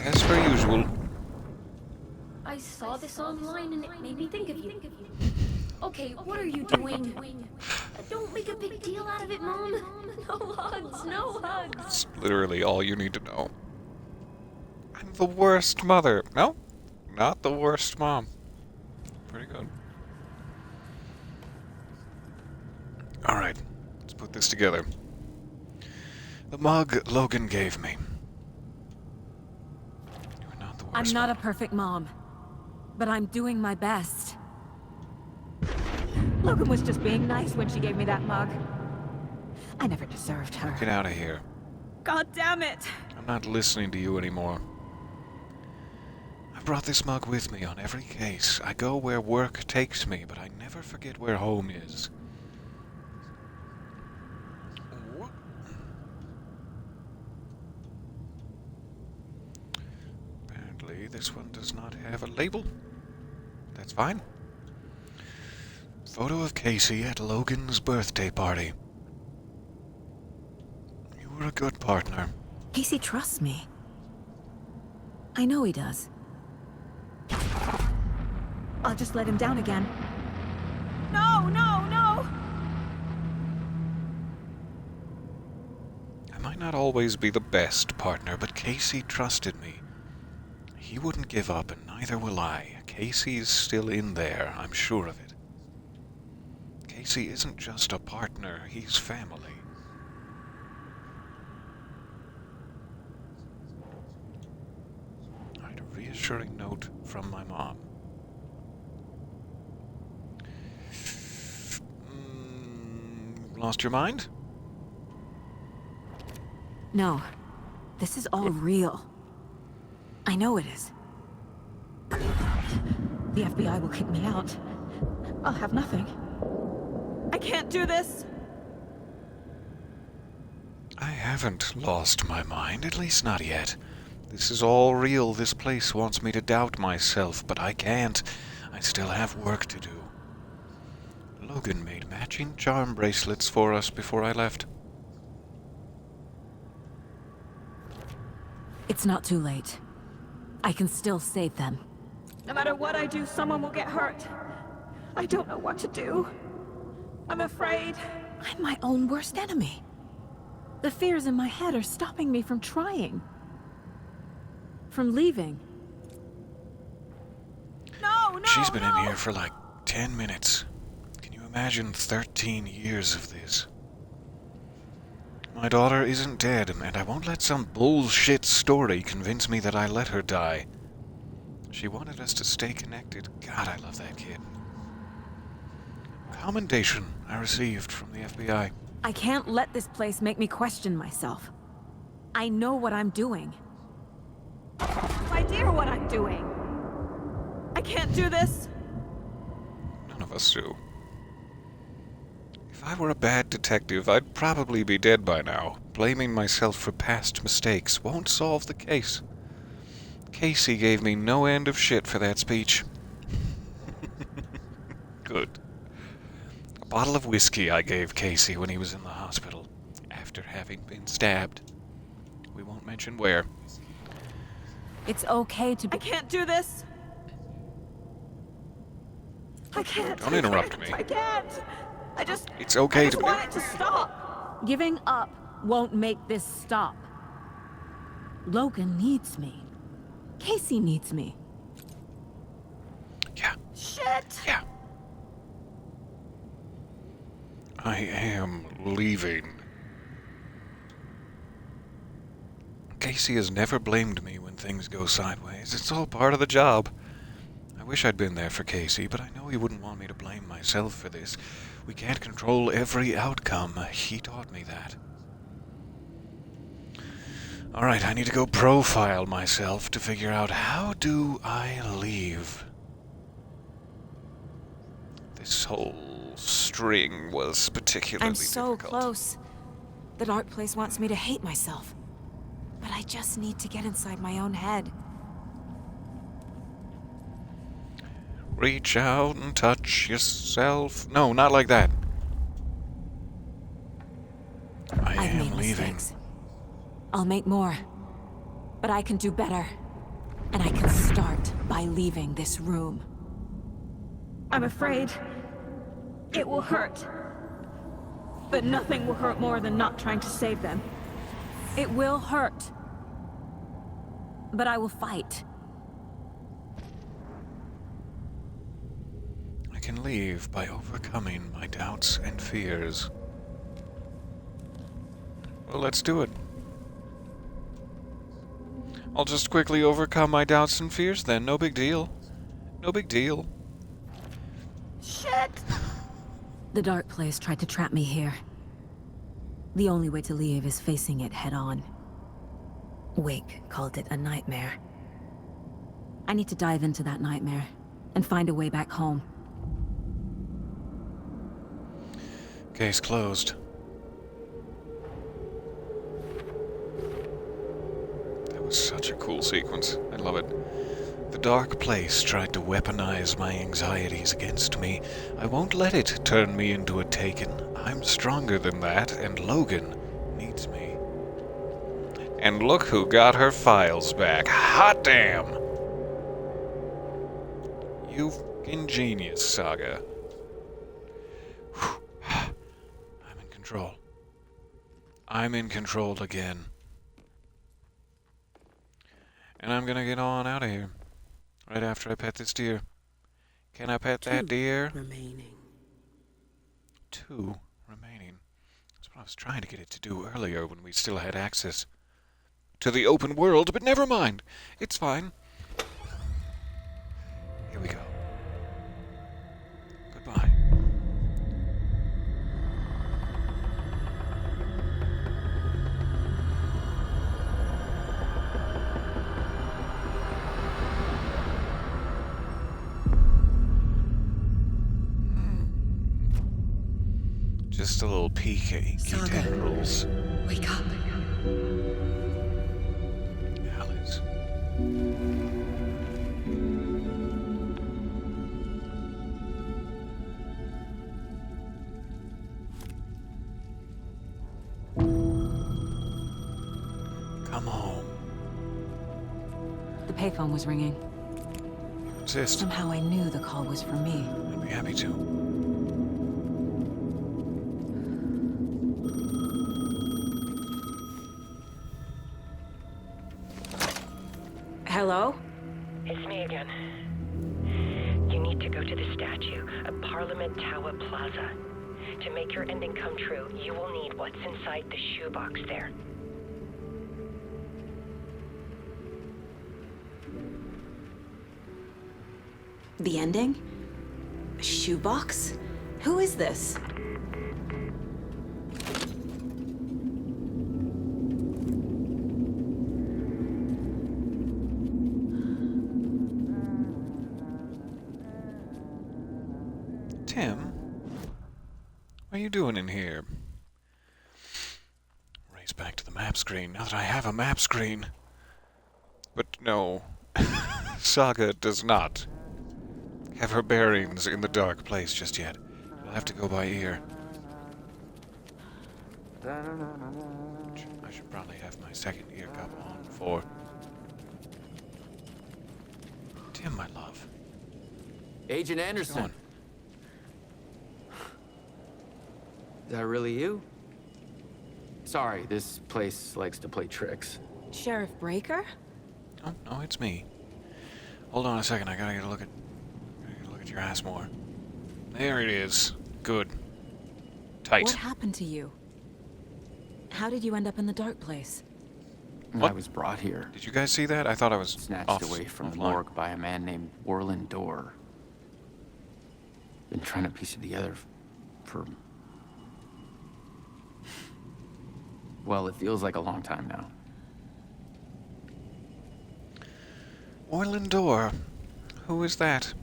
As per usual. I saw this online and it made me think of you. Okay, what are you doing? Don't make a big deal out of it, Mom. No hugs, no hugs. That's literally all you need to know. I'm the worst mother. No, not the worst mom. Pretty good. Alright, let's put this together. The mug Logan gave me. You're not the worst. I'm not a perfect mom, but I'm doing my best. Logan was just being nice when she gave me that mug. I never deserved her. Get out of here. God damn it! I'm not listening to you anymore. I brought this mug with me on every case. I go where work takes me, but I never forget where home is. Apparently, this one does not have a label. That's fine. Photo of Casey at Logan's birthday party. You were a good partner. Casey trusts me. I know he does. I'll just let him down again. No, no, no! I might not always be the best partner, but Casey trusted me. He wouldn't give up, and neither will I. Casey's still in there, I'm sure of it. Casey isn't just a partner, he's family. Alright, a reassuring note from my mom. Lost your mind? No. This is all real. I know it is. The FBI will kick me out. I'll have nothing. I can't do this! I haven't lost my mind, at least not yet. This is all real. This place wants me to doubt myself, but I can't. I still have work to do. Logan made matching charm bracelets for us before I left. It's not too late. I can still save them. No matter what I do, someone will get hurt. I don't know what to do. I'm afraid. I'm my own worst enemy. The fears in my head are stopping me from trying. From leaving. No! She's been in here for like 10 minutes. Can you imagine 13 years of this? My daughter isn't dead, and I won't let some bullshit story convince me that I let her die. She wanted us to stay connected. God, I love that kid. Commendation I received from the FBI. I can't let this place make me question myself. I know what I'm doing. I idea what I'm doing. I can't do this. None of us do. If I were a bad detective, I'd probably be dead by now. Blaming myself for past mistakes won't solve the case. Casey gave me no end of shit for that speech. Good. A bottle of whiskey I gave Casey when he was in the hospital, after having been stabbed. We won't mention where. It's okay to be— I can't do this. I can't. Don't interrupt me. I can't. It's okay I to just want it to stop. Giving up won't make this stop. Logan needs me. Casey needs me. Yeah. Shit. Yeah. I am leaving. Casey has never blamed me when things go sideways. It's all part of the job. I wish I'd been there for Casey, but I know he wouldn't want me to blame myself for this. We can't control every outcome. He taught me that. Alright, I need to go profile myself to figure out how do I leave. This whole string was particularly I'm so difficult. close. The dark place wants me to hate myself. But I just need to get inside my own head. Reach out and touch yourself. No, not like that. I've am made leaving. mistakes. I'll make more. But I can do better. And I can start by leaving this room. I'm afraid it will hurt. But nothing will hurt more than not trying to save them. It will hurt. But I will fight. I can leave by overcoming my doubts and fears. Well, let's do it. I'll just quickly overcome my doubts and fears then. No big deal. No big deal. Shit! The dark place tried to trap me here. The only way to leave is facing it head-on. Wake called it a nightmare. I need to dive into that nightmare and find a way back home. Case closed. That was such a cool sequence. I love it. The dark place tried to weaponize my anxieties against me. I won't let it turn me into a Taken. I'm stronger than that, and Logan needs me. And look who got her files back. Hot damn! You ingenious, Saga. Whew. I'm in control. I'm in control again. And I'm gonna get on out of here. Right after I pet this deer. Can I pet that deer? Remaining. 2 remaining. That's what I was trying to get it to do earlier when we still had access to the open world, but never mind. It's fine. Here we go. Goodbye. Just a little peek at inky tendrils. Wake up. Alice. Come home. The payphone was ringing. insist. Somehow I knew the call was for me. I'd be happy to. Hello? It's me again. You need to go to the statue at Parliament Tower Plaza. To make your ending come true, you will need what's inside the shoebox there. The ending? A shoebox? Who is this? Tim? What are you doing in here? Race back to the map screen, now that I have a map screen. But no, Saga does not have her bearings in the dark place just yet. We'll have to go by ear. I should probably have my second ear cup on for... Tim, my love. Agent Anderson. Is that really you? Sorry, this place likes to play tricks. Sheriff Breaker? Oh, no, it's me. Hold on a second, I gotta get a look at your ass more. There it is. Good. Tight. What happened to you? How did you end up in the dark place? I was brought here. Did you guys see that? I thought I was snatched away from the morgue by a man named Warlin Dorr. Been trying to piece it together for... well, it feels like a long time now. Warlin Dorr? Who is that?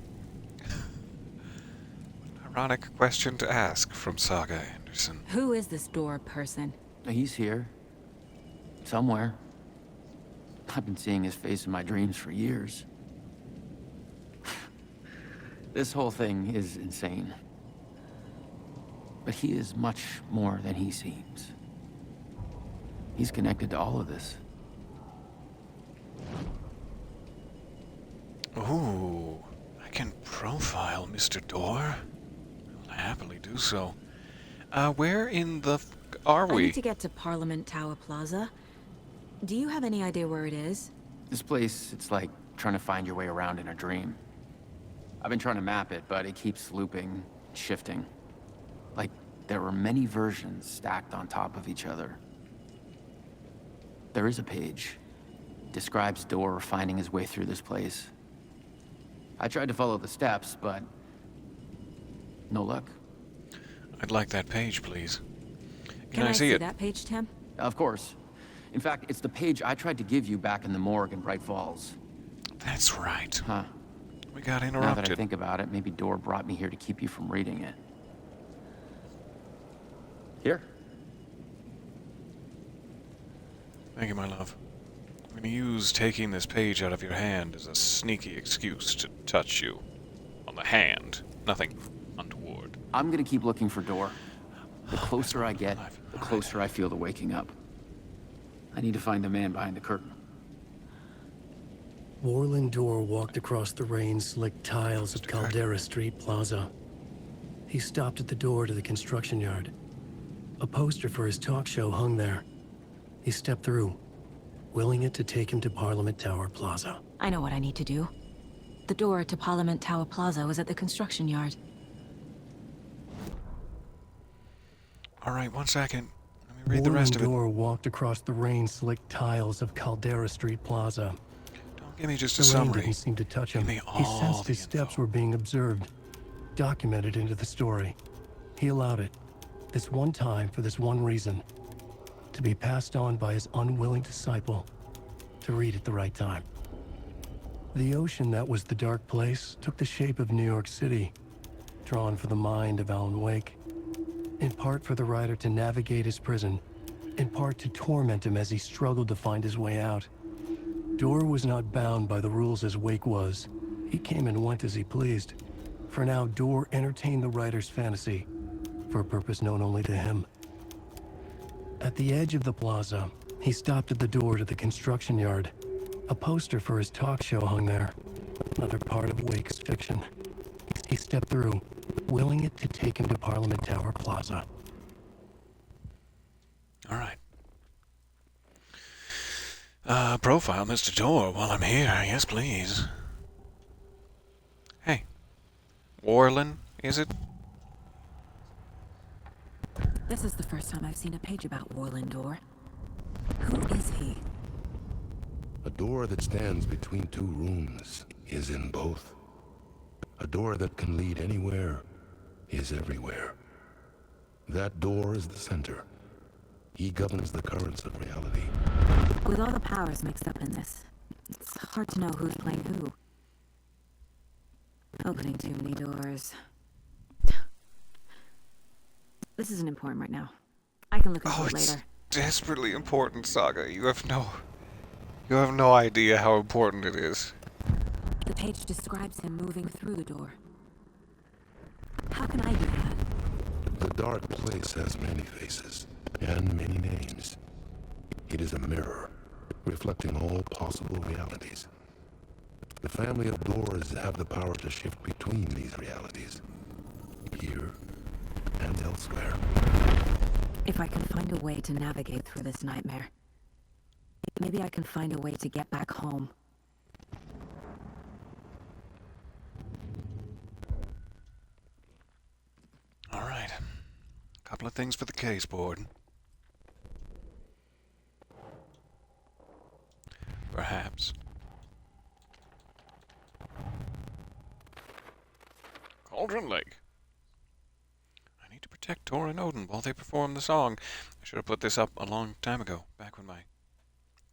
Ironic question to ask from Saga Anderson. Who is this Dorr person? He's here. Somewhere. I've been seeing his face in my dreams for years. This whole thing is insane. But he is much more than he seems. He's connected to all of this. Ooh, I can profile Mr. Dorr. I'll happily do so. Where in the are we? I need to get to Parliament Tower Plaza. Do you have any idea where it is? This place, it's like trying to find your way around in a dream. I've been trying to map it, but it keeps looping, shifting. Like there are many versions stacked on top of each other. There is a page. Describes Dorr finding his way through this place. I tried to follow the steps, but no luck. I'd like that page, please. Can I see it? That page, Tim? Of course. In fact, it's the page I tried to give you back in the morgue in Bright Falls. That's right. Huh. We got interrupted. Now that I think about it, maybe Dorr brought me here to keep you from reading it. Here. Thank you, my love. I'm gonna use taking this page out of your hand as a sneaky excuse to touch you. On the hand. Nothing untoward. I'm gonna keep looking for Dorr. The closer I get, the closer I feel to waking up. I need to find the man behind the curtain. Warlin Dorr walked across the rain-slicked tiles of Caldera Street Plaza. He stopped at the door to the construction yard. A poster for his talk show hung there. He stepped through, willing it to take him to Parliament Tower Plaza. I know what I need to do. The door to Parliament Tower Plaza was at the construction yard. Alright, 1 second. Let me read the rest of it. Warlin Dorr walked across the rain-slicked tiles of Caldera Street Plaza. Don't give me just a The rain summary. didn't seem to touch him. Give me He all sensed the his steps were being observed, documented into the story. He allowed it, this one time for this one reason, to be passed on by his unwilling disciple, to read at the right time. The ocean that was the dark place took the shape of New York City, drawn for the mind of Alan Wake, in part for the writer to navigate his prison, in part to torment him as he struggled to find his way out. Dorr was not bound by the rules as Wake was. He came and went as he pleased. For now, Dorr entertained the writer's fantasy, for a purpose known only to him. At the edge of the plaza, he stopped at the door to the construction yard. A poster for his talk show hung there. Another part of Wake's fiction. He stepped through, willing it to take him to Parliament Tower Plaza. All right. Profile Mr. Door while I'm here. Yes, please. Hey. Warlin, is it? This is the first time I've seen a page about Warlin Door. Who is he? A door that stands between two rooms is in both. A door that can lead anywhere is everywhere. That door is the center. He governs the currents of reality. With all the powers mixed up in this, it's hard to know who's playing who. Opening too many doors. This isn't important right now. I can look into it later. Desperately important, Saga. You have no idea how important it is. The page describes him moving through the door. How can I do that? The dark place has many faces and many names. It is a mirror, reflecting all possible realities. The family of doors have the power to shift between these realities, here and elsewhere. If I can find a way to navigate through this nightmare, maybe I can find a way to get back home. All right. Couple of things for the case board. Perhaps. Cauldron Lake. I need to protect Tor and Odin while they perform the song. I should have put this up a long time ago, back when my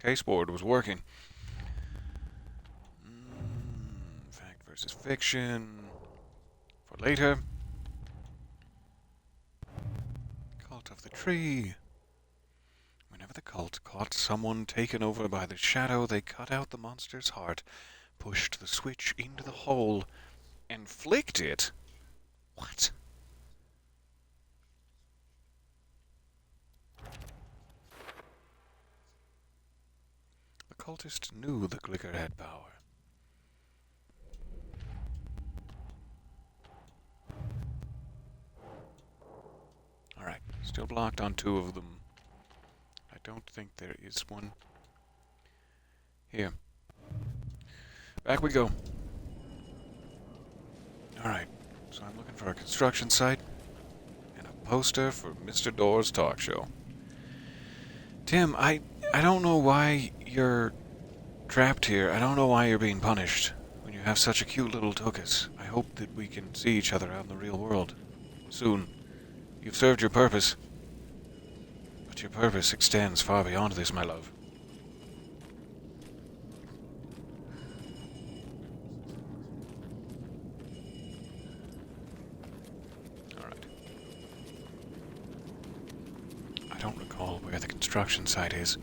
case board was working. Fact versus fiction. For later. Cult of the Tree. Whenever the cult caught someone taken over by the shadow, they cut out the monster's heart, pushed the switch into the hole, and flicked it. What? The cultist knew the clicker had power. Alright, still blocked on 2 of them. I don't think there is one here. Back we go. Alright, so I'm looking for a construction site and a poster for Mr. Door's talk show. Tim, I don't know why you're trapped here. I don't know why you're being punished when you have such a cute little tuchus. I hope that we can see each other out in the real world soon. You've served your purpose. But your purpose extends far beyond this, my love. Alright. I don't recall where the construction site is.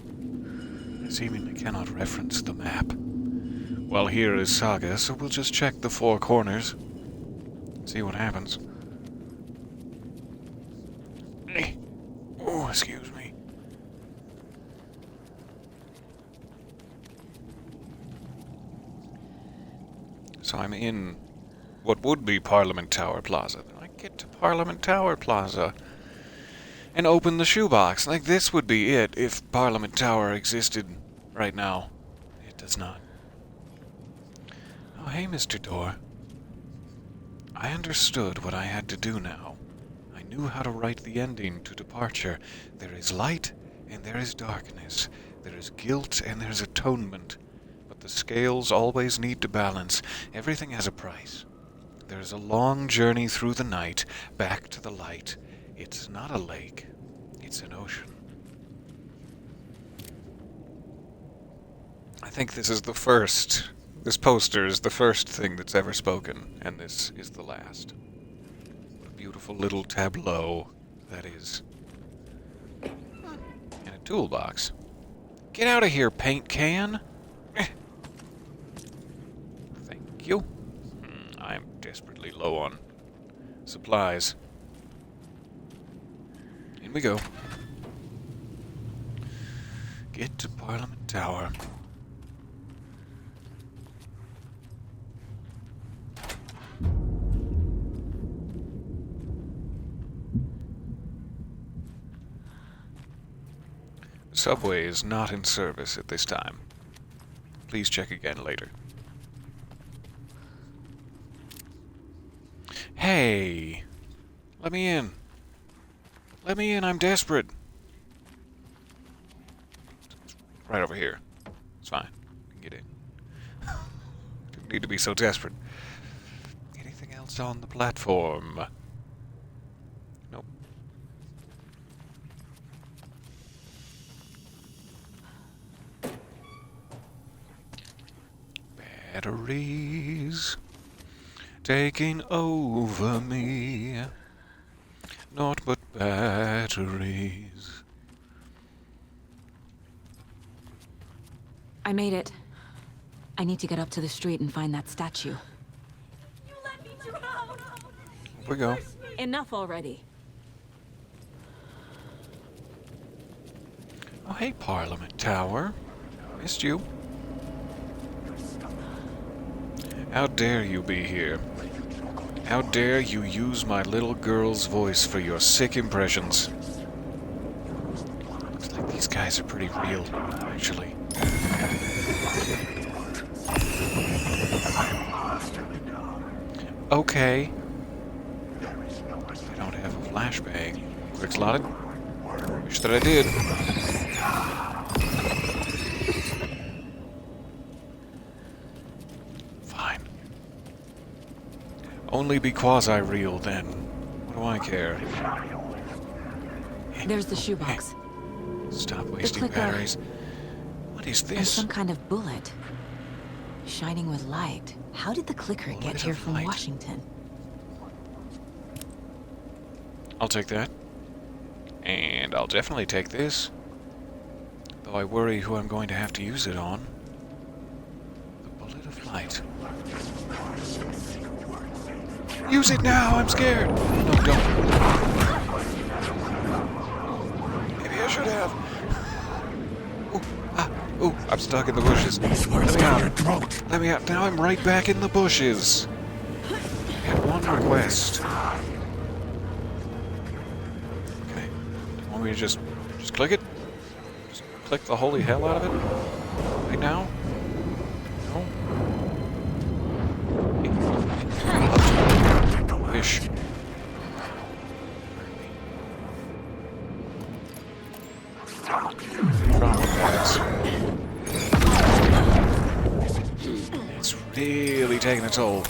I seemingly cannot reference the map. Well, here is Saga, so we'll just check the 4 corners. See what happens. Oh, excuse me. So I'm in what would be Parliament Tower Plaza. Then I get to Parliament Tower Plaza and open the shoebox. Like, this would be it if Parliament Tower existed right now. It does not. Oh, hey, Mr. Door. I understood what I had to do now. I knew how to write the ending to Departure. There is light and there is darkness. There is guilt and there's atonement. But the scales always need to balance. Everything has a price. There is a long journey through the night, back to the light. It's not a lake. It's an ocean. I think this is the first. This poster is the first thing that's ever spoken, and this is the last. What a beautiful little tableau that is. And a toolbox. Get out of here, paint can! Thank you. I'm desperately low on supplies. In we go. Get to Parliament Tower. Subway is not in service at this time. Please check again later. Hey! Let me in. Let me in, I'm desperate. Right over here. It's fine. You can get in. Don't need to be so desperate. Anything else on the platform? Nope. Batteries taking over me. Naught but batteries. I made it. I need to get up to the street and find that statue. Here we go. Enough already. Oh, hey, Parliament Tower. Missed you. How dare you be here? How dare you use my little girl's voice for your sick impressions? Looks like these guys are pretty real, actually. Okay. I don't have a flashbang. Quick slotted. Wish that I did. Fine. Only be quasi-real then. What do I care? There's the shoebox. Stop wasting clicker. batteries. What is And this? some kind of bullet. Shining with light. How did the clicker get here from Washington? I'll take that. And I'll definitely take this. Though I worry who I'm going to have to use it on. The bullet of light. Use it now! I'm scared! No, don't. Maybe I should have. Ooh, I'm stuck in the bushes. Let me out. Let me out. Now I'm right back in the bushes. I had one request. Okay. Want me to just click it? Just click the holy hell out of it? Right now? No? Wish. It's really taking a toll.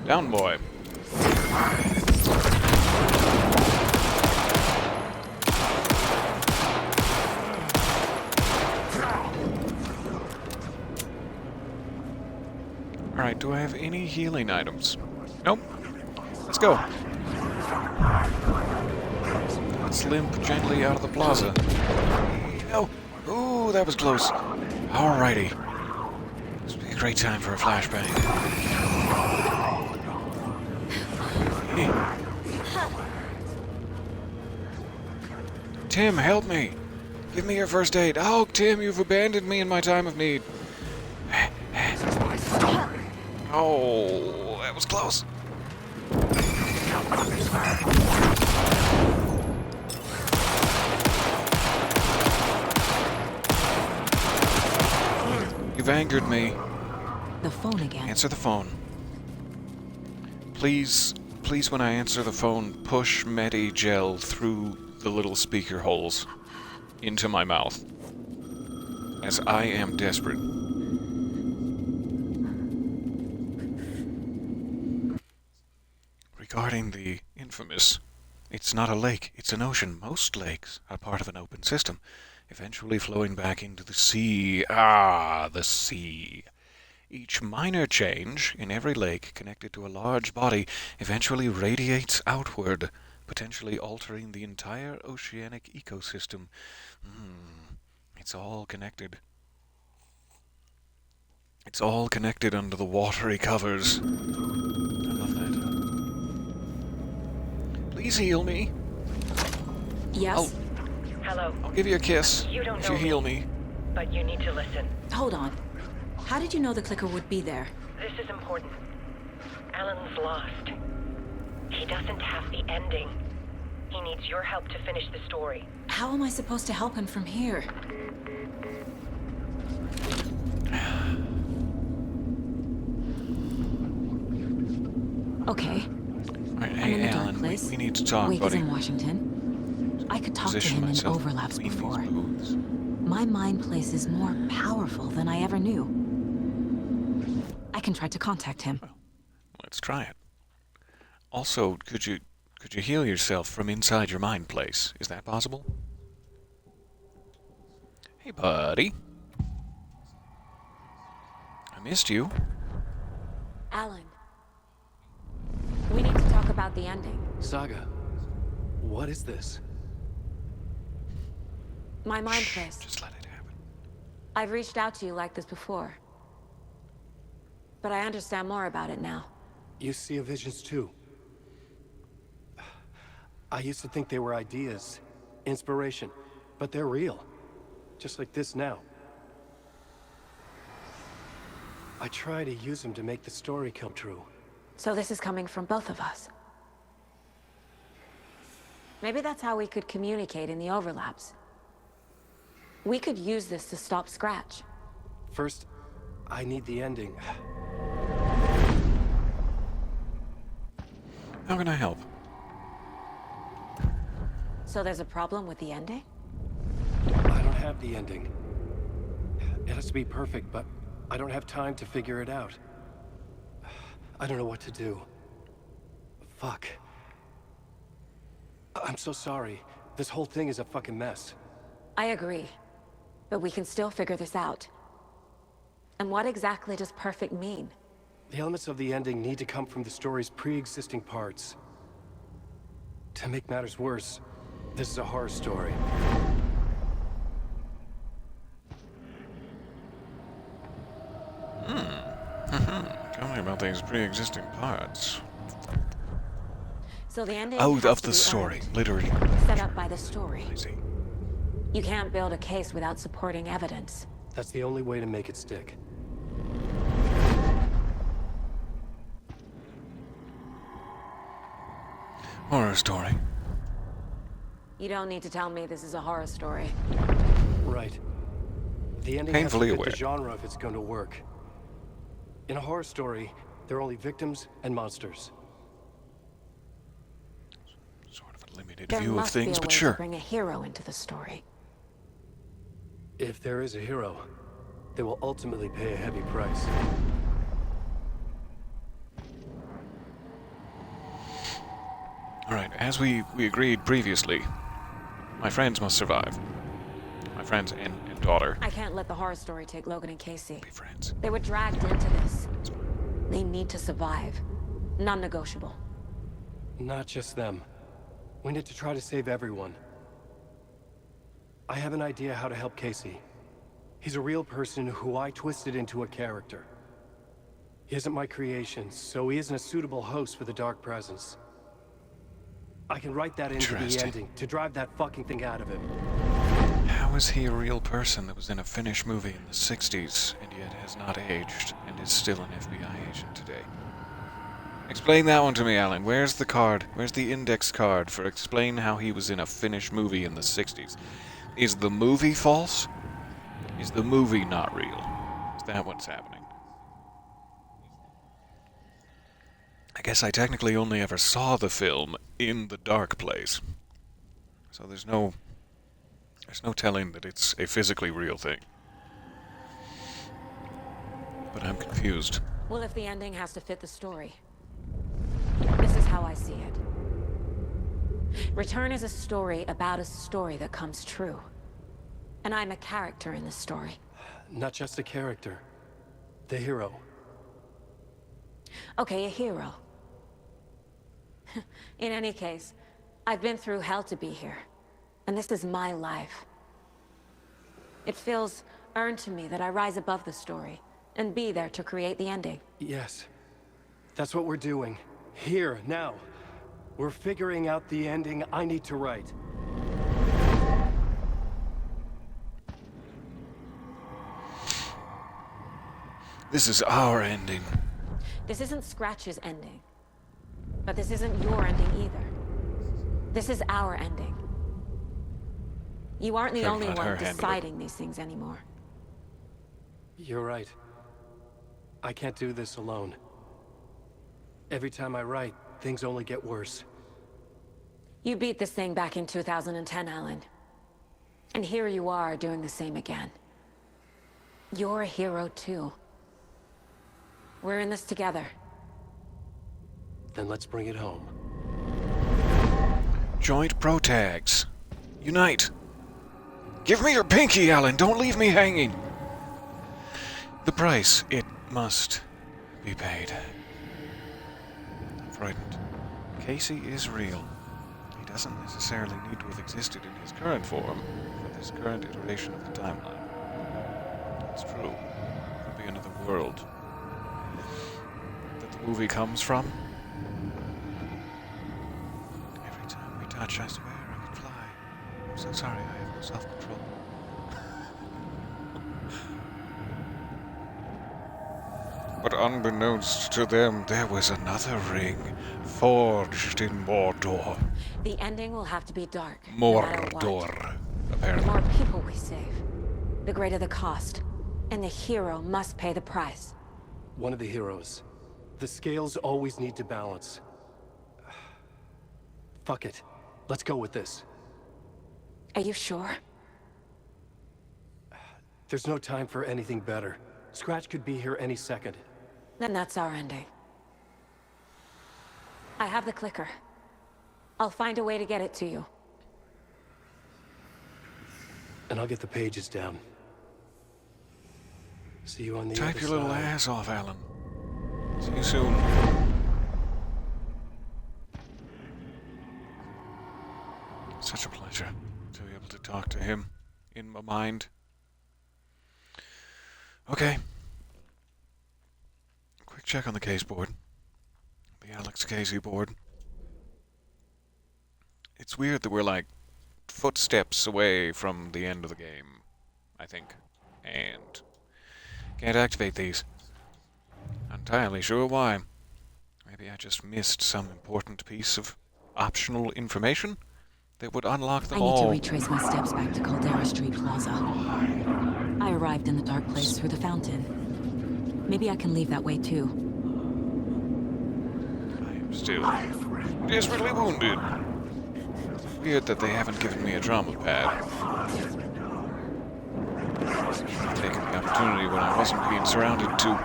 Down, boy. Alright, do I have any healing items? Nope. Let's go. Let's limp gently out of the plaza. No! Ooh, that was close. Alrighty. This would be a great time for a flashbang. Tim, help me! Give me your first aid. Oh, Tim, you've abandoned me in my time of need. Oh, that was close. You've angered me. The phone again. Answer the phone. Please, when I answer the phone, push Medi gel through the little speaker holes into my mouth. As I am desperate. Regarding the infamous, it's not a lake, it's an ocean. Most lakes are part of an open system, eventually flowing back into the sea. Ah, the sea. Each minor change in every lake connected to a large body eventually radiates outward, potentially altering the entire oceanic ecosystem. It's all connected. It's all connected under the watery covers. I love that. Please heal me. Yes? Hello. I'll give you a kiss You don't if know you heal me. But you need to listen. Hold on. How did you know the clicker would be there? This is important. Alan's lost. He doesn't have the ending. He needs your help to finish the story. How am I supposed to help him from here? Okay. Right, I'm hey, in the dark Alan, place. we need to talk, Wake buddy. is in Washington. I could talk to Position him in myself overlaps between these before. booths. My mind place is more powerful than I ever knew. I can try to contact him. Let's try it. Also, could you heal yourself from inside your mind place? Is that possible? Hey, buddy. I missed you. Alan. We need to talk about the ending. Saga, what is this? My mind place. Just let it happen. I've reached out to you like this before. But I understand more about it now. You see visions too. I used to think they were ideas, inspiration, but they're real. Just like this now. I try to use them to make the story come true. So this is coming from both of us. Maybe that's how we could communicate in the overlaps. We could use this to stop Scratch. First, I need the ending. How can I help? So there's a problem with the ending? I don't have the ending. It has to be perfect, but I don't have time to figure it out. I don't know what to do. Fuck. I'm so sorry. This whole thing is a fucking mess. I agree. But we can still figure this out. And what exactly does perfect mean? The elements of the ending need to come from the story's pre-existing parts. To make matters worse, this is a horror story. Tell me about these pre-existing parts. So the ending Oh, has of to the be story, earned, literally. set up by the story. I see. You can't build a case without supporting evidence. That's the only way to make it stick. Horror story. You don't need to tell me this is a horror story. Right. The ending Painfully has to fit aware. the genre if it's going to work. In a horror story, there are only victims and monsters. Sort of a limited There view of must be things, a but way sure. to bring a hero into the story. If there is a hero, they will ultimately pay a heavy price. Alright, as we agreed previously, my friends must survive. My friends and daughter. I can't let the horror story take Logan and Casey. Be friends. They were dragged into this. They need to survive. Non-negotiable. Not just them. We need to try to save everyone. I have an idea how to help Casey. He's a real person who I twisted into a character. He isn't my creation, so he isn't a suitable host for the Dark Presence. I can write that into the Interesting. ending to drive that fucking thing out of him. How is he a real person that was in a Finnish movie in the 60s and yet has not aged and is still an FBI agent today? Explain that one to me, Alan. Where's the card? Where's the index card for explain how he was in a Finnish movie in the 60s? Is the movie false? Is the movie not real? Is that what's happening? I guess I technically only ever saw the film in the dark place. So there's no telling that it's a physically real thing. But I'm confused. Well, if the ending has to fit the story. This is how I see it. Return is a story about a story that comes true. And I'm a character in this story. Not just a character. The hero. Okay, a hero. In any case, I've been through hell to be here. And this is my life. It feels earned to me that I rise above the story and be there to create the ending. Yes. That's what we're doing. Here, now. We're figuring out the ending I need to write. This is our ending. This isn't Scratch's ending. But this isn't your ending either. This is our ending. You aren't the only one deciding these things anymore. You're right. I can't do this alone. Every time I write, things only get worse. You beat this thing back in 2010, Alan. And here you are doing the same again. You're a hero too. We're in this together. Then let's bring it home. Joint protags. Unite. Give me your pinky, Alan. Don't leave me hanging. The price, it must be paid. I'm frightened. Casey is real. He doesn't necessarily need to have existed in his current form for this current iteration of the timeline. It's true. It could be another world that the movie comes from. Every time we touch, I swear I could fly. I'm so sorry, I have no self-control. But unbeknownst to them, there was another ring forged in Mordor. The ending will have to be dark. Mordor, apparently. The more people we save, the greater the cost. And the hero must pay the price. One of the heroes. The scales always need to balance. Fuck it. Let's go with this. Are you sure? There's no time for anything better. Scratch could be here any second. Then that's our ending. I have the clicker. I'll find a way to get it to you. And I'll get the pages down. See you on the other side. Type your little ass off, Alan. See you soon. Such a pleasure to be able to talk to him in my mind. Okay. Quick check on the case board. The Alex Casey board. It's weird that we're like footsteps away from the end of the game, I think. And can't activate these. Not entirely sure why. Maybe I just missed some important piece of optional information that would unlock them all. I need to retrace my steps back to Caldera Street Plaza. I arrived in the dark place through the fountain. Maybe I can leave that way too. I am still desperately wounded. Weird that they haven't given me a trauma pad. Taking the opportunity when I wasn't being surrounded to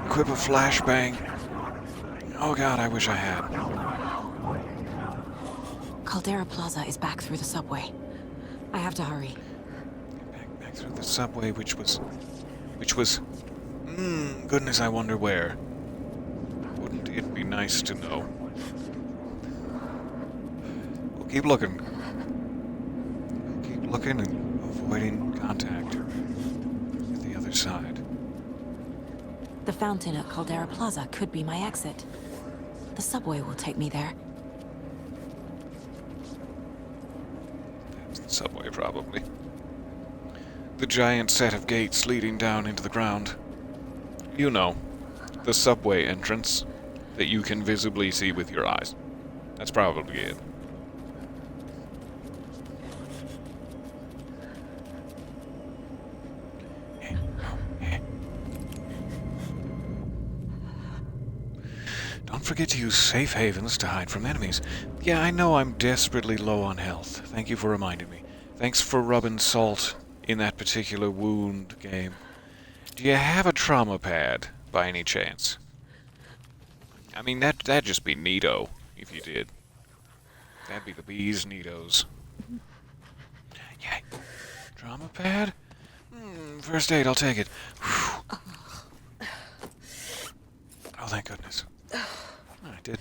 equip a flashbang. Oh god, I wish I had. Caldera Plaza is back through the subway. I have to hurry. Back through the subway, which was... goodness, I wonder where. Wouldn't it be nice to know? We'll keep looking. We'll keep looking and avoiding contact with the other side. The fountain at Caldera Plaza could be my exit. The subway will take me there. That's the subway, probably. The giant set of gates leading down into the ground. You know, the subway entrance that you can visibly see with your eyes. That's probably it. Don't forget to use safe havens to hide from enemies. Yeah, I know I'm desperately low on health. Thank you for reminding me. Thanks for rubbing salt in that particular wound game. Do you have a trauma pad, by any chance? I mean, that'd just be neato, if you did. That'd be the bee's neatos. Yeah. Trauma pad? First aid, I'll take it. Whew. Oh, thank goodness. I did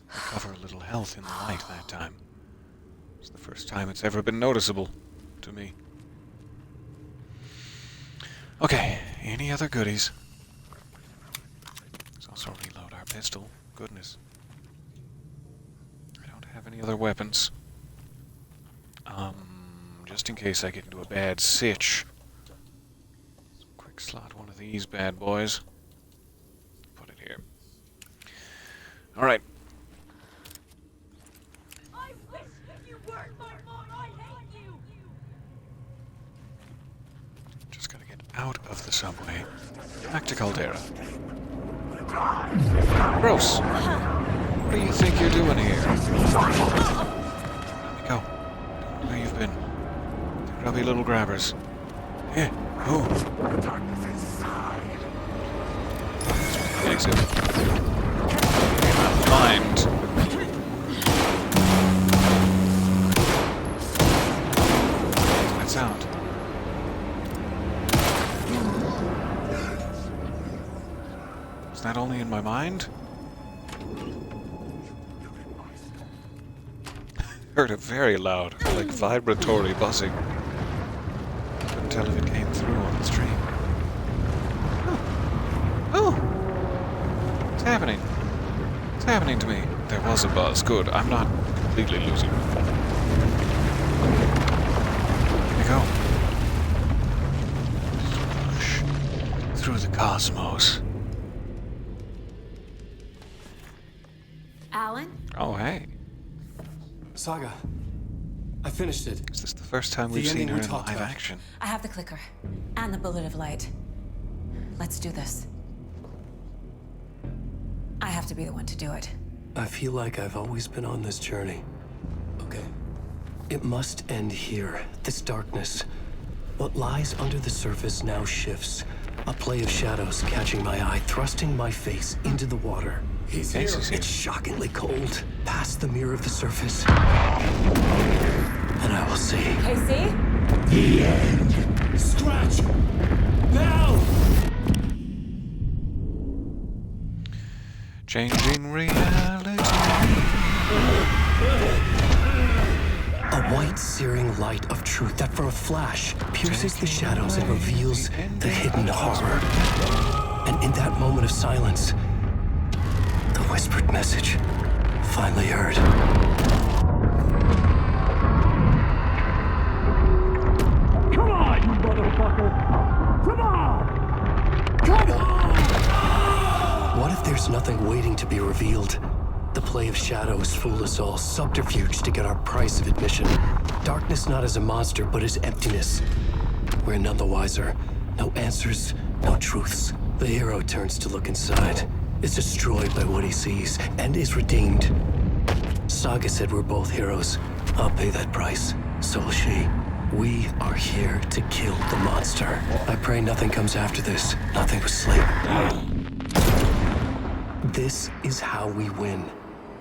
recover a little health in the light that time. It's the first time it's ever been noticeable to me. Okay, any other goodies? Let's also reload our pistol. Goodness. I don't have any other weapons. Just in case I get into a bad sitch. Quick slot one of these bad boys. Put it here. All right. I wish you weren't my mom. I hate you. Just gotta get out of the subway. Back to Caldera. Gross. What do you think you're doing here? Let me go. Don't know where you've been. The grubby little grabbers. Here. Oh. Exit. Mind. That sound. Is that only in my mind? Heard a very loud, like vibratory buzzing. Couldn't tell if it came through on the stream. Oh! What's happening? What's happening to me? There was a buzz. Good. I'm not completely losing it. Here we go. Swoosh. Through the cosmos. Alan? Oh, hey. Saga, I finished it. Is this the first time we've seen her in live action? I have the clicker. And the bullet of light. Let's do this. I have to be the one to do it. I feel like I've always been on this journey. Okay. It must end here. This darkness. What lies under the surface now shifts. A play of shadows catching my eye, thrusting my face into the water. He's here. It's shockingly cold. Past the mirror of the surface. And I will see. Casey? The end. Scratch! Now! Changing reality. A white, searing light of truth that for a flash pierces the shadows and reveals the hidden horror. And in that moment of silence, the whispered message finally heard. Come on, you motherfucker! Come on! Come on! What if there's nothing waiting to be revealed? The play of shadows fool us all, subterfuge to get our price of admission. Darkness not as a monster, but as emptiness. We're none the wiser. No answers, no truths. The hero turns to look inside, is destroyed by what he sees, and is redeemed. Saga said we're both heroes. I'll pay that price. So will she. We are here to kill the monster. I pray nothing comes after this. Nothing but sleep. This is how we win.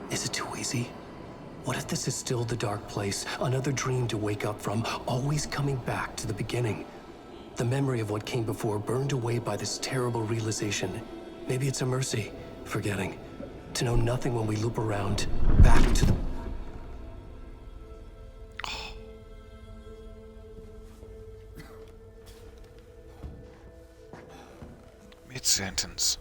Is it too easy? What if this is still the dark place? Another dream to wake up from, always coming back to the beginning. The memory of what came before burned away by this terrible realization. Maybe it's a mercy, forgetting. To know nothing when we loop around, back to the... Mid-sentence.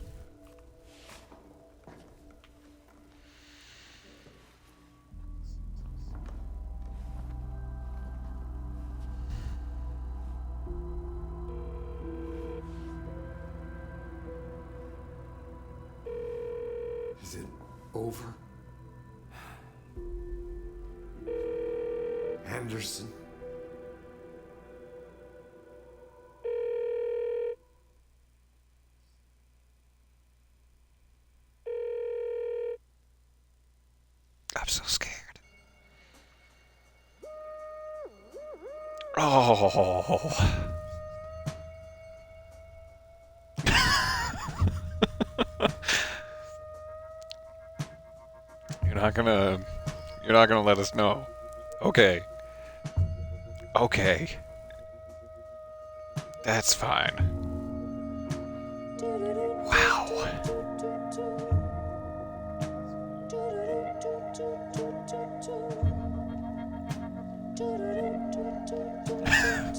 Is it over? Henderson? I'm so scared. Oh. You're not gonna let us know. Okay. Okay. That's fine. Wow.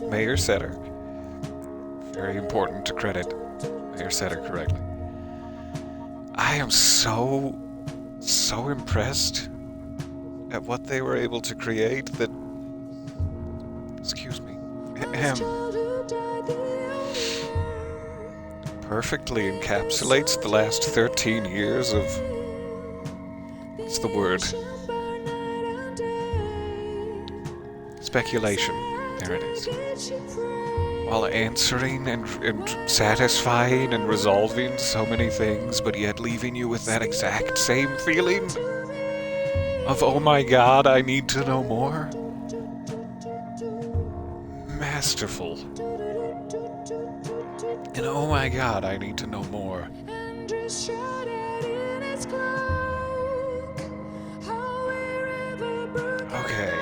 Mayor Setter. Very important to credit Mayor Setter correctly. I am so impressed at what they were able to create that, excuse me, perfectly encapsulates the last 13 years of What's the word? Speculation. There it is. While answering and satisfying and resolving so many things, but yet leaving you with that exact same feeling of, oh my god, I need to know more. Masterful. And oh my god, I need to know more. Okay.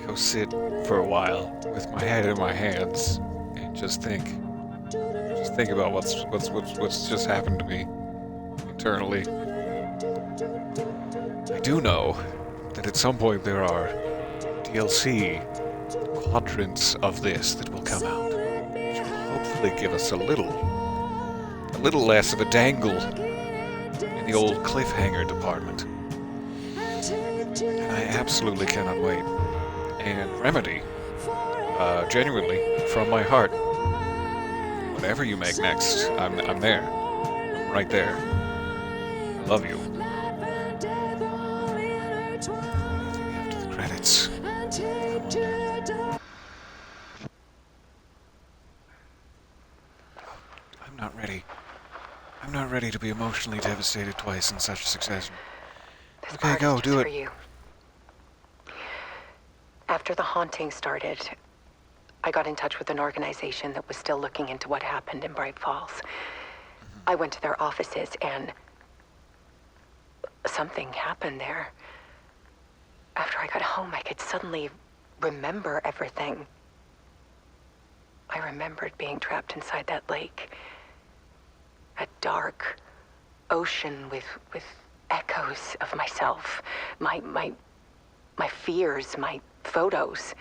Go sit for a while with my head in my hands and just think about what's just happened to me internally. I do know that at some point there are DLC quadrants of this that will come out, which will hopefully give us a little less of a dangle in the old cliffhanger department. And I absolutely cannot wait. And Remedy, genuinely, from my heart, whatever you make next, I'm there. I'm right there. I love you. After the credits. I'm not ready. I'm not ready to be emotionally devastated twice in such succession. Okay, go, do it. You. After the haunting started, I got in touch with an organization that was still looking into what happened in Bright Falls. I went to their offices and something happened there. After I got home, I could suddenly remember everything. I remembered being trapped inside that lake. A dark ocean with echoes of myself, my fears, my photos,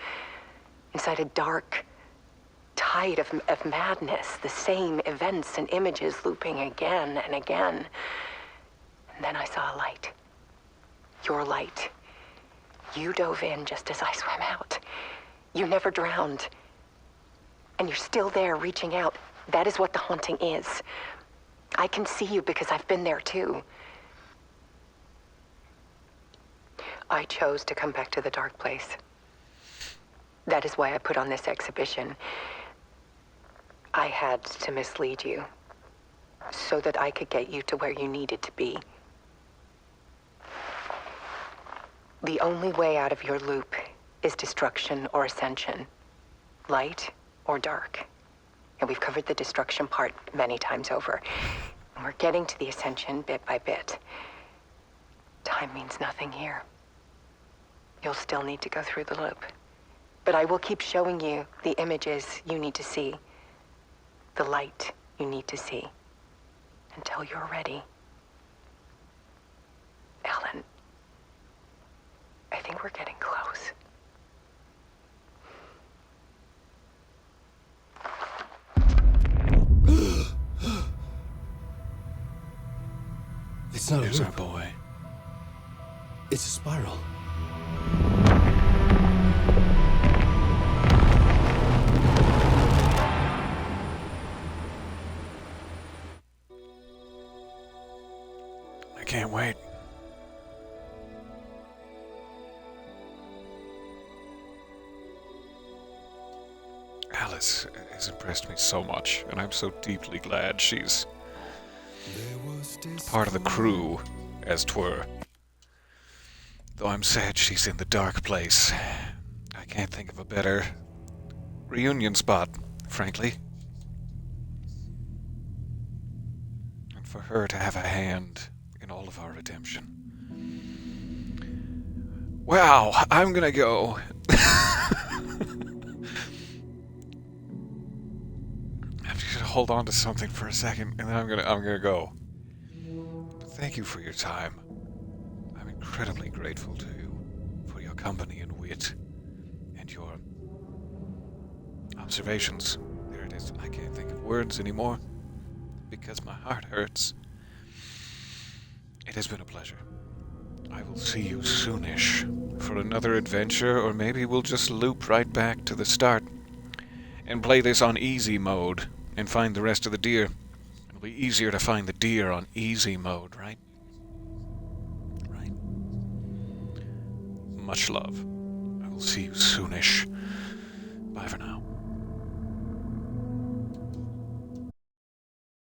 inside a dark tide of madness, the same events and images looping again and again. And then I saw a light. Your light. You dove in just as I swam out. You never drowned. And you're still there reaching out. That is what the haunting is. I can see you because I've been there too. I chose to come back to the dark place. That is why I put on this exhibition. I had to mislead you, so that I could get you to where you needed to be. The only way out of your loop is destruction or ascension, light or dark. And we've covered the destruction part many times over. And we're getting to the ascension bit by bit. Time means nothing here. You'll still need to go through the loop. But I will keep showing you the images you need to see, the light you need to see, until you're ready. Alan, I think we're getting close. It's not There's a our loop. boy. It's a spiral. I can't wait. Alice has impressed me so much, and I'm so deeply glad she's part of the crew, as 'twere. Though I'm sad she's in the dark place. I can't think of a better reunion spot, frankly. And for her to have a hand in all of our redemption. Wow, I'm gonna go. I'm just gonna hold on to something for a second, and then I'm gonna go. But thank you for your time. I'm incredibly grateful to you for your company and wit, and your observations. There it is. I can't think of words anymore because my heart hurts. It has been a pleasure. I will see you soonish for another adventure, or maybe we'll just loop right back to the start and play this on easy mode and find the rest of the deer. It'll be easier to find the deer on easy mode, right? Right. Much love. I will see you soonish. Bye for now.